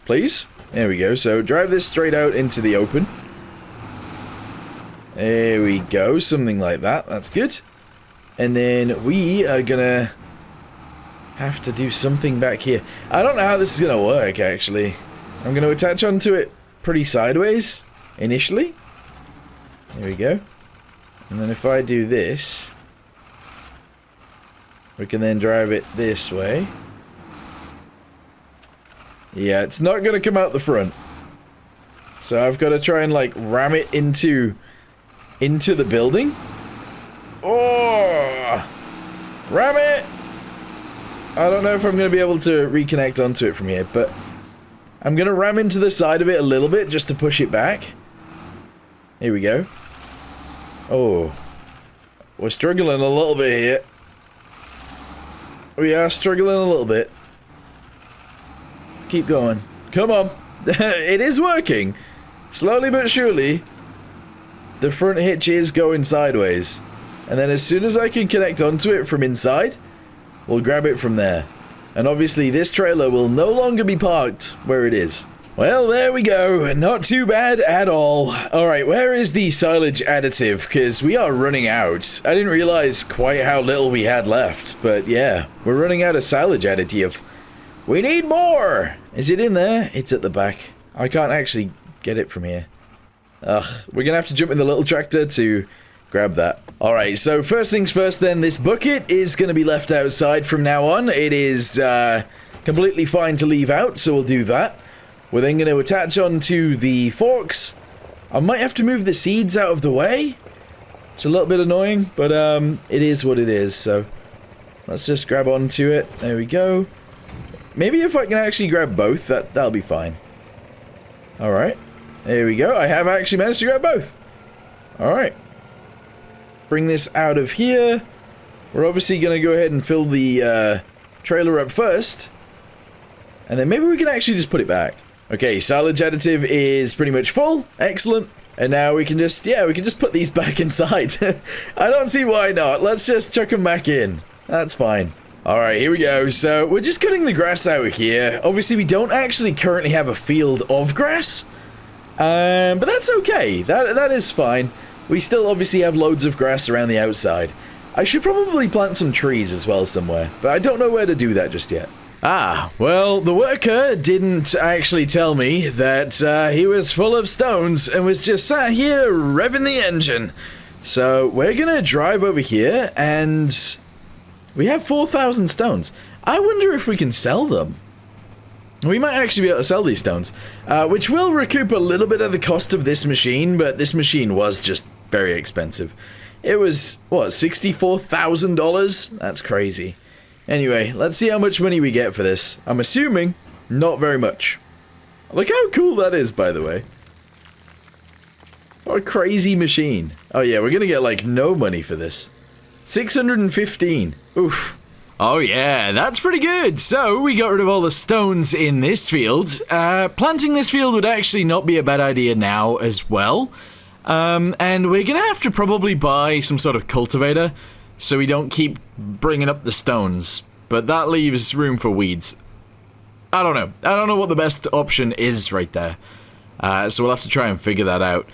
Please. There we go. So drive this straight out into the open. There we go. Something like that. That's good. And then we are going to have to do something back here. I don't know how this is going to work, actually. I'm going to attach onto it pretty sideways, initially. There we go. And then if I do this, we can then drive it this way. Yeah, it's not going to come out the front. So I've got to try and, like, ram it into the building. Oh! Ram it! I don't know if I'm going to be able to reconnect onto it from here, but I'm going to ram into the side of it a little bit just to push it back. Here we go. Oh. We're struggling a little bit here. We are struggling a little bit. Keep going. Come on. It is working. Slowly but surely, the front hitch is going sideways. And then as soon as I can connect onto it from inside, we'll grab it from there. And obviously this trailer will no longer be parked where it is. Well, there we go. Not too bad at all. Alright, where is the silage additive? Because we are running out. I didn't realize quite how little we had left. But yeah, we're running out of silage additive. We need more! Is it in there? It's at the back. I can't actually get it from here. Ugh, we're gonna have to jump in the little tractor to grab that. Alright, so first things first then, this bucket is gonna be left outside from now on. It is completely fine to leave out, so we'll do that. We're then gonna attach onto the forks. I might have to move the seeds out of the way. It's a little bit annoying, but it is what it is, so let's just grab onto it. There we go. Maybe if I can actually grab both, that'll be fine. Alright. There we go. I have actually managed to grab both. Alright. Bring this out of here. We're obviously going to go ahead and fill the trailer up first. And then maybe we can actually just put it back. Okay, silage additive is pretty much full. Excellent. And now we can just, yeah, we can just put these back inside. I don't see why not. Let's just chuck them back in. That's fine. Alright, here we go. So, we're just cutting the grass out here. Obviously, we don't actually currently have a field of grass. But that's okay. That is fine. We still obviously have loads of grass around the outside. I should probably plant some trees as well somewhere, but I don't know where to do that just yet. Ah, well, the worker didn't actually tell me that he was full of stones and was just sat here revving the engine. So, we're gonna drive over here and we have 4,000 stones. I wonder if we can sell them. We might actually be able to sell these stones, which will recoup a little bit of the cost of this machine, but this machine was just very expensive. It was, what, $64,000? That's crazy. Anyway, let's see how much money we get for this. I'm assuming not very much. Look how cool that is, by the way. What a crazy machine. Oh yeah, we're gonna get, like, no money for this. 615. Oof. Oh yeah, that's pretty good. So, we got rid of all the stones in this field. Planting this field would actually not be a bad idea now as well. And we're gonna have to probably buy some sort of cultivator so we don't keep bringing up the stones. But that leaves room for weeds. I don't know. I don't know what the best option is right there. So we'll have to try and figure that out.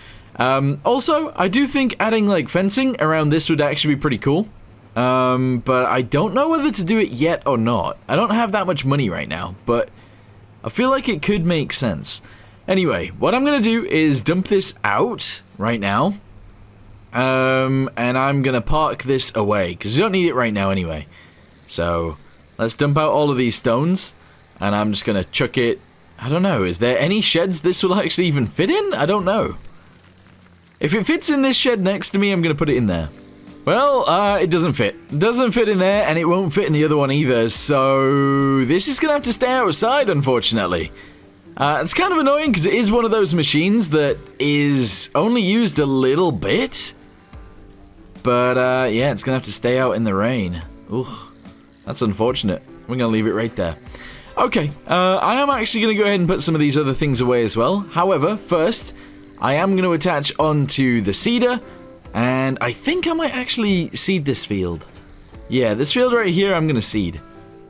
Also, I do think adding, like, fencing around this would actually be pretty cool. But I don't know whether to do it yet or not. I don't have that much money right now, but I feel like it could make sense. Anyway, what I'm gonna do is dump this out right now. And I'm gonna park this away, because you don't need it right now anyway. So, let's dump out all of these stones, and I'm just gonna chuck it. I don't know, is there any sheds this will actually even fit in? I don't know. If it fits in this shed next to me, I'm gonna put it in there. Well, it doesn't fit. It doesn't fit in there, and it won't fit in the other one either, so this is gonna have to stay outside, unfortunately. It's kind of annoying, because it is one of those machines that is only used a little bit. But, yeah, it's gonna have to stay out in the rain. Ugh, that's unfortunate. We're gonna leave it right there. Okay, I am actually gonna go ahead and put some of these other things away as well. However, first, I am gonna attach onto the seeder, and I think I might actually seed this field. Yeah, this field right here, I'm gonna seed.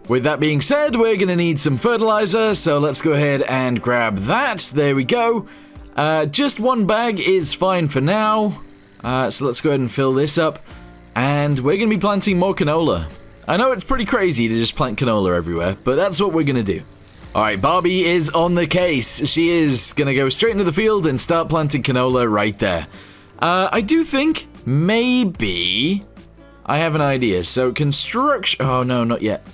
With that being said, we're gonna need some fertilizer, so let's go ahead and grab that. There we go. Just one bag is fine for now. So let's go ahead and fill this up. And we're gonna be planting more canola. I know it's pretty crazy to just plant canola everywhere, but that's what we're gonna do. Alright, Barbie is on the case. She is gonna go straight into the field and start planting canola right there. I do think maybe I have an idea. So construction... Oh, no, not yet.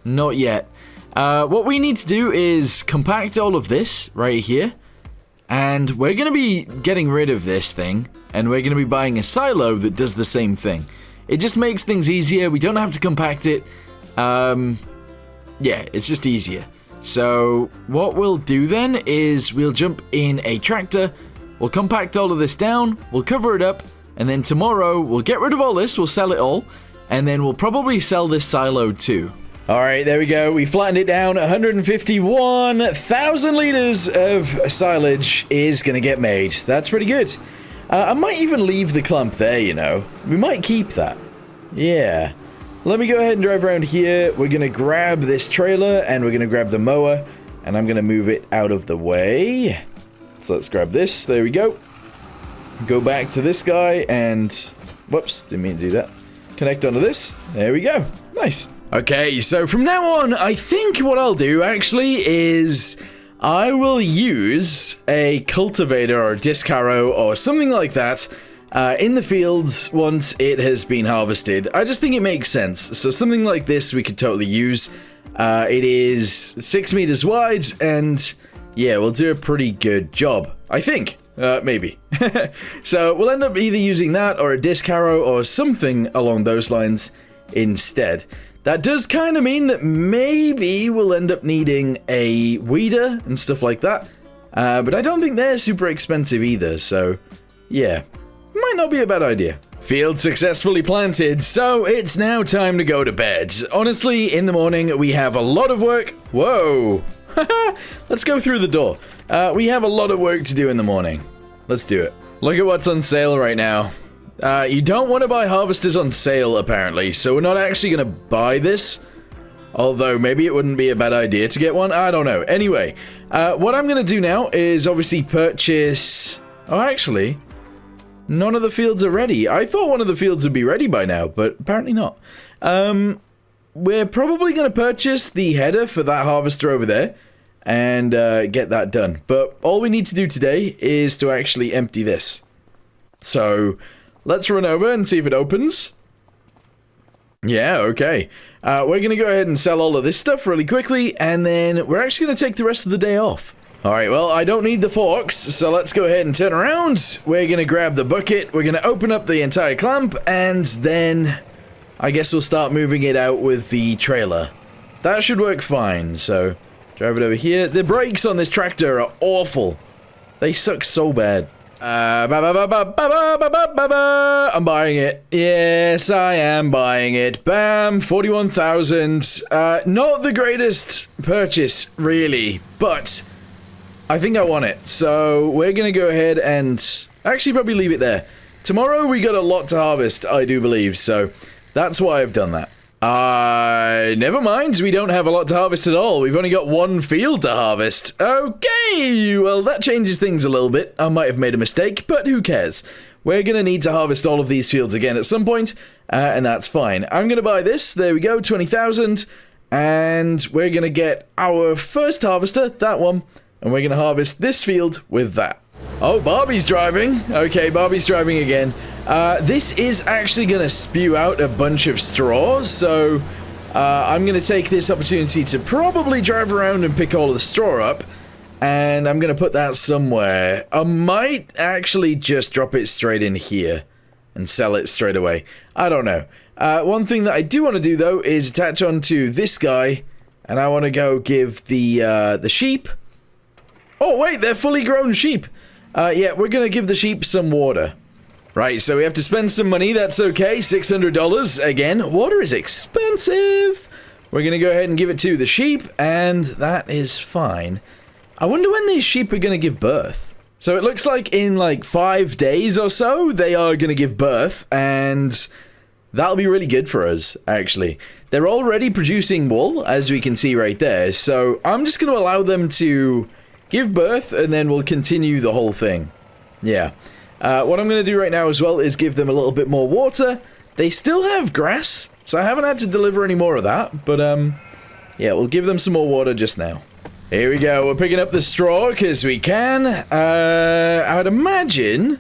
Not yet. What we need to do is compact all of this right here. And we're going to be getting rid of this thing. And we're going to be buying a silo that does the same thing. It just makes things easier. We don't have to compact it. Yeah, it's just easier. So what we'll do then is we'll jump in a tractor. We'll compact all of this down. We'll cover it up. And then tomorrow we'll get rid of all this. We'll sell it all. And then we'll probably sell this silo too. Alright, there we go. We flattened it down. 151,000 litres of silage is going to get made. That's pretty good. I might even leave the clump there, you know. We might keep that. Yeah. Let me go ahead and drive around here. We're going to grab this trailer and we're going to grab the mower. And I'm going to move it out of the way. So let's grab this. There we go. Go back to this guy and... Whoops, didn't mean to do that. Connect onto this. There we go. Nice. Okay, so from now on, I think what I'll do, actually, is I will use a cultivator or a disc harrow or something like that in the fields once it has been harvested. I just think it makes sense. So something like this we could totally use. It is 6 meters wide, and yeah, we'll do a pretty good job, I think. Maybe. So we'll end up either using that or a disc harrow or something along those lines instead. That does kind of mean that maybe we'll end up needing a weeder and stuff like that. But I don't think they're super expensive either, so yeah, might not be a bad idea. Field successfully planted, so it's now time to go to bed. Honestly, in the morning we have a lot of work. Whoa! Let's go through the door. We have a lot of work to do in the morning. Let's do it. Look at what's on sale right now. You don't want to buy harvesters on sale, apparently, so we're not actually going to buy this. Although, maybe it wouldn't be a bad idea to get one. I don't know. Anyway, what I'm going to do now is obviously purchase... Oh, actually, none of the fields are ready. I thought one of the fields would be ready by now, but apparently not. We're probably going to purchase the header for that harvester over there and get that done. But all we need to do today is to actually empty this. So... let's run over and see if it opens. Yeah, okay. We're going to go ahead and sell all of this stuff really quickly, and then we're actually going to take the rest of the day off. Alright, well, I don't need the forks, so let's go ahead and turn around. We're going to grab the bucket, we're going to open up the entire clump, and then I guess we'll start moving it out with the trailer. That should work fine, so drive it over here. The brakes on this tractor are awful. They suck so bad. I'm buying it. Yes, I am buying it. Bam, 41,000. Not the greatest purchase, really, but I think I want it. So we're going to go ahead and actually probably leave it there. Tomorrow we got a lot to harvest, I do believe, so that's why I've done that. Never mind, we don't have a lot to harvest at all. We've only got one field to harvest. Okay, well that changes things a little bit. I might have made a mistake, but who cares? We're going to need to harvest all of these fields again at some point, and that's fine. I'm going to buy this, there we go, 20,000, and we're going to get our first harvester, that one, and we're going to harvest this field with that. Oh, Barbie's driving. Okay, Barbie's driving again. This is actually going to spew out a bunch of straw, so I'm going to take this opportunity to probably drive around and pick all of the straw up, and I'm going to put that somewhere. I might actually just drop it straight in here and sell it straight away. I don't know. One thing that I do want to do, though, is attach onto this guy, and I want to go give the sheep... Oh, wait, they're fully grown sheep. Yeah, we're going to give the sheep some water. Right, so we have to spend some money, that's okay, $600. Again, water is expensive. We're going to go ahead and give it to the sheep, and that is fine. I wonder when these sheep are going to give birth. So it looks like in like 5 days or so, they are going to give birth, and that'll be really good for us, actually. They're already producing wool, as we can see right there, so I'm just going to allow them to give birth, and then we'll continue the whole thing. Yeah. What I'm going to do right now as well is give them a little bit more water. They still have grass, so I haven't had to deliver any more of that, but yeah, we'll give them some more water just now. Here we go, we're picking up the straw because we can. I would imagine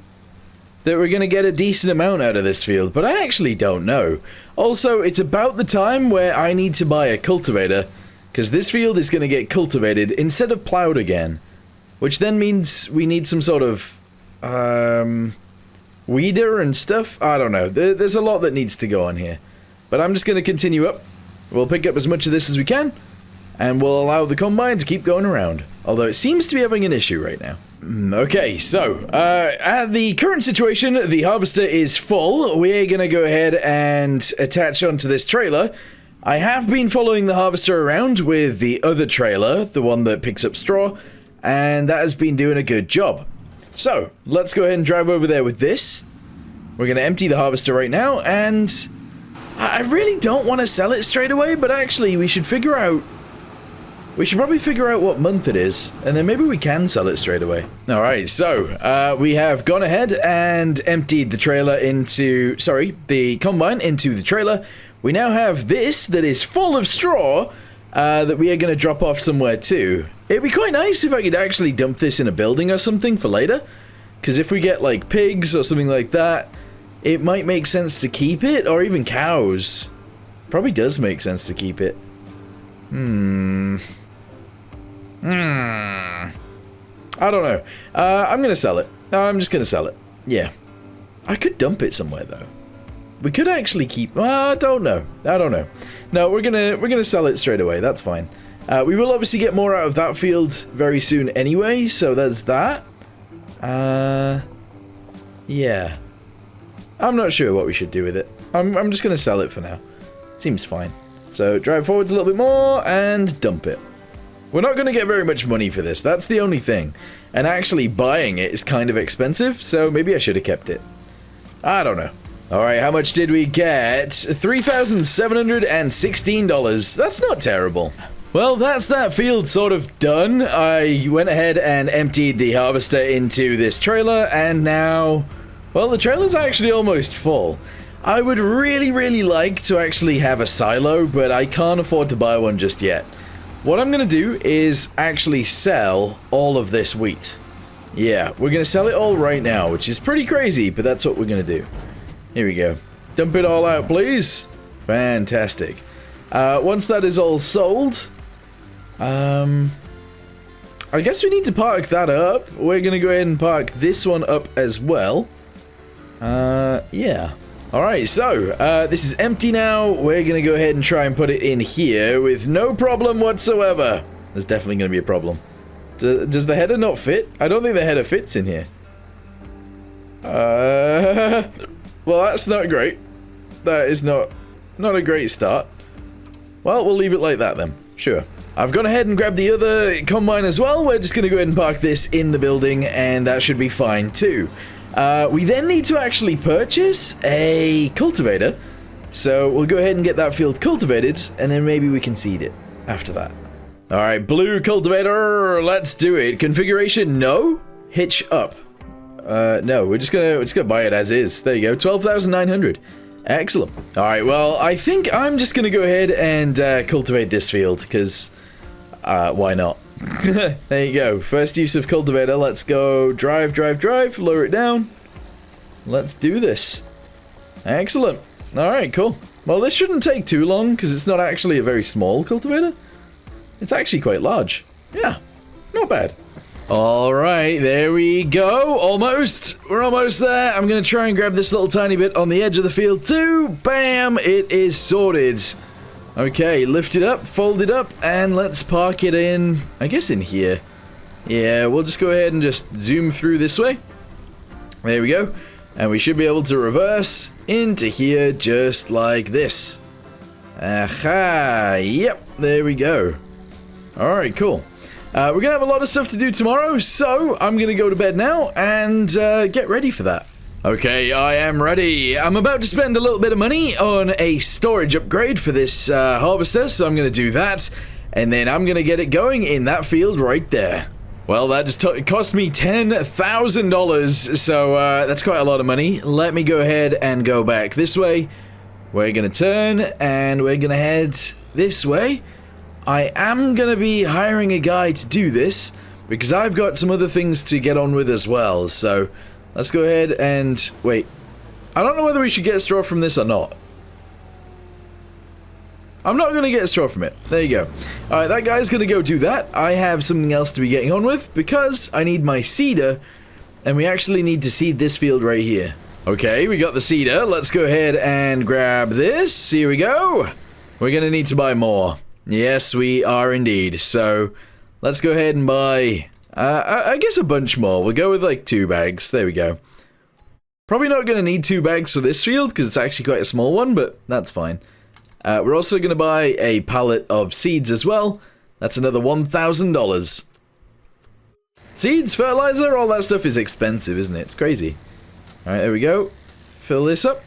that we're going to get a decent amount out of this field, but I actually don't know. Also, it's about the time where I need to buy a cultivator, because this field is going to get cultivated instead of plowed again, which then means we need some sort of weeder and stuff. I don't know. There's a lot that needs to go on here, but I'm just going to continue up. We'll pick up as much of this as we can, and we'll allow the combine to keep going around, although it seems to be having an issue right now. Okay, so, at the current situation, the harvester is full. We're gonna go ahead and attach onto this trailer. I have been following the harvester around with the other trailer, the one that picks up straw, and that has been doing a good job. So, let's go ahead and drive over there with this. We're gonna empty the harvester right now, and I really don't want to sell it straight away, but actually we should probably figure out what month it is, and then maybe we can sell it straight away. Alright, so, we have gone ahead and emptied the trailer into, the combine into the trailer. We now have this that is full of straw, that we are going to drop off somewhere too. It'd be quite nice if I could actually dump this in a building or something for later, because if we get, like, pigs or something like that, it might make sense to keep it, or even cows. Probably does make sense to keep it. I don't know. I'm gonna sell it. I'm just gonna sell it. Yeah. I could dump it somewhere though. We could actually keep. I don't know. No, we're gonna sell it straight away. That's fine. We will obviously get more out of that field very soon anyway. So there's that. Yeah. I'm not sure what we should do with it. I'm just gonna sell it for now. Seems fine. So drive forwards a little bit more and dump it. We're not going to get very much money for this, that's the only thing. And actually buying it is kind of expensive, so maybe I should have kept it. I don't know. Alright, how much did we get? $3,716. That's not terrible. Well, that's that field sort of done. I went ahead and emptied the harvester into this trailer, and now, well, the trailer's actually almost full. I would really like to actually have a silo, but I can't afford to buy one just yet. What I'm going to do is actually sell all of this wheat. Yeah, we're going to sell it all right now, which is pretty crazy, but that's what we're going to do. Here we go. Dump it all out, please. Fantastic. Once that is all sold, I guess we need to park that up. We're going to go ahead and park this one up as well. Yeah. Alright, so, this is empty now. We're gonna go ahead and try and put it in here with no problem whatsoever. There's definitely gonna be a problem. Does the header not fit? I don't think the header fits in here. Well, that's not great. That is not a great start. Well, we'll leave it like that then. Sure. I've gone ahead and grabbed the other combine as well. We're just gonna go ahead and park this in the building, and that should be fine too. We then need to actually purchase a cultivator, so we'll go ahead and get that field cultivated, and then maybe we can seed it after that. Alright, blue cultivator, let's do it. Configuration, no. Hitch up. No, we're just gonna buy it as is. There you go, 12,900. Excellent. Alright, well, I think I'm just gonna go ahead and cultivate this field, because, why not? There you go. First use of cultivator. Let's go. Drive. Lower it down. Let's do this. Excellent. Alright, cool. Well, this shouldn't take too long, because it's not actually a very small cultivator. It's actually quite large. Yeah, not bad. Alright, there we go. Almost. We're almost there. I'm going to try and grab this little tiny bit on the edge of the field too. Bam! It is sorted. Okay, lift it up, fold it up, and let's park it in, I guess in here. Yeah, we'll just go ahead and just zoom through this way. There we go. And we should be able to reverse into here just like this. Aha, yep, there we go. Alright, cool. We're going to have a lot of stuff to do tomorrow, so I'm going to go to bed now and get ready for that. Okay, I am ready. I'm about to spend a little bit of money on a storage upgrade for this harvester, so I'm going to do that, and then I'm going to get it going in that field right there. Well, that just cost me $10,000, so that's quite a lot of money. Let me go ahead and go back this way. We're going to turn, and we're going to head this way. I am going to be hiring a guy to do this, because I've got some other things to get on with as well, so Let's go ahead and... Wait. I don't know whether we should get a straw from this or not. I'm not going to get a straw from it. There you go. Alright, that guy's going to go do that. I have something else to be getting on with because I need my seeder. And we actually need to seed this field right here. Okay, we got the seeder. Let's go ahead and grab this. Here we go. We're going to need to buy more. Yes, we are indeed. So, let's go ahead and buy, I guess a bunch more. We'll go with like 2 bags. There we go. Probably not going to need 2 bags for this field because it's actually quite a small one, but that's fine. We're also going to buy a pallet of seeds as well. That's another $1,000. Seeds, fertilizer, all that stuff is expensive, isn't it? It's crazy. Alright, there we go. Fill this up.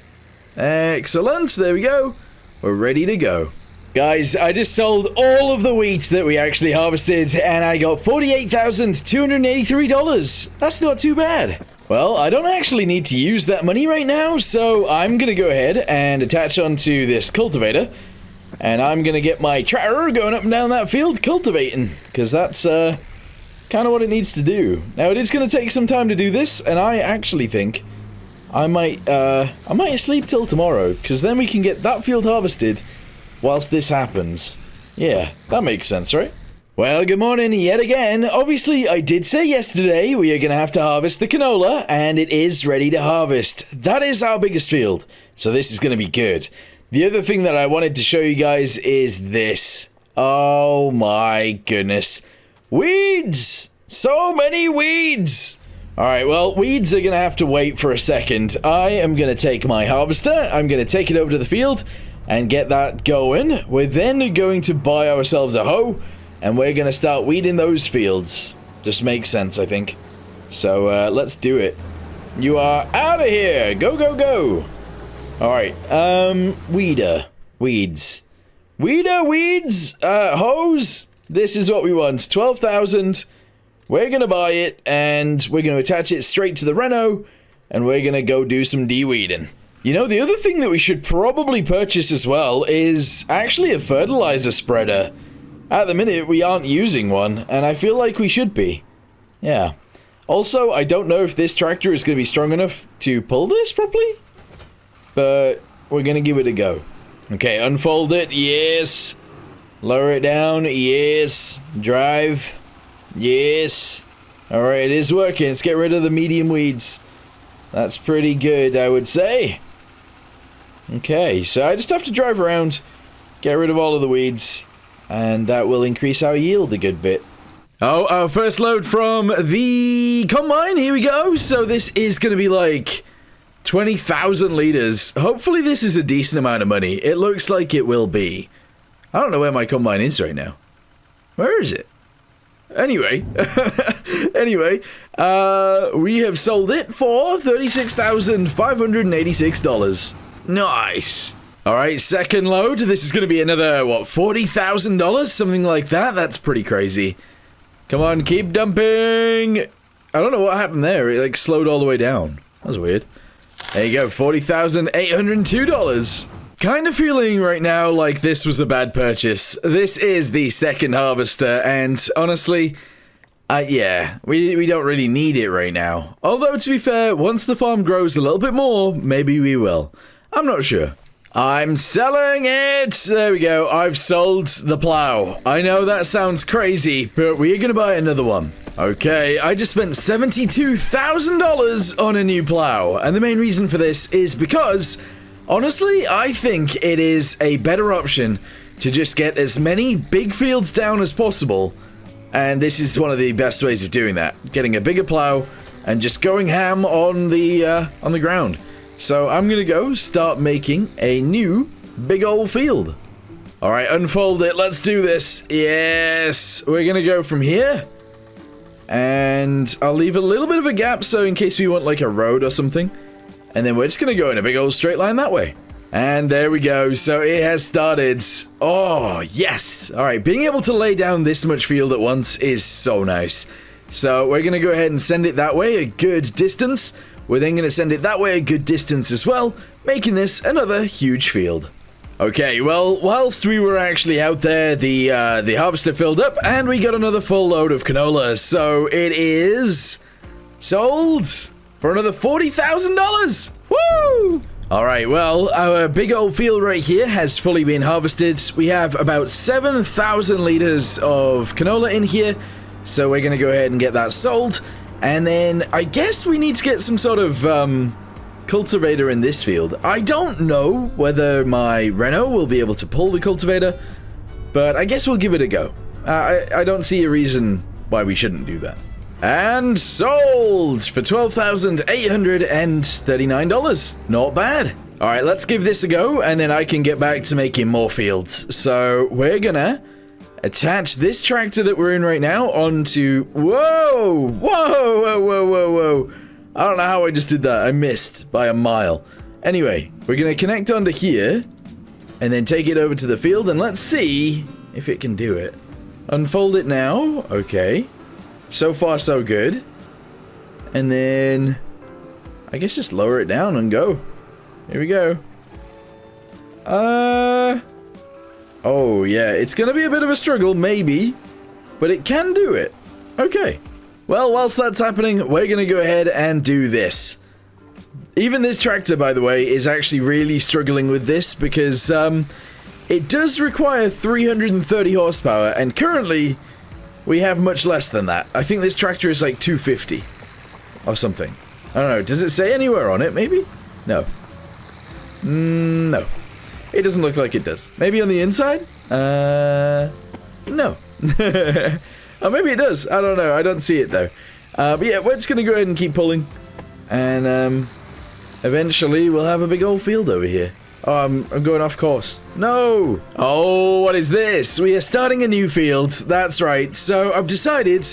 Excellent, there we go. We're ready to go. Guys, I just sold all of the wheat that we actually harvested, and I got $48,283. That's not too bad. Well, I don't actually need to use that money right now, so I'm going to go ahead and attach onto this cultivator. And I'm going to get my tractor going up and down that field cultivating, because that's kind of what it needs to do. Now, it is going to take some time to do this, and I actually think I might sleep till tomorrow, because then we can get that field harvested whilst this happens. Yeah, that makes sense, right? Well, good morning yet again. Obviously, I did say yesterday we are going to have to harvest the canola, and it is ready to harvest. That is our biggest field, so this is going to be good. The other thing that I wanted to show you guys is this. Oh my goodness. Weeds! So many weeds! Alright, well, weeds are going to have to wait for a second. I am going to take my harvester, I'm going to take it over to the field, and get that going. We're then going to buy ourselves a hoe, and we're going to start weeding those fields. Just makes sense, I think. So, let's do it. You are out of here! Go, go, go! Alright, weeder. Weeds. Weeder, weeds, hose. This is what we want. 12,000. We're going to buy it, and we're going to attach it straight to the Renault, and we're going to go do some de-weeding. You know, the other thing that we should probably purchase as well is actually a fertilizer spreader. At the minute, we aren't using one, and I feel like we should be. Yeah. Also, I don't know if this tractor is going to be strong enough to pull this properly, but we're going to give it a go. Okay, unfold it. Yes. Lower it down. Yes. Drive. Yes. Alright, it is working. Let's get rid of the medium weeds. That's pretty good, I would say. Okay, so I just have to drive around, get rid of all of the weeds, and that will increase our yield a good bit. Oh, our first load from the combine. Here we go. So this is going to be like 20,000 liters. Hopefully this is a decent amount of money. It looks like it will be. I don't know where my combine is right now. Where is it? Anyway, we have sold it for $36,586. Nice. Alright, second load. This is going to be another, what, $40,000? Something like that? That's pretty crazy. Come on, keep dumping. I don't know what happened there. It, like, slowed all the way down. That was weird. There you go, $40,802. Kind of feeling right now like this was a bad purchase. This is the second harvester, and honestly, yeah, we don't really need it right now. Although, to be fair, once the farm grows a little bit more, maybe we will. I'm not sure. I'm selling it! There we go, I've sold the plow. I know that sounds crazy, but we're gonna buy another one. Okay, I just spent $72,000 on a new plow, and the main reason for this is because, honestly, I think it is a better option to just get as many big fields down as possible, and this is one of the best ways of doing that. Getting a bigger plow and just going ham on the ground. So I'm gonna go start making a new big old field. Alright, unfold it, let's do this. Yes, we're gonna go from here. And I'll leave a little bit of a gap so in case we want like a road or something. And then we're just gonna go in a big old straight line that way. And there we go, so it has started. Oh, yes! Alright, being able to lay down this much field at once is so nice. So we're gonna go ahead and send it that way a good distance. We're then gonna send it that way a good distance as well, making this another huge field. Okay, well, whilst we were actually out there, the harvester filled up, and we got another full load of canola, so it is sold. for another $40,000. Woo! All right, well, our big old field right here has fully been harvested. We have about 7,000 liters of canola in here, so we're going to go ahead and get that sold. And then I guess we need to get some sort of cultivator in this field. I don't know whether my Renault will be able to pull the cultivator, but I guess we'll give it a go. I don't see a reason why we shouldn't do that. And sold for $12,839. Not bad. All right, let's give this a go, and then I can get back to making more fields. So we're gonna attach this tractor that we're in right now onto... Whoa! Whoa, whoa, whoa, whoa, whoa. I don't know how I just did that. I missed by a mile. Anyway, we're gonna connect onto here, and then take it over to the field, and let's see if it can do it. Unfold it now. Okay. So far, so good. And then, I guess just lower it down and go. Here we go. Oh, yeah, it's gonna be a bit of a struggle, maybe. But it can do it. Okay. Well, whilst that's happening, we're gonna go ahead and do this. Even this tractor, by the way, is actually really struggling with this because, it does require 330 horsepower, and currently... we have much less than that. I think this tractor is like 250 or something. I don't know. Does it say anywhere on it? Maybe? No. No. It doesn't look like it does. Maybe on the inside? No. Or maybe it does. I don't know. I don't see it though. But yeah, we're just going to go ahead and keep pulling. And eventually we'll have a big old field over here. Oh, I'm going off course. No! Oh, what is this? We are starting a new field. That's right. So I've decided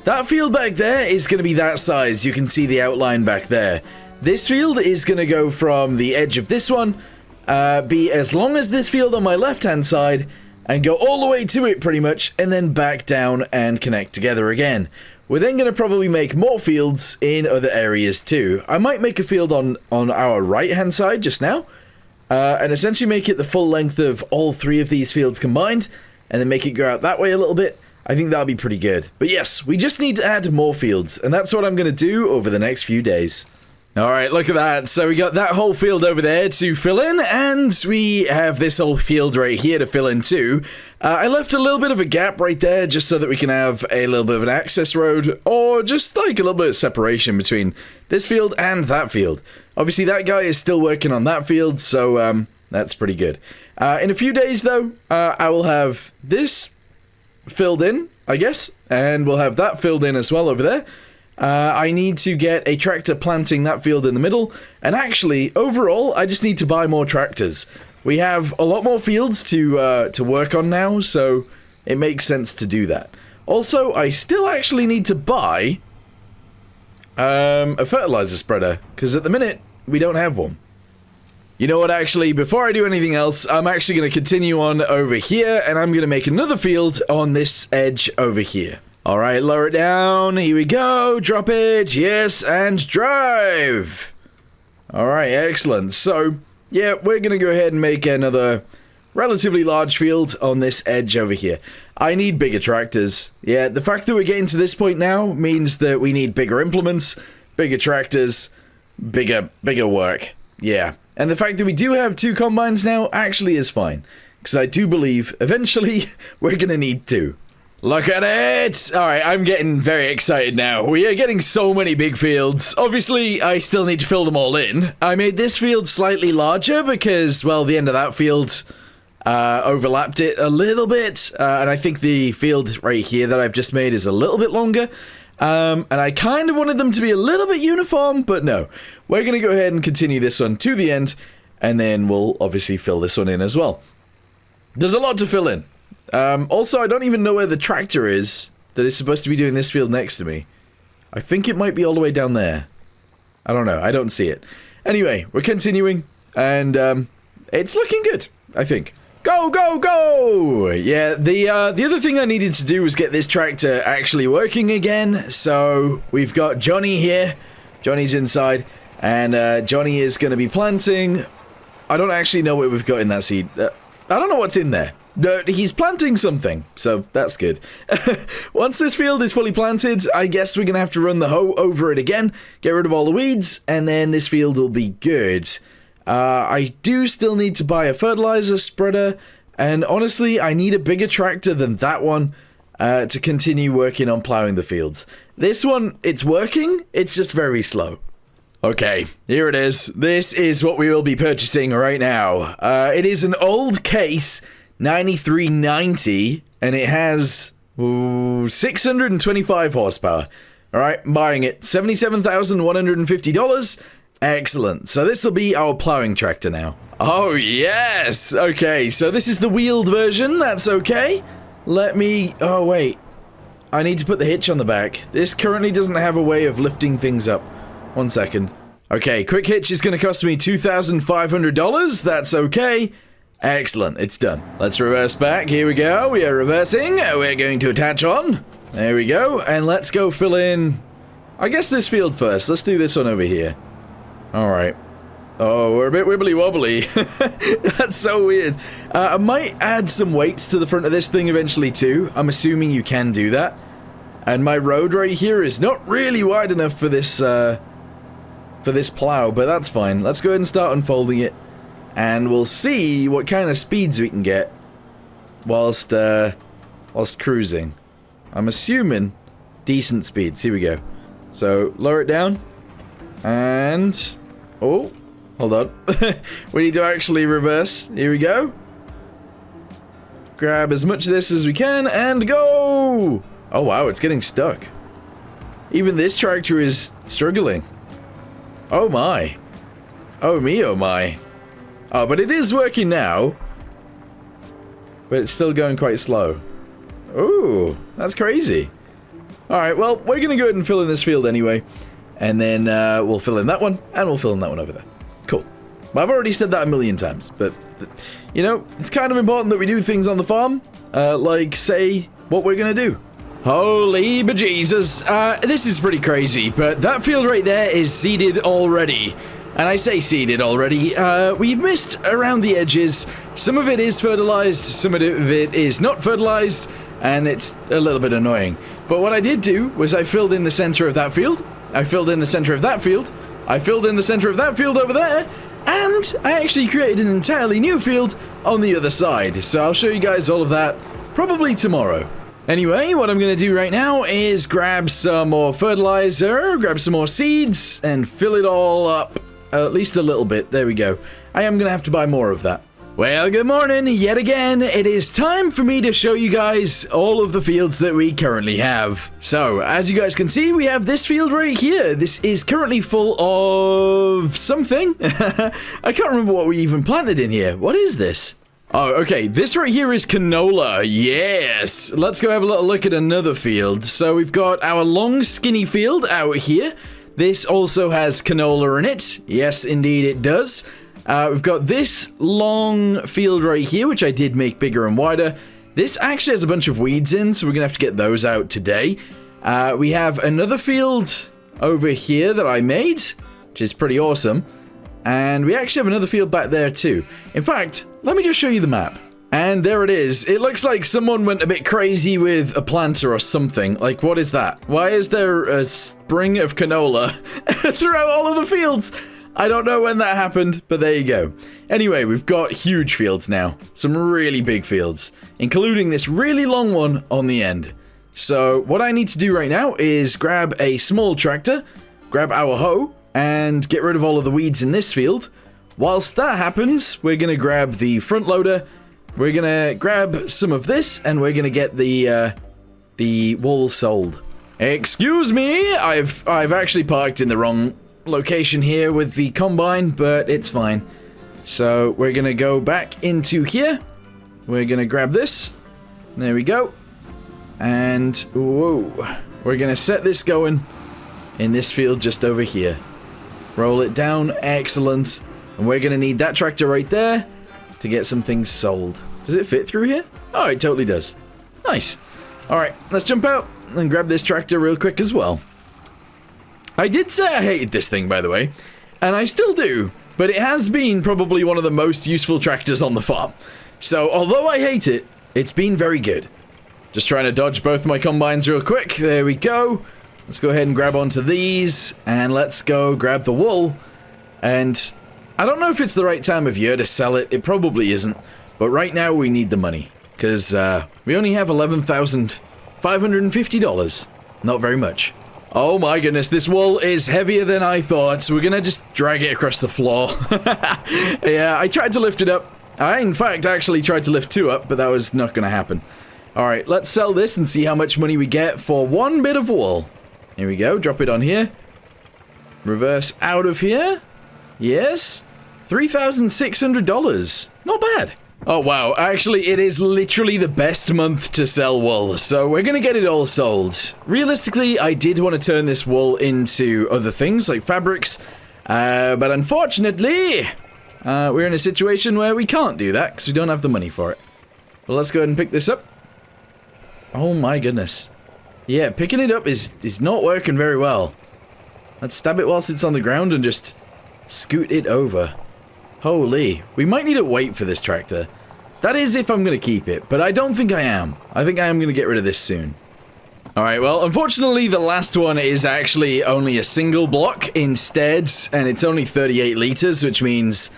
that field back there is going to be that size. You can see the outline back there. This field is going to go from the edge of this one, be as long as this field on my left-hand side, and go all the way to it pretty much, and then back down and connect together again. We're then going to probably make more fields in other areas too. I might make a field on our right-hand side just now. And essentially make it the full length of all three of these fields combined, and then make it go out that way a little bit. I think that'll be pretty good. But yes, we just need to add more fields, and that's what I'm going to do over the next few days. Alright, look at that. So we got that whole field over there to fill in, and we have this whole field right here to fill in too. I left a little bit of a gap right there just so that we can have a little bit of an access road, or just like a little bit of separation between this field and that field. Obviously, that guy is still working on that field, so that's pretty good. In a few days, though, I will have this filled in, I guess, and we'll have that filled in as well over there. I need to get a tractor planting that field in the middle, and actually, overall, I just need to buy more tractors. We have a lot more fields to work on now, so it makes sense to do that. Also, I still actually need to buy... a fertilizer spreader, because at the minute, we don't have one. You know what, actually, before I do anything else, I'm actually going to continue on over here, and I'm going to make another field on this edge over here. Alright, lower it down, here we go, drop it, yes, and drive! Alright, excellent. So, yeah, we're going to go ahead and make another relatively large field on this edge over here. I need bigger tractors. Yeah, the fact that we're getting to this point now means that we need bigger implements, bigger tractors, bigger work. Yeah. And the fact that we do have 2 combines now actually is fine, because I do believe eventually we're going to need 2. Look at it! Alright, I'm getting very excited now. We are getting so many big fields. Obviously, I still need to fill them all in. I made this field slightly larger because, well, the end of that field... overlapped it a little bit, and I think the field right here that I've just made is a little bit longer, and I kind of wanted them to be a little bit uniform, but no. We're going to go ahead and continue this one to the end, and then we'll obviously fill this one in as well. There's a lot to fill in. Also, I don't even know where the tractor is that is supposed to be doing this field next to me. I think it might be all the way down there. I don't know, I don't see it. Anyway, we're continuing, and it's looking good, I think. Go, go, go! Yeah, the other thing I needed to do was get this tractor actually working again. So we've got Johnny here. Johnny's inside, and Johnny is going to be planting. I don't actually know what we've got in that seed. I don't know what's in there. He's planting something, so that's good. Once this field is fully planted, I guess we're going to have to run the hoe over it again, get rid of all the weeds, and then this field will be good. I do still need to buy a fertilizer spreader, and honestly, I need a bigger tractor than that one to continue working on plowing the fields. This one, it's working, it's just very slow. Okay, here it is. This is what we will be purchasing right now. It is an old Case 9390, and it has 625 horsepower. Alright, I'm buying it. $77,150. Excellent. So this will be our plowing tractor now. Oh, yes! Okay, so this is the wheeled version. That's okay. Let me... Oh, wait. I need to put the hitch on the back. This currently doesn't have a way of lifting things up. 1 second. Okay, quick hitch is going to cost me $2,500. That's okay. Excellent, it's done. Let's reverse back. Here we go. We are reversing. We're going to attach on. There we go. And let's go fill in, I guess, this field first. Let's do this one over here. Alright. Oh, we're a bit wibbly wobbly. That's so weird. I might add some weights to the front of this thing eventually too. I'm assuming you can do that. And my road right here is not really wide enough for this plow, but that's fine. Let's go ahead and start unfolding it. And we'll see what kind of speeds we can get whilst cruising. I'm assuming decent speeds. Here we go. So, lower it down. And... Oh, hold on. We need to actually reverse. Here we go. Grab as much of this as we can and go! Oh wow, it's getting stuck. Even this tractor is struggling. Oh my. Oh me, oh my. Oh, but it is working now. But it's still going quite slow. Ooh, that's crazy. Alright, well, we're going to go ahead and fill in this field anyway. And then we'll fill in that one, and we'll fill in that one over there. Cool. I've already said that a million times, but, you know, it's kind of important that we do things on the farm. Like, say, what we're going to do. Holy bejesus. This is pretty crazy, but that field right there is seeded already. And I say seeded already, we've missed around the edges. Some of it is fertilized, some of it is not fertilized, and it's a little bit annoying. But what I did do was I filled in the center of that field, I filled in the center of that field, I filled in the center of that field over there, and I actually created an entirely new field on the other side. So I'll show you guys all of that probably tomorrow. Anyway, what I'm going to do right now is grab some more fertilizer, grab some more seeds, and fill it all up. At least a little bit. There we go. I am going to have to buy more of that. Well, good morning. Yet again, it is time for me to show you guys all of the fields that we currently have. So, as you guys can see, we have this field right here. This is currently full of something. I can't remember what we even planted in here. What is this? Oh, okay. This right here is canola. Yes. Let's go have a little look at another field. So, we've got our long, skinny field out here. This also has canola in it. Yes, indeed it does. We've got this long field right here, which I did make bigger and wider. This actually has a bunch of weeds in, so we're going to have to get those out today. We have another field over here that I made, which is pretty awesome. And we actually have another field back there too. In fact, let me just show you the map. And there it is. It looks like someone went a bit crazy with a planter or something. Like, what is that? Why is there a spring of canola throughout all of the fields? I don't know when that happened, but there you go. Anyway, we've got huge fields now. Some really big fields, including this really long one on the end. So what I need to do right now is grab a small tractor, grab our hoe, and get rid of all of the weeds in this field. Whilst that happens, we're going to grab the front loader. We're gonna grab some of this, and we're gonna get the wool sold. Excuse me, I've actually parked in the wrong location here with the combine, but it's fine. So we're gonna go back into here. We're gonna grab this. There we go. And whoa, we're gonna set this going in this field just over here. Roll it down, excellent. And we're gonna need that tractor right there to get some things sold. Does it fit through here? Oh, it totally does. Nice. Alright, let's jump out and grab this tractor real quick as well. I did say I hated this thing, by the way, and I still do, but it has been probably one of the most useful tractors on the farm. So, although I hate it, it's been very good. Just trying to dodge both my combines real quick. There we go. Let's go ahead and grab onto these, and let's go grab the wool. And I don't know if it's the right time of year to sell it. It probably isn't. But right now we need the money, because we only have $11,550. Not very much. Oh my goodness, this wool is heavier than I thought, so we're gonna just drag it across the floor. Yeah, I tried to lift it up. I, in fact, actually tried to lift 2 up, but that was not gonna happen. Alright, let's sell this and see how much money we get for 1 bit of wool. Here we go, drop it on here. Reverse out of here. Yes. $3,600. Not bad. Oh wow, actually it is literally the best month to sell wool, so we're gonna get it all sold. Realistically, I did want to turn this wool into other things like fabrics, but unfortunately, we're in a situation where we can't do that because we don't have the money for it. Well, let's go ahead and pick this up. Oh my goodness. Yeah, picking it up is not working very well. Let's stab it whilst it's on the ground and just scoot it over. Holy, we might need to wait for this tractor. That is if I'm going to keep it, but I don't think I am. I think I am going to get rid of this soon. Alright, well, unfortunately the last one is actually only a single block instead, and it's only 38 liters, which means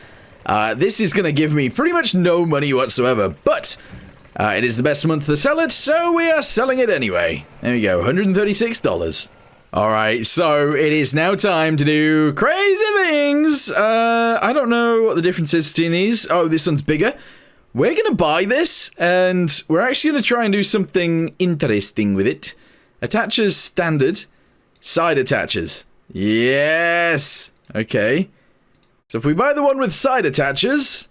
this is going to give me pretty much no money whatsoever, but it is the best month to sell it, so we are selling it anyway. There we go, $136. Alright, so it is now time to do crazy things. I don't know what the difference is between these. Oh, this one's bigger. We're going to buy this, and we're actually going to try and do something interesting with it. Attaches standard. Side attaches. Yes! Okay. So if we buy the one with side attaches,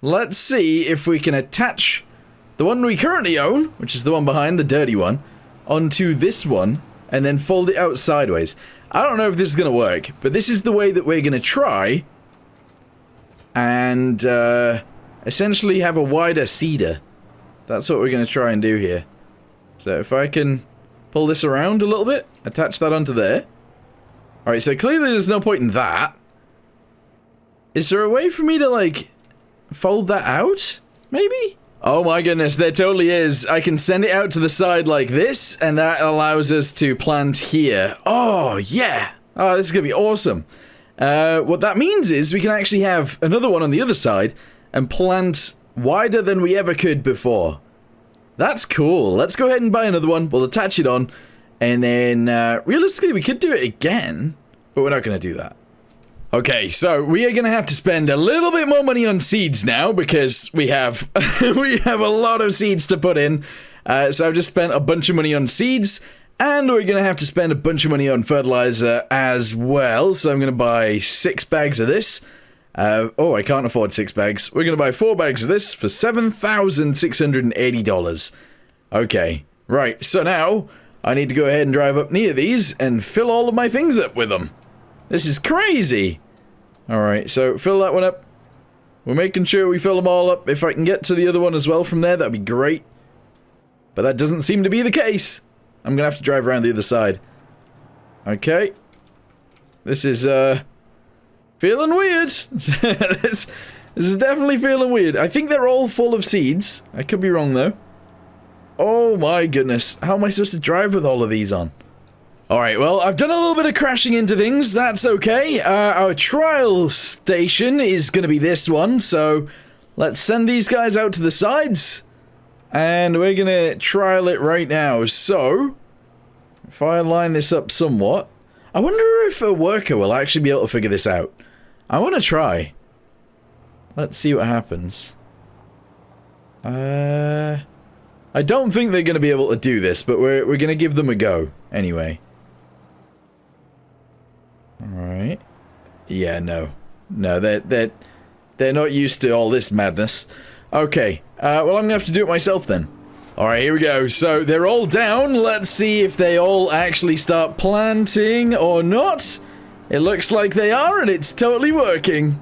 let's see if we can attach the one we currently own, which is the one behind, the dirty one, onto this one, and then fold it out sideways. I don't know if this is going to work, but this is the way that we're going to try and essentially have a wider seeder. That's what we're going to try and do here. So if I can pull this around a little bit, attach that onto there. Alright, so clearly there's no point in that. Is there a way for me to, like, fold that out? Maybe? Oh my goodness, there totally is. I can send it out to the side like this, and that allows us to plant here. Oh, yeah. Oh, this is going to be awesome. What that means is we can actually have another one on the other side and plant wider than we ever could before. That's cool. Let's go ahead and buy another one. We'll attach it on, and then realistically we could do it again, but we're not going to do that. Okay, so we are going to have to spend a little bit more money on seeds now because we have we have a lot of seeds to put in. So I've just spent a bunch of money on seeds, and we're going to have to spend a bunch of money on fertilizer as well. So I'm going to buy 6 bags of this. Oh, I can't afford 6 bags. We're going to buy 4 bags of this for $7,680. Okay, right. So now I need to go ahead and drive up near these and fill all of my things up with them. This is crazy! Alright, so fill that one up. We're making sure we fill them all up. If I can get to the other one as well from there, that'd be great. But that doesn't seem to be the case. I'm gonna have to drive around the other side. Okay. This is, feeling weird. This is definitely feeling weird. I think they're all full of seeds. I could be wrong, though. Oh my goodness. How am I supposed to drive with all of these on? Alright, well, I've done a little bit of crashing into things, that's okay. Our trial station is going to be this one, so let's send these guys out to the sides, and we're going to trial it right now. So, if I line this up somewhat, I wonder if a worker will actually be able to figure this out. I want to try. Let's see what happens. I don't think they're going to be able to do this, but we're going to give them a go, anyway. Alright. Yeah, no. No, they're not used to all this madness. Okay, well I'm gonna have to do it myself then. Alright, here we go. So, they're all down. Let's see if they all actually start planting or not. It looks like they are, and it's totally working.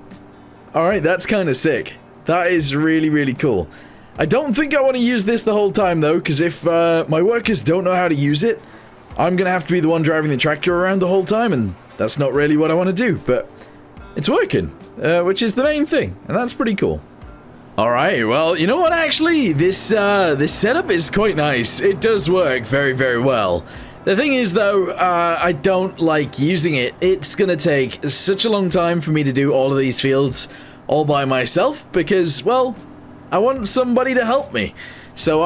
Alright, that's kind of sick. That is really, really cool. I don't think I want to use this the whole time, though, because if my workers don't know how to use it, I'm gonna have to be the one driving the tractor around the whole time, and that's not really what I want to do, but it's working, which is the main thing, and that's pretty cool. Alright, well, you know what, actually? This setup is quite nice. It does work very, very well. The thing is, though, I don't like using it. It's gonna take such a long time for me to do all of these fields all by myself because, well, I want somebody to help me. So,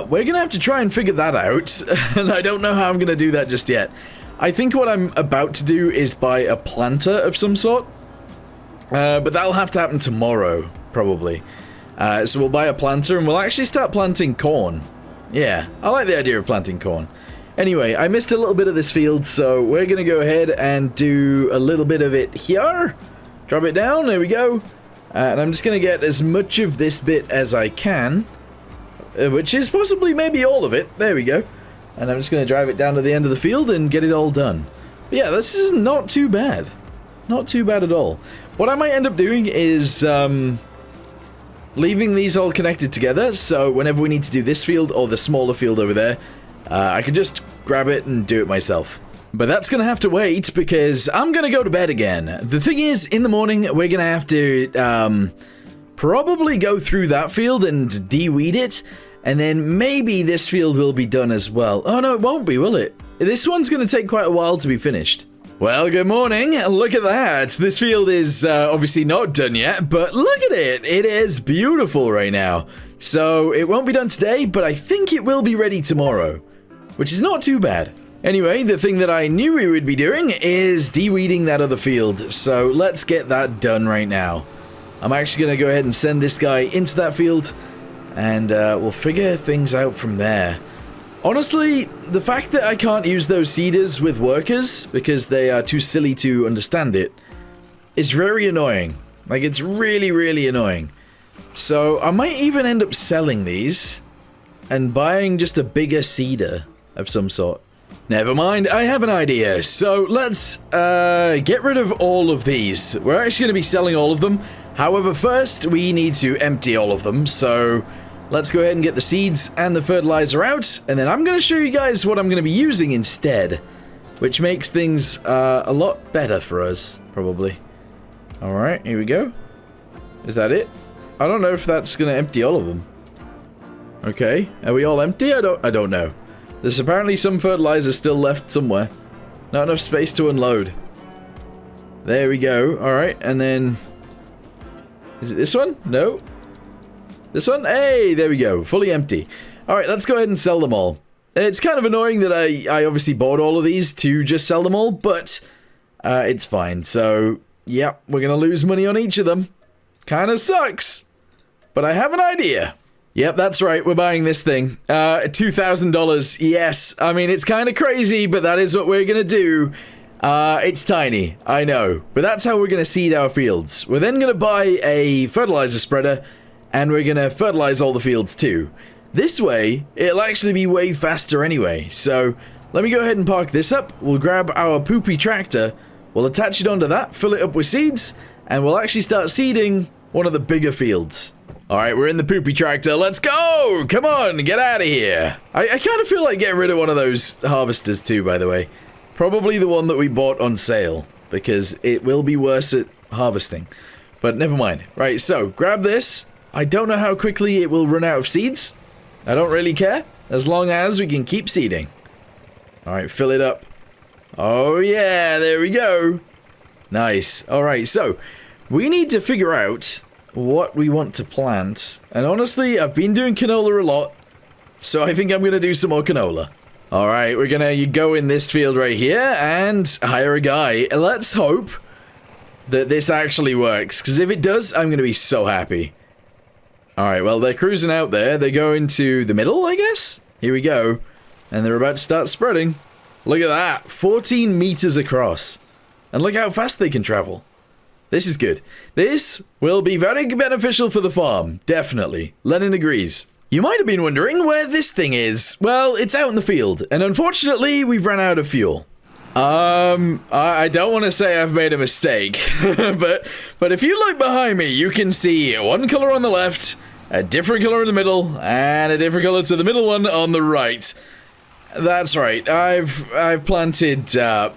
we're gonna have to try and figure that out, and I don't know how I'm gonna do that just yet. I think what I'm about to do is buy a planter of some sort, but that'll have to happen tomorrow, probably. So we'll buy a planter and we'll actually start planting corn. Yeah, I like the idea of planting corn. Anyway, I missed a little bit of this field, so we're going to go ahead and do a little bit of it here. Drop it down, there we go. And I'm just going to get as much of this bit as I can, which is possibly maybe all of it. There we go. And I'm just going to drive it down to the end of the field and get it all done. But yeah, this is not too bad. Not too bad at all. What I might end up doing is leaving these all connected together, so whenever we need to do this field or the smaller field over there, I can just grab it and do it myself. But that's going to have to wait because I'm going to go to bed again. The thing is, in the morning, we're going to have to probably go through that field and de-weed it, and then maybe this field will be done as well. Oh no, it won't be, will it? This one's going to take quite a while to be finished. Well, good morning. Look at that. This field is obviously not done yet, but look at it. It is beautiful right now. So it won't be done today, but I think it will be ready tomorrow, which is not too bad. Anyway, the thing that I knew we would be doing is de-weeding that other field. So let's get that done right now. I'm actually going to go ahead and send this guy into that field, and we'll figure things out from there. Honestly, the fact that I can't use those seeders with workers because they are too silly to understand it is very annoying. Like, it's really, really annoying. So I might even end up selling these and buying just a bigger seeder of some sort. Never mind, I have an idea. So let's get rid of all of these. We're actually going to be selling all of them. However, first we need to empty all of them. So let's go ahead and get the seeds and the fertilizer out, and then I'm going to show you guys what I'm going to be using instead, which makes things a lot better for us, probably. Alright, here we go. Is that it? I don't know if that's going to empty all of them. Okay, are we all empty? I don't know. There's apparently some fertilizer still left somewhere. Not enough space to unload. There we go. Alright, and then... is it this one? No. This one? Hey, there we go. Fully empty. Alright, let's go ahead and sell them all. It's kind of annoying that I obviously bought all of these to just sell them all, but it's fine. So, yeah, we're going to lose money on each of them. Kind of sucks. But I have an idea. Yep, that's right. We're buying this thing. $2,000. Yes. I mean, it's kind of crazy, but that is what we're going to do. It's tiny. I know. But that's how we're going to seed our fields. We're then going to buy a fertilizer spreader, and we're going to fertilize all the fields too. This way, it'll actually be way faster anyway. So, let me go ahead and park this up. We'll grab our poopy tractor. We'll attach it onto that, fill it up with seeds, and we'll actually start seeding one of the bigger fields. Alright, we're in the poopy tractor. Let's go! Come on, get out of here. I kind of feel like getting rid of one of those harvesters too, by the way. Probably the one that we bought on sale, because it will be worse at harvesting. But never mind. Right, so, grab this. I don't know how quickly it will run out of seeds. I don't really care, as long as we can keep seeding. Alright, fill it up. Oh yeah, there we go. Nice. Alright, so, we need to figure out what we want to plant. And honestly, I've been doing canola a lot, so I think I'm going to do some more canola. Alright, we're going to go in this field right here and hire a guy. Let's hope that this actually works, because if it does, I'm going to be so happy. Alright, well, they're cruising out there. They go into the middle, I guess? Here we go. And they're about to start spreading. Look at that. 14 meters across. And look how fast they can travel. This is good. This will be very beneficial for the farm. Definitely. Lennon agrees. You might have been wondering where this thing is. Well, it's out in the field. And unfortunately, we've run out of fuel. I don't want to say I've made a mistake, but if you look behind me, you can see one color on the left, a different color in the middle, and a different color to the middle one on the right. That's right. I've planted, so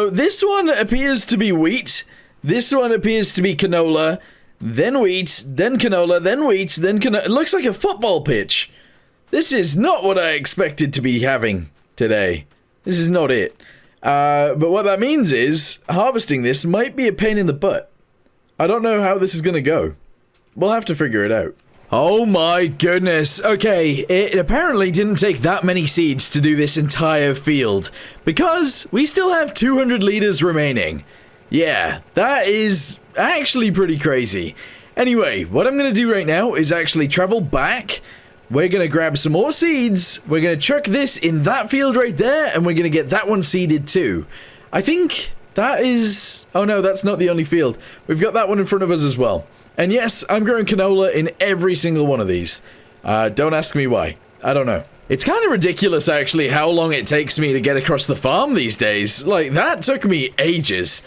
this one appears to be wheat, this one appears to be canola, then wheat, then canola, then wheat, then canola. It looks like a football pitch. This is not what I expected to be having today. This is not it. But what that means is, harvesting this might be a pain in the butt. I don't know how this is going to go. We'll have to figure it out. Oh my goodness. Okay, it apparently didn't take that many seeds to do this entire field, because we still have 200 liters remaining. Yeah, that is actually pretty crazy. Anyway, what I'm going to do right now is actually travel back. We're going to grab some more seeds. We're going to chuck this in that field right there, and we're going to get that one seeded too. I think that is... Oh no, that's not the only field. We've got that one in front of us as well. And yes, I'm growing canola in every single one of these. Don't ask me why. I don't know. It's kind of ridiculous, actually, how long it takes me to get across the farm these days. Like, that took me ages.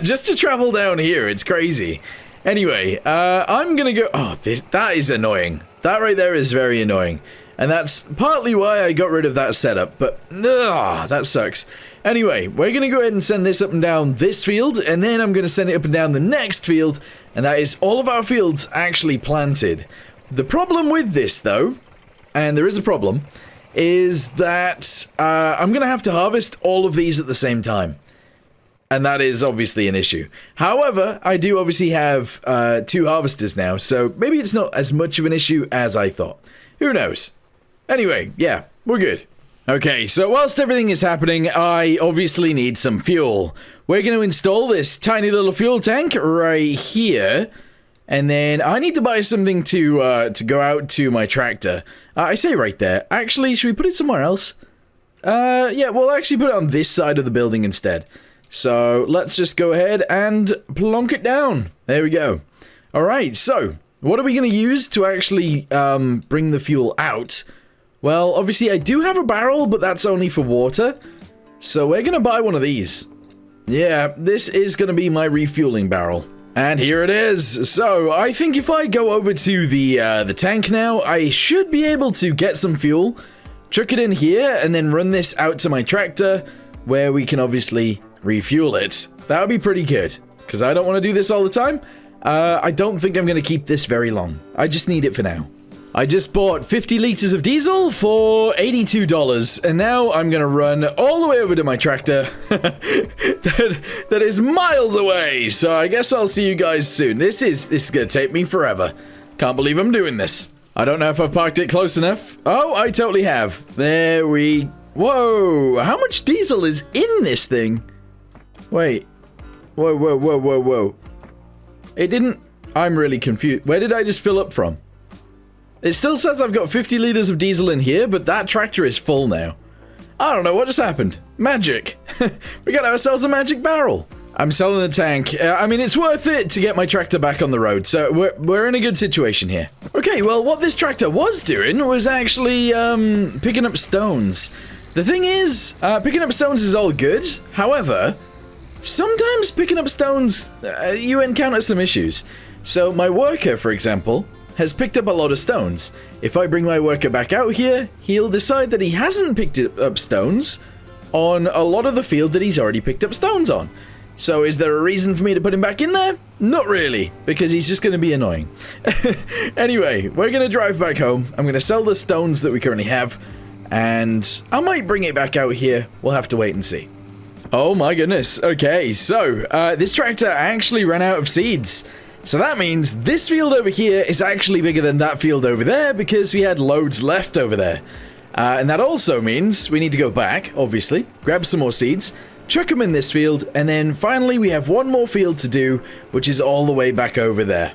Just to travel down here, it's crazy. Anyway, I'm gonna go... Oh, that is annoying. That right there is very annoying. And that's partly why I got rid of that setup, but... Ugh, that sucks. Anyway, we're gonna go ahead and send this up and down this field, and then I'm gonna send it up and down the next field, and that is all of our fields actually planted. The problem with this, though, and there is a problem, is that I'm gonna have to harvest all of these at the same time. And that is obviously an issue. However, I do obviously have 2 harvesters now, so maybe it's not as much of an issue as I thought. Who knows? Anyway, yeah, we're good. Okay, so whilst everything is happening, I obviously need some fuel. We're going to install this tiny little fuel tank right here. And then I need to buy something to go out to my tractor. I say right there. Actually, should we put it somewhere else? Yeah, we'll actually put it on this side of the building instead. So let's just go ahead and plonk it down. There we go. All right, so what are we going to use to actually bring the fuel out? Well, obviously I do have a barrel, but that's only for water. So we're going to buy one of these. Yeah, this is going to be my refueling barrel. And here it is. So I think if I go over to the tank now, I should be able to get some fuel, chuck it in here, and then run this out to my tractor, where we can obviously refuel it. That would be pretty good, because I don't want to do this all the time. I don't think I'm going to keep this very long. I just need it for now. I just bought 50 liters of diesel for $82, and now I'm going to run all the way over to my tractor that is miles away, so I guess I'll see you guys soon. This is going to take me forever. Can't believe I'm doing this. I don't know if I've parked it close enough. Oh, I totally have. There we... Whoa, how much diesel is in this thing? Wait. Whoa, whoa, whoa, whoa, whoa. It didn't... I'm really confused. Where did I just fill up from? It still says I've got 50 liters of diesel in here, but that tractor is full now. I don't know what just happened. Magic. We got ourselves a magic barrel. I'm selling the tank. I mean, it's worth it to get my tractor back on the road, so we're in a good situation here. Okay, well, what this tractor was doing was actually picking up stones. The thing is, picking up stones is all good. However, sometimes picking up stones, you encounter some issues. So my worker, for example, has picked up a lot of stones. If I bring my worker back out here, he'll decide that he hasn't picked up stones on a lot of the field that he's already picked up stones on. So is there a reason for me to put him back in there? Not really, because he's just going to be annoying. Anyway, we're going to drive back home. I'm going to sell the stones that we currently have, and I might bring it back out here. We'll have to wait and see. Oh my goodness. Okay, so this tractor actually ran out of seeds. So that means this field over here is actually bigger than that field over there because we had loads left over there. And that also means we need to go back, obviously, grab some more seeds, chuck them in this field, and then finally we have one more field to do, which is all the way back over there.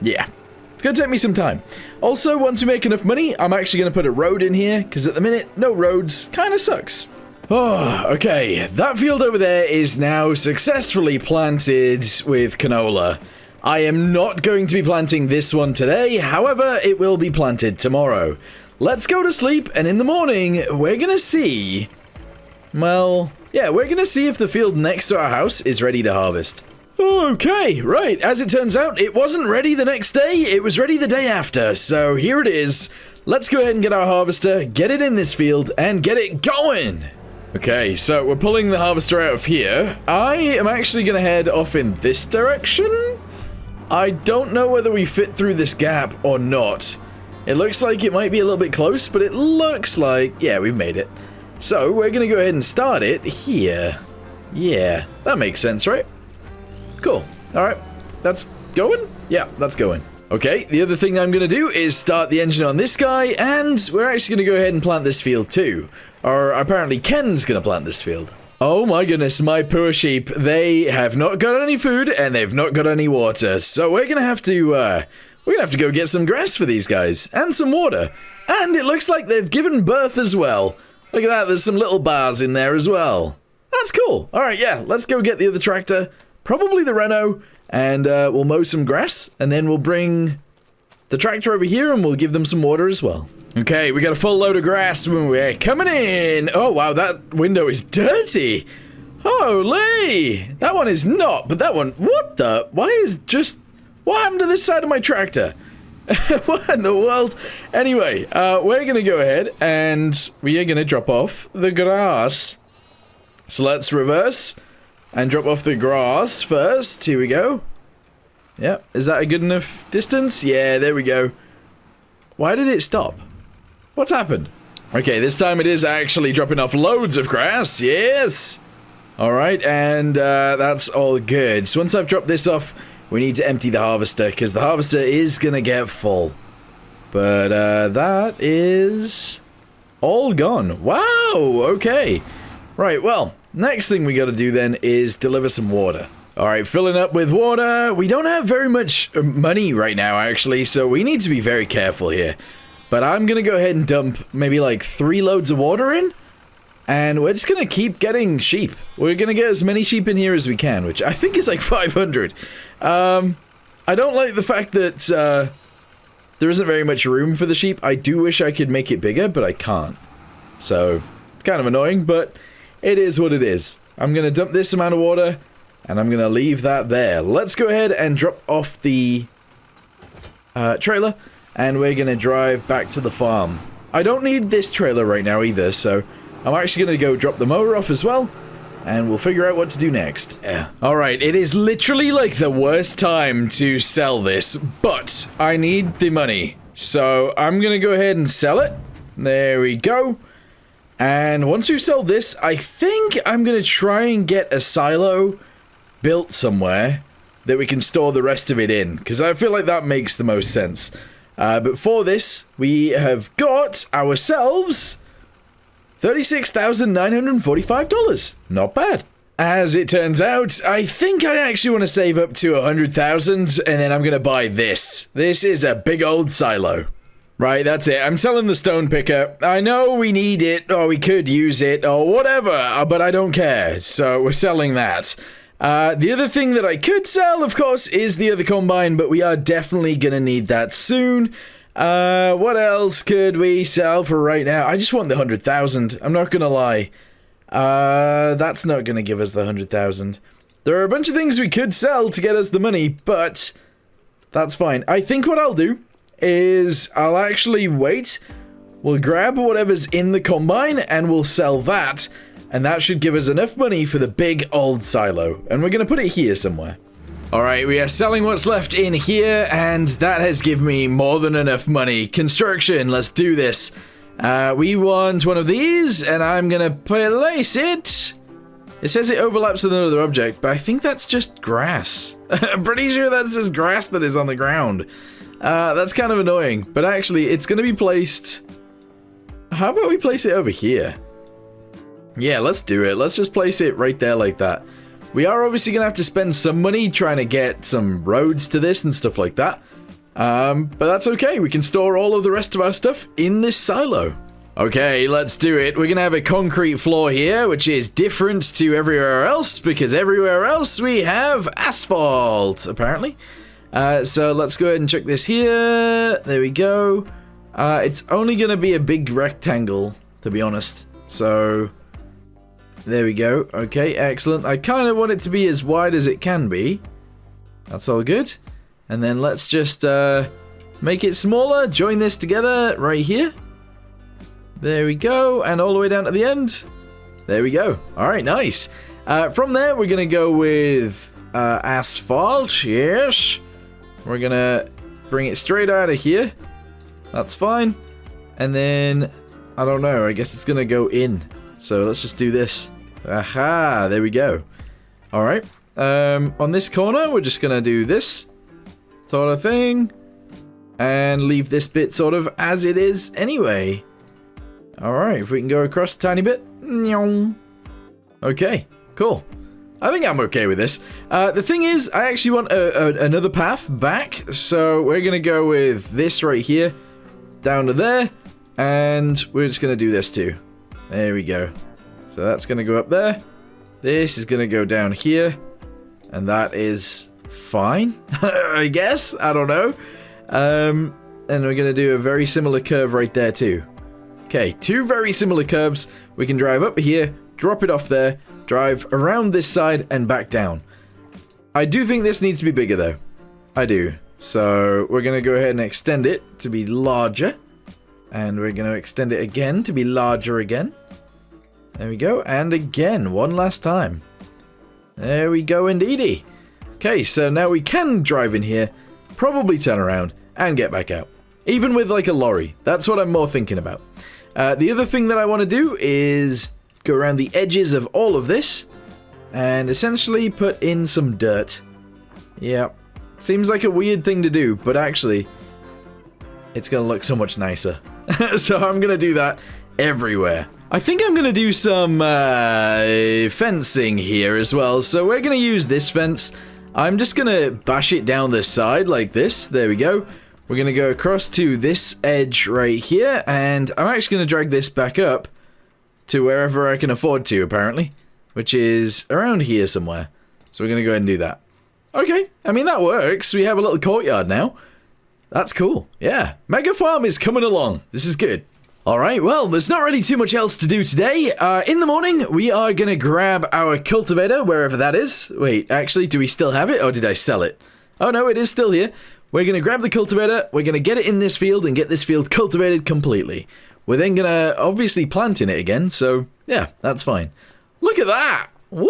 Yeah, it's going to take me some time. Also, once we make enough money, I'm actually going to put a road in here, because at the minute, no roads kind of sucks. Oh, okay, that field over there is now successfully planted with canola. I am not going to be planting this one today, however, it will be planted tomorrow. Let's go to sleep, and in the morning, we're gonna see... Well, yeah, we're gonna see if the field next to our house is ready to harvest. Okay, right, as it turns out, it wasn't ready the next day, it was ready the day after, so here it is. Let's go ahead and get our harvester, get it in this field, and get it going! Okay, so we're pulling the harvester out of here. I am actually gonna head off in this direction. I don't know whether we fit through this gap or not. It looks like it might be a little bit close, but it looks like, yeah, we've made it. So we're going to go ahead and start it here. Yeah, that makes sense, right? Cool. All right, that's going? Yeah, that's going. Okay, the other thing I'm going to do is start the engine on this guy, and we're actually going to go ahead and plant this field too. Or apparently Ken's going to plant this field. Oh my goodness, my poor sheep. They have not got any food, and they've not got any water. So we're going to have to go get some grass for these guys, and some water. And it looks like they've given birth as well. Look at that, there's some little bars in there as well. That's cool. All right, yeah, let's go get the other tractor, probably the Renault, and we'll mow some grass, and then we'll bring the tractor over here, and we'll give them some water as well. Okay, we got a full load of grass when we're coming in. Oh, wow, that window is dirty. Holy, that one is not, but that one, what happened to this side of my tractor? What in the world? Anyway, we're going to go ahead and we are going to drop off the grass. So let's reverse and drop off the grass first. Here we go. Yep, is that a good enough distance? Yeah, there we go. Why did it stop? What's happened? Okay, this time it is actually dropping off loads of grass. Yes. All right, and that's all good. So once I've dropped this off, we need to empty the harvester, because the harvester is going to get full. But that is all gone. Wow, okay. Right, well, next thing we got to do then is deliver some water. All right, filling up with water. We don't have very much money right now, actually, so we need to be very careful here. But I'm going to go ahead and dump maybe like 3 loads of water in. And we're just going to keep getting sheep. We're going to get as many sheep in here as we can, which I think is like 500. I don't like the fact that there isn't very much room for the sheep. I do wish I could make it bigger, but I can't. So, it's kind of annoying, but it is what it is. I'm going to dump this amount of water, and I'm going to leave that there. Let's go ahead and drop off the trailer, and we're going to drive back to the farm. I don't need this trailer right now either, so I'm actually going to go drop the mower off as well, and we'll figure out what to do next. Yeah. Alright, it is literally like the worst time to sell this, but I need the money. So I'm going to go ahead and sell it. There we go. And once we sell this, I think I'm going to try and get a silo built somewhere that we can store the rest of it in, because I feel like that makes the most sense. But for this, we have got ourselves $36,945. Not bad. As it turns out, I think I actually want to save up to 100,000, and then I'm going to buy this. This is a big old silo. Right, that's it. I'm selling the stone picker. I know we need it, or we could use it, or whatever, but I don't care. So we're selling that. The other thing that I could sell, of course, is the other combine, but we are definitely going to need that soon. What else could we sell for right now? I just want the 100,000. I'm not going to lie. That's not going to give us the 100,000. There are a bunch of things we could sell to get us the money, but that's fine. I think what I'll do is I'll actually wait. We'll grab whatever's in the combine and we'll sell that. And that should give us enough money for the big old silo. And we're going to put it here somewhere. Alright, we are selling what's left in here, and that has given me more than enough money. Construction, let's do this. We want one of these, and I'm going to place it. It says it overlaps with another object, but I think that's just grass. I'm pretty sure that's just grass that is on the ground. That's kind of annoying, but actually, it's going to be placed... How about we place it over here? Yeah, let's do it. Let's just place it right there like that. We are obviously going to have to spend some money trying to get some roads to this and stuff like that. But that's okay. We can store all of the rest of our stuff in this silo. Okay, let's do it. We're going to have a concrete floor here, which is different to everywhere else, because everywhere else we have asphalt, apparently. So let's go ahead and check this here. There we go. It's only going to be a big rectangle, to be honest. So... there we go. Okay, excellent. I kind of want it to be as wide as it can be. That's all good. And then let's just make it smaller. Join this together right here. There we go. And all the way down to the end. There we go. All right, nice. From there, we're going to go with asphalt. Yes. We're gonna bring it straight out of here. That's fine. And then, I don't know, I guess it's gonna go in. So let's just do this. Aha, there we go. Alright, on this corner, we're just gonna do this sort of thing. And leave this bit sort of as it is anyway. Alright, if we can go across a tiny bit. Okay, cool. I think I'm okay with this. The thing is, I actually want another path back. So we're going to go with this right here. Down to there. And we're just going to do this too. There we go. So that's going to go up there. This is going to go down here. And that is fine, I guess. I don't know. And we're going to do a very similar curve right there too. Okay, two very similar curves. We can drive up here, drop it off there, drive around this side and back down. I do think this needs to be bigger though. I do. So we're going to go ahead and extend it to be larger. And we're going to extend it again to be larger again. There we go. And again, one last time. There we go indeedy. Okay, so now we can drive in here, probably turn around and get back out. Even with like a lorry. That's what I'm more thinking about. The other thing that I want to do is go around the edges of all of this and essentially put in some dirt. Yeah, seems like a weird thing to do, but actually it's going to look so much nicer. So I'm going to do that everywhere. I think I'm going to do some fencing here as well. So we're going to use this fence. I'm just going to bash it down the side like this. There we go. We're going to go across to this edge right here, and I'm actually going to drag this back up to wherever I can afford to, apparently, which is around here somewhere. So we're going to go ahead and do that. Okay, I mean, that works. We have a little courtyard now. That's cool. Yeah, Mega Farm is coming along. This is good. Alright, well, there's not really too much else to do today. In the morning, we are going to grab our cultivator, wherever that is. Wait, actually, do we still have it, or did I sell it? Oh, no, it is still here. We're going to grab the cultivator, we're going to get it in this field and get this field cultivated completely. We're then going to obviously plant in it again, so yeah, that's fine. Look at that! Woo!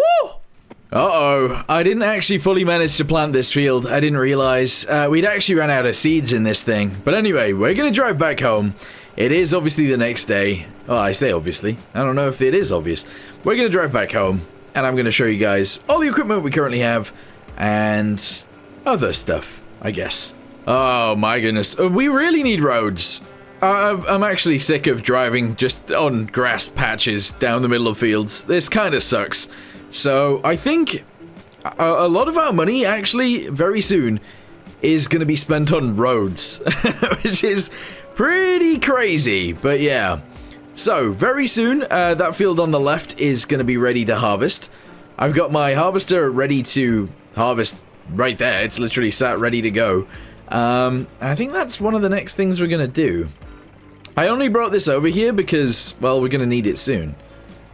Uh-oh, I didn't actually fully manage to plant this field. I didn't realize. We'd actually ran out of seeds in this thing. But anyway, we're going to drive back home. It is obviously the next day. Oh, I say obviously. I don't know if it is obvious. We're going to drive back home, and I'm going to show you guys all the equipment we currently have, and other stuff. I guess. Oh my goodness. We really need roads. I'm actually sick of driving just on grass patches down the middle of fields. This kind of sucks. So I think a lot of our money actually very soon is going to be spent on roads, which is pretty crazy. But yeah. So very soon that field on the left is going to be ready to harvest. I've got my harvester ready to harvest right there. It's literally sat ready to go. I think that's one of the next things we're going to do. I only brought this over here because, well, we're going to need it soon.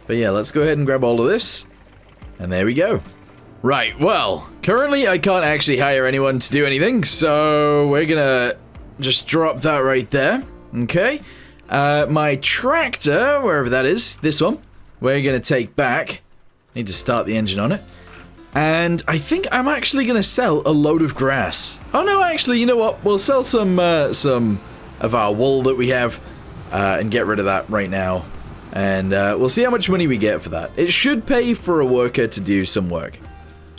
But yeah, let's go ahead and grab all of this. And there we go. Right, well, currently I can't actually hire anyone to do anything. So we're going to just drop that right there. Okay. My tractor, wherever that is, this one, we're going to take back. Need to start the engine on it. And I think I'm actually going to sell a load of grass. Oh no, actually, you know what? We'll sell some of our wool that we have and get rid of that right now. And we'll see how much money we get for that. It should pay for a worker to do some work.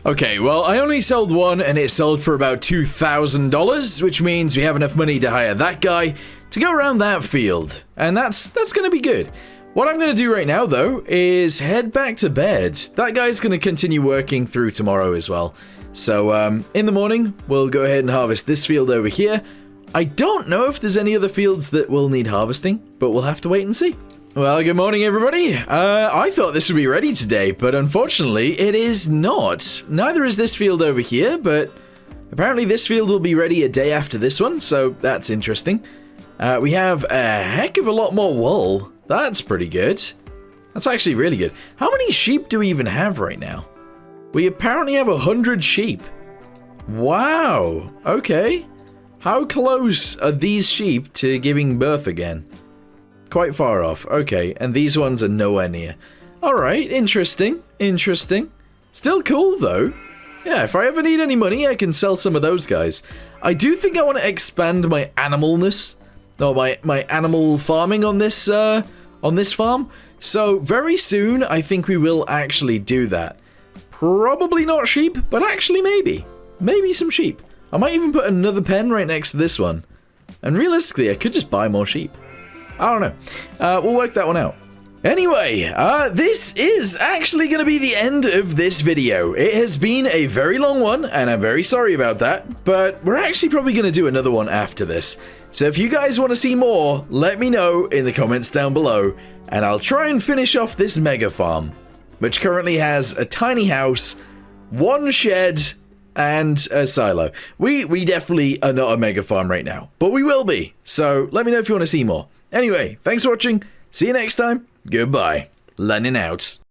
Okay, well, I only sold one and it sold for about $2,000, which means we have enough money to hire that guy to go around that field. And that's going to be good. What I'm going to do right now, though, is head back to bed. That guy's going to continue working through tomorrow as well. So, in the morning, we'll go ahead and harvest this field over here. I don't know if there's any other fields that will need harvesting, but we'll have to wait and see. Well, good morning, everybody. I thought this would be ready today, but unfortunately, it is not. Neither is this field over here, but apparently this field will be ready a day after this one, so that's interesting. We have a heck of a lot more wool. That's pretty good. That's actually really good. How many sheep do we even have right now? We apparently have 100 sheep. Wow. Okay. How close are these sheep to giving birth again? Quite far off. Okay. And these ones are nowhere near. Alright. Interesting. Interesting. Still cool, though. Yeah, if I ever need any money, I can sell some of those guys. I do think I want to expand my animalness, or my animal farming on this farm. So very soon, I think we will actually do that. Probably not sheep, but actually maybe some sheep. I might even put another pen right next to this one. And realistically, I could just buy more sheep. I don't know. We'll work that one out. Anyway, this is actually going to be the end of this video. It has been a very long one, and I'm very sorry about that, but we're actually probably going to do another one after this. So if you guys want to see more, let me know in the comments down below, and I'll try and finish off this mega farm, which currently has a tiny house, one shed, and a silo. We definitely are not a mega farm right now, but we will be. So let me know if you want to see more. Anyway, thanks for watching. See you next time. Goodbye. Lennon out.